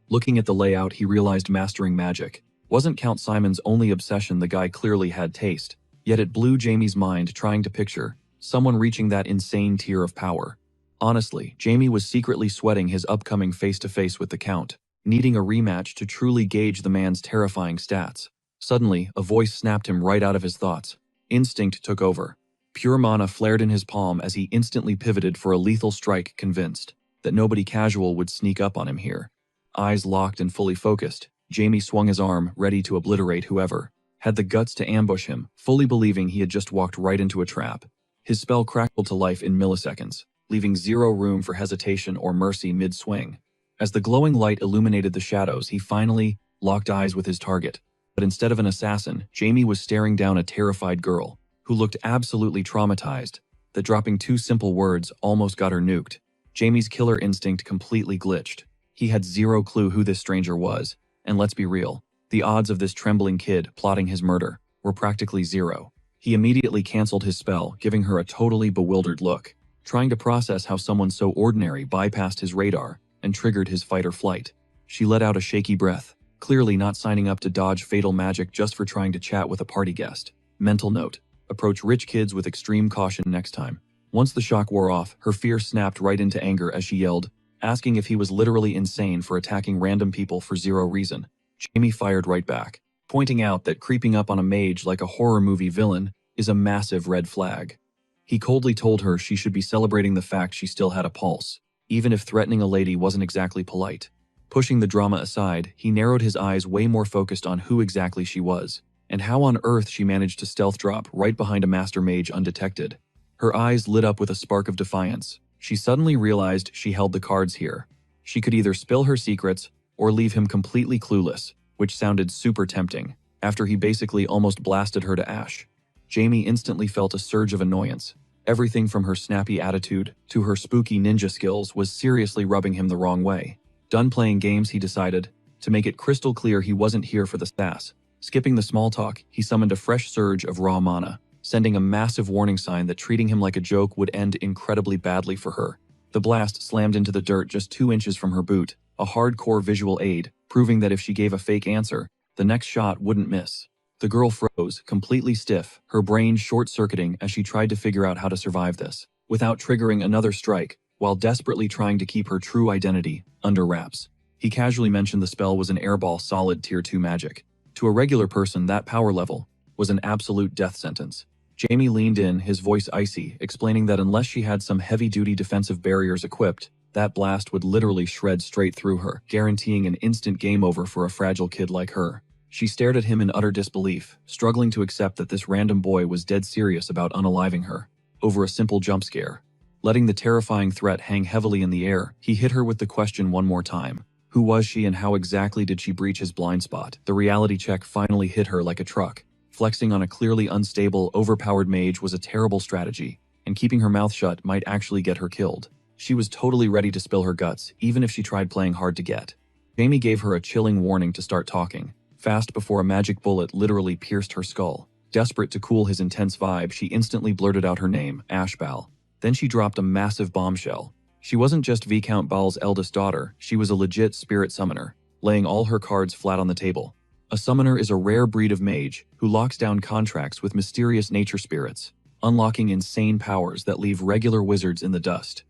Looking at the layout, he realized mastering magic wasn't Count Simon's only obsession. The guy clearly had taste, yet it blew Jamie's mind trying to picture someone reaching that insane tier of power. Honestly, Jamie was secretly sweating his upcoming face-to-face with the Count. needing a rematch to truly gauge the man's terrifying stats. Suddenly, a voice snapped him right out of his thoughts. Instinct took over. Pure mana flared in his palm as he instantly pivoted for a lethal strike, convinced that nobody casual would sneak up on him here. Eyes locked and fully focused, Jamie swung his arm, ready to obliterate whoever had the guts to ambush him, fully believing he had just walked right into a trap. His spell crackled to life in milliseconds, leaving zero room for hesitation or mercy mid-swing. As the glowing light illuminated the shadows, he finally locked eyes with his target. But instead of an assassin, Jamie was staring down a terrified girl, who looked absolutely traumatized, that dropping two simple words almost got her nuked. Jamie's killer instinct completely glitched. He had zero clue who this stranger was, and let's be real, the odds of this trembling kid plotting his murder were practically zero. He immediately canceled his spell, giving her a totally bewildered look, trying to process how someone so ordinary bypassed his radar and triggered his fight or flight. She let out a shaky breath, clearly not signing up to dodge fatal magic just for trying to chat with a party guest. Mental note: approach rich kids with extreme caution next time. Once the shock wore off, her fear snapped right into anger as she yelled, asking if he was literally insane for attacking random people for zero reason. Jamie fired right back, pointing out that creeping up on a mage like a horror movie villain is a massive red flag. He coldly told her she should be celebrating the fact she still had a pulse, even if threatening a lady wasn't exactly polite. Pushing the drama aside, he narrowed his eyes, way more focused on who exactly she was, and how on earth she managed to stealth drop right behind a master mage undetected. Her eyes lit up with a spark of defiance. She suddenly realized she held the cards here. She could either spill her secrets or leave him completely clueless, which sounded super tempting, after he basically almost blasted her to ash. Jamie instantly felt a surge of annoyance. Everything from her snappy attitude to her spooky ninja skills was seriously rubbing him the wrong way. Done playing games, he decided to make it crystal clear he wasn't here for the sass. Skipping the small talk, he summoned a fresh surge of raw mana, sending a massive warning sign that treating him like a joke would end incredibly badly for her. The blast slammed into the dirt just 2 inches from her boot, a hardcore visual aid, proving that if she gave a fake answer, the next shot wouldn't miss. The girl froze, completely stiff, her brain short-circuiting as she tried to figure out how to survive this, without triggering another strike, while desperately trying to keep her true identity under wraps. He casually mentioned the spell was an airball solid tier 2 magic. To a regular person, that power level was an absolute death sentence. Jamie leaned in, his voice icy, explaining that unless she had some heavy-duty defensive barriers equipped, that blast would literally shred straight through her, guaranteeing an instant game over for a fragile kid like her. She stared at him in utter disbelief, struggling to accept that this random boy was dead serious about unaliving her over a simple jump scare. Letting the terrifying threat hang heavily in the air, he hit her with the question one more time. Who was she and how exactly did she breach his blind spot? The reality check finally hit her like a truck. Flexing on a clearly unstable, overpowered mage was a terrible strategy, and keeping her mouth shut might actually get her killed. She was totally ready to spill her guts, even if she tried playing hard to get. Jamie gave her a chilling warning to start talking, fast before a magic bullet literally pierced her skull. Desperate to cool his intense vibe, she instantly blurted out her name, Ashbal. Then she dropped a massive bombshell. She wasn't just Viscount Bal's eldest daughter, she was a legit spirit summoner, laying all her cards flat on the table. A summoner is a rare breed of mage who locks down contracts with mysterious nature spirits, unlocking insane powers that leave regular wizards in the dust.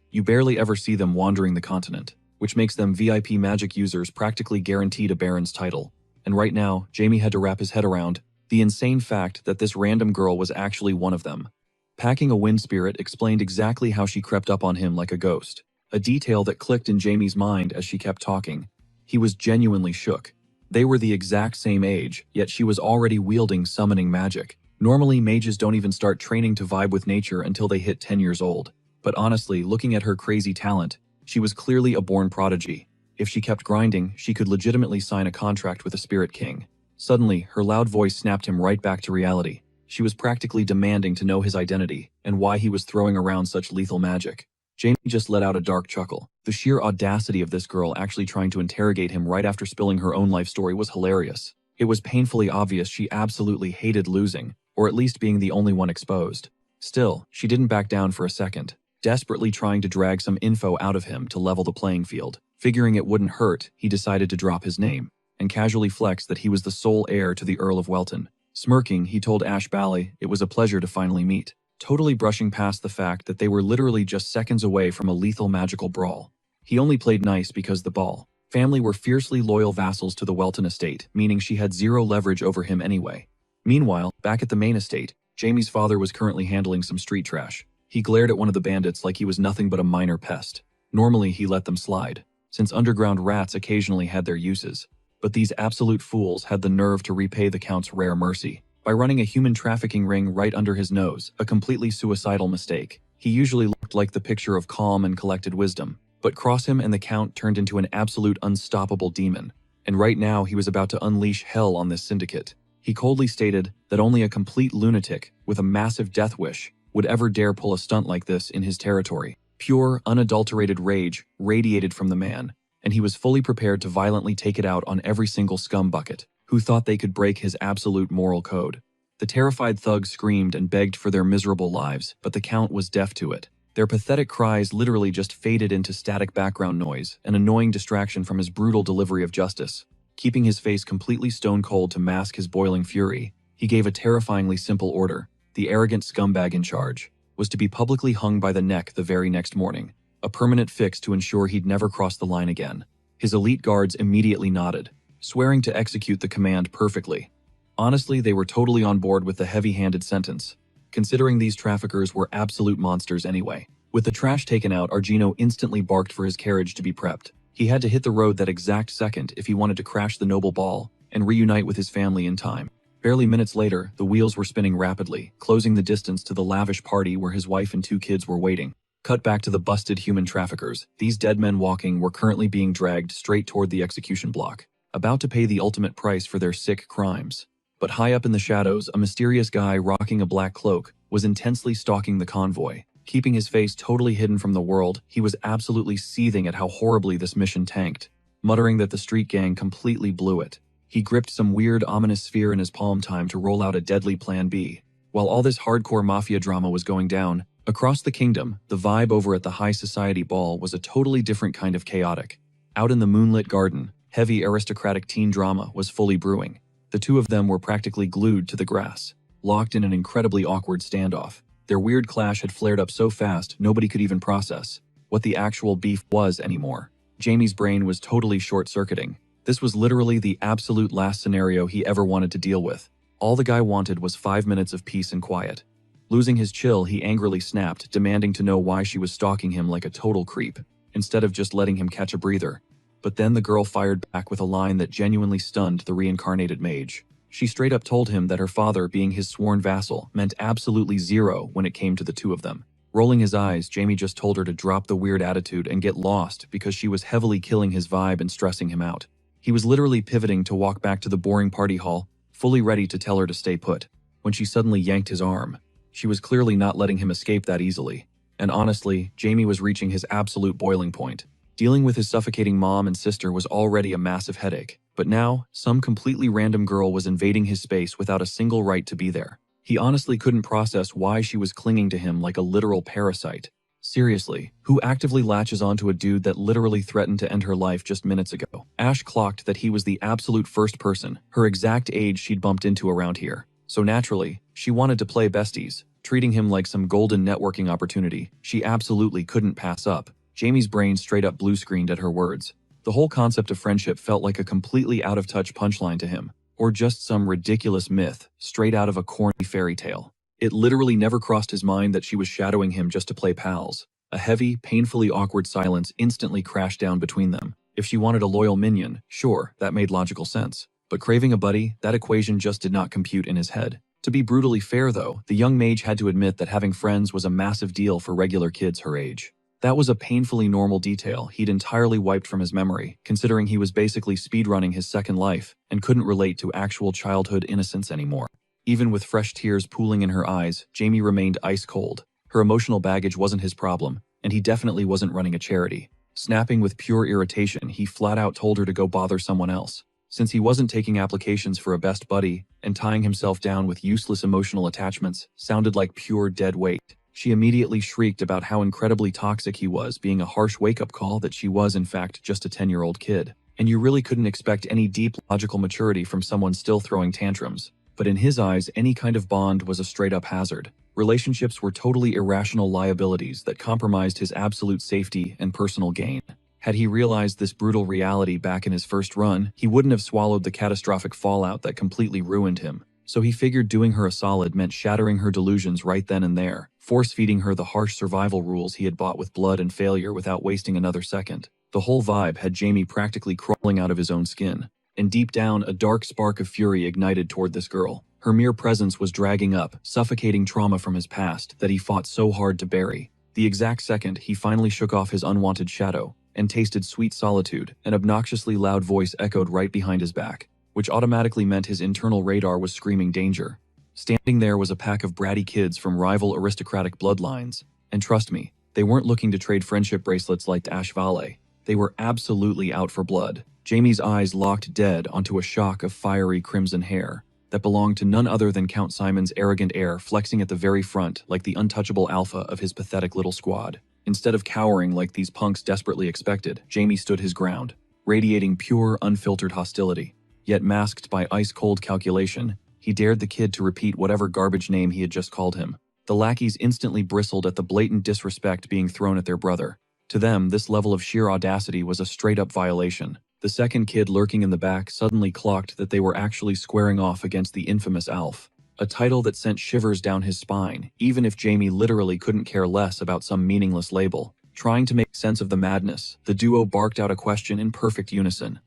You barely ever see them wandering the continent, which makes them VIP magic users practically guaranteed a Baron's title. And right now, Jamie had to wrap his head around the insane fact that this random girl was actually one of them. Packing a wind spirit explained exactly how she crept up on him like a ghost, a detail that clicked in Jamie's mind as she kept talking. He was genuinely shook. They were the exact same age, yet she was already wielding summoning magic. Normally, mages don't even start training to vibe with nature until they hit 10 years old. But honestly, looking at her crazy talent, she was clearly a born prodigy. If she kept grinding, she could legitimately sign a contract with a spirit king. Suddenly, her loud voice snapped him right back to reality. She was practically demanding to know his identity and why he was throwing around such lethal magic. Jamie just let out a dark chuckle. The sheer audacity of this girl actually trying to interrogate him right after spilling her own life story was hilarious. It was painfully obvious she absolutely hated losing, or at least being the only one exposed. Still, she didn't back down for a second, desperately trying to drag some info out of him to level the playing field. Figuring it wouldn't hurt, he decided to drop his name, and casually flexed that he was the sole heir to the Earl of Welton. Smirking, he told Ashbally it was a pleasure to finally meet, totally brushing past the fact that they were literally just seconds away from a lethal magical brawl. He only played nice because the ball family were fiercely loyal vassals to the Welton estate, meaning she had zero leverage over him anyway. Meanwhile, back at the main estate, Jamie's father was currently handling some street trash. He glared at one of the bandits like he was nothing but a minor pest. Normally, he let them slide, since underground rats occasionally had their uses. But these absolute fools had the nerve to repay the Count's rare mercy by running a human trafficking ring right under his nose, a completely suicidal mistake. He usually looked like the picture of calm and collected wisdom, but cross him and the Count turned into an absolute unstoppable demon. And right now he was about to unleash hell on this syndicate. He coldly stated that only a complete lunatic with a massive death wish would ever dare pull a stunt like this in his territory. Pure, unadulterated rage radiated from the man, and he was fully prepared to violently take it out on every single scumbucket who thought they could break his absolute moral code. The terrified thugs screamed and begged for their miserable lives, but the Count was deaf to it. Their pathetic cries literally just faded into static background noise, an annoying distraction from his brutal delivery of justice. Keeping his face completely stone cold to mask his boiling fury, he gave a terrifyingly simple order. The arrogant scumbag in charge was to be publicly hung by the neck the very next morning, a permanent fix to ensure he'd never cross the line again. His elite guards immediately nodded, swearing to execute the command perfectly. Honestly, they were totally on board with the heavy-handed sentence, considering these traffickers were absolute monsters anyway. With the trash taken out, Argino instantly barked for his carriage to be prepped. He had to hit the road that exact second if he wanted to crash the noble ball and reunite with his family in time. Barely minutes later, the wheels were spinning rapidly, closing the distance to the lavish party where his wife and 2 kids were waiting. Cut back to the busted human traffickers. These dead men walking were currently being dragged straight toward the execution block, about to pay the ultimate price for their sick crimes. But high up in the shadows, a mysterious guy rocking a black cloak was intensely stalking the convoy. Keeping his face totally hidden from the world, he was absolutely seething at how horribly this mission tanked, muttering that the street gang completely blew it. He gripped some weird, ominous sphere in his palm time to roll out a deadly plan B. While all this hardcore mafia drama was going down, across the kingdom, the vibe over at the high society ball was a totally different kind of chaotic. Out in the moonlit garden, heavy aristocratic teen drama was fully brewing. The 2 of them were practically glued to the grass, locked in an incredibly awkward standoff. Their weird clash had flared up so fast nobody could even process what the actual beef was anymore. Jamie's brain was totally short-circuiting. This was literally the absolute last scenario he ever wanted to deal with. All the guy wanted was 5 minutes of peace and quiet. Losing his chill, he angrily snapped, demanding to know why she was stalking him like a total creep, instead of just letting him catch a breather. But then the girl fired back with a line that genuinely stunned the reincarnated mage. She straight up told him that her father, being his sworn vassal, meant absolutely zero when it came to the 2 of them. Rolling his eyes, Jamie just told her to drop the weird attitude and get lost because she was heavily killing his vibe and stressing him out. He was literally pivoting to walk back to the boring party hall, fully ready to tell her to stay put, when she suddenly yanked his arm. She was clearly not letting him escape that easily. And honestly, Jamie was reaching his absolute boiling point. Dealing with his suffocating mom and sister was already a massive headache, but now, some completely random girl was invading his space without a single right to be there. He honestly couldn't process why she was clinging to him like a literal parasite. Seriously, who actively latches onto a dude that literally threatened to end her life just minutes ago? Ash clocked that he was the absolute first person, her exact age, she'd bumped into around here. So naturally, she wanted to play besties, treating him like some golden networking opportunity she absolutely couldn't pass up. Jamie's brain straight up blue-screened at her words. The whole concept of friendship felt like a completely out-of-touch punchline to him, or just some ridiculous myth straight out of a corny fairy tale. It literally never crossed his mind that she was shadowing him just to play pals. A heavy, painfully awkward silence instantly crashed down between them. If she wanted a loyal minion, sure, that made logical sense. But craving a buddy, that equation just did not compute in his head. To be brutally fair though, the young mage had to admit that having friends was a massive deal for regular kids her age. That was a painfully normal detail he'd entirely wiped from his memory, considering he was basically speedrunning his second life and couldn't relate to actual childhood innocence anymore. Even with fresh tears pooling in her eyes, Jamie remained ice cold. Her emotional baggage wasn't his problem, and he definitely wasn't running a charity. Snapping with pure irritation, he flat out told her to go bother someone else. Since he wasn't taking applications for a best buddy, and tying himself down with useless emotional attachments sounded like pure dead weight, she immediately shrieked about how incredibly toxic he was, being a harsh wake-up call that she was in fact just a 10-year-old kid. And you really couldn't expect any deep logical maturity from someone still throwing tantrums. But in his eyes, any kind of bond was a straight-up hazard. Relationships were totally irrational liabilities that compromised his absolute safety and personal gain. Had he realized this brutal reality back in his first run, he wouldn't have swallowed the catastrophic fallout that completely ruined him. So he figured doing her a solid meant shattering her delusions right then and there, force-feeding her the harsh survival rules he had bought with blood and failure without wasting another second. The whole vibe had Jamie practically crawling out of his own skin. And deep down, a dark spark of fury ignited toward this girl. Her mere presence was dragging up, suffocating trauma from his past that he fought so hard to bury. The exact second he finally shook off his unwanted shadow and tasted sweet solitude, an obnoxiously loud voice echoed right behind his back, which automatically meant his internal radar was screaming danger. Standing there was a pack of bratty kids from rival aristocratic bloodlines, and trust me, they weren't looking to trade friendship bracelets like Ashvale. They were absolutely out for blood. Jamie's eyes locked dead onto a shock of fiery crimson hair that belonged to none other than Count Simon's arrogant heir flexing at the very front like the untouchable alpha of his pathetic little squad. Instead of cowering like these punks desperately expected, Jamie stood his ground, radiating pure, unfiltered hostility. Yet masked by ice-cold calculation, he dared the kid to repeat whatever garbage name he had just called him. The lackeys instantly bristled at the blatant disrespect being thrown at their brother. To them, this level of sheer audacity was a straight-up violation. The second kid lurking in the back suddenly clocked that they were actually squaring off against the infamous Alf, a title that sent shivers down his spine, even if Jamie literally couldn't care less about some meaningless label. Trying to make sense of the madness, the duo barked out a question in perfect unison.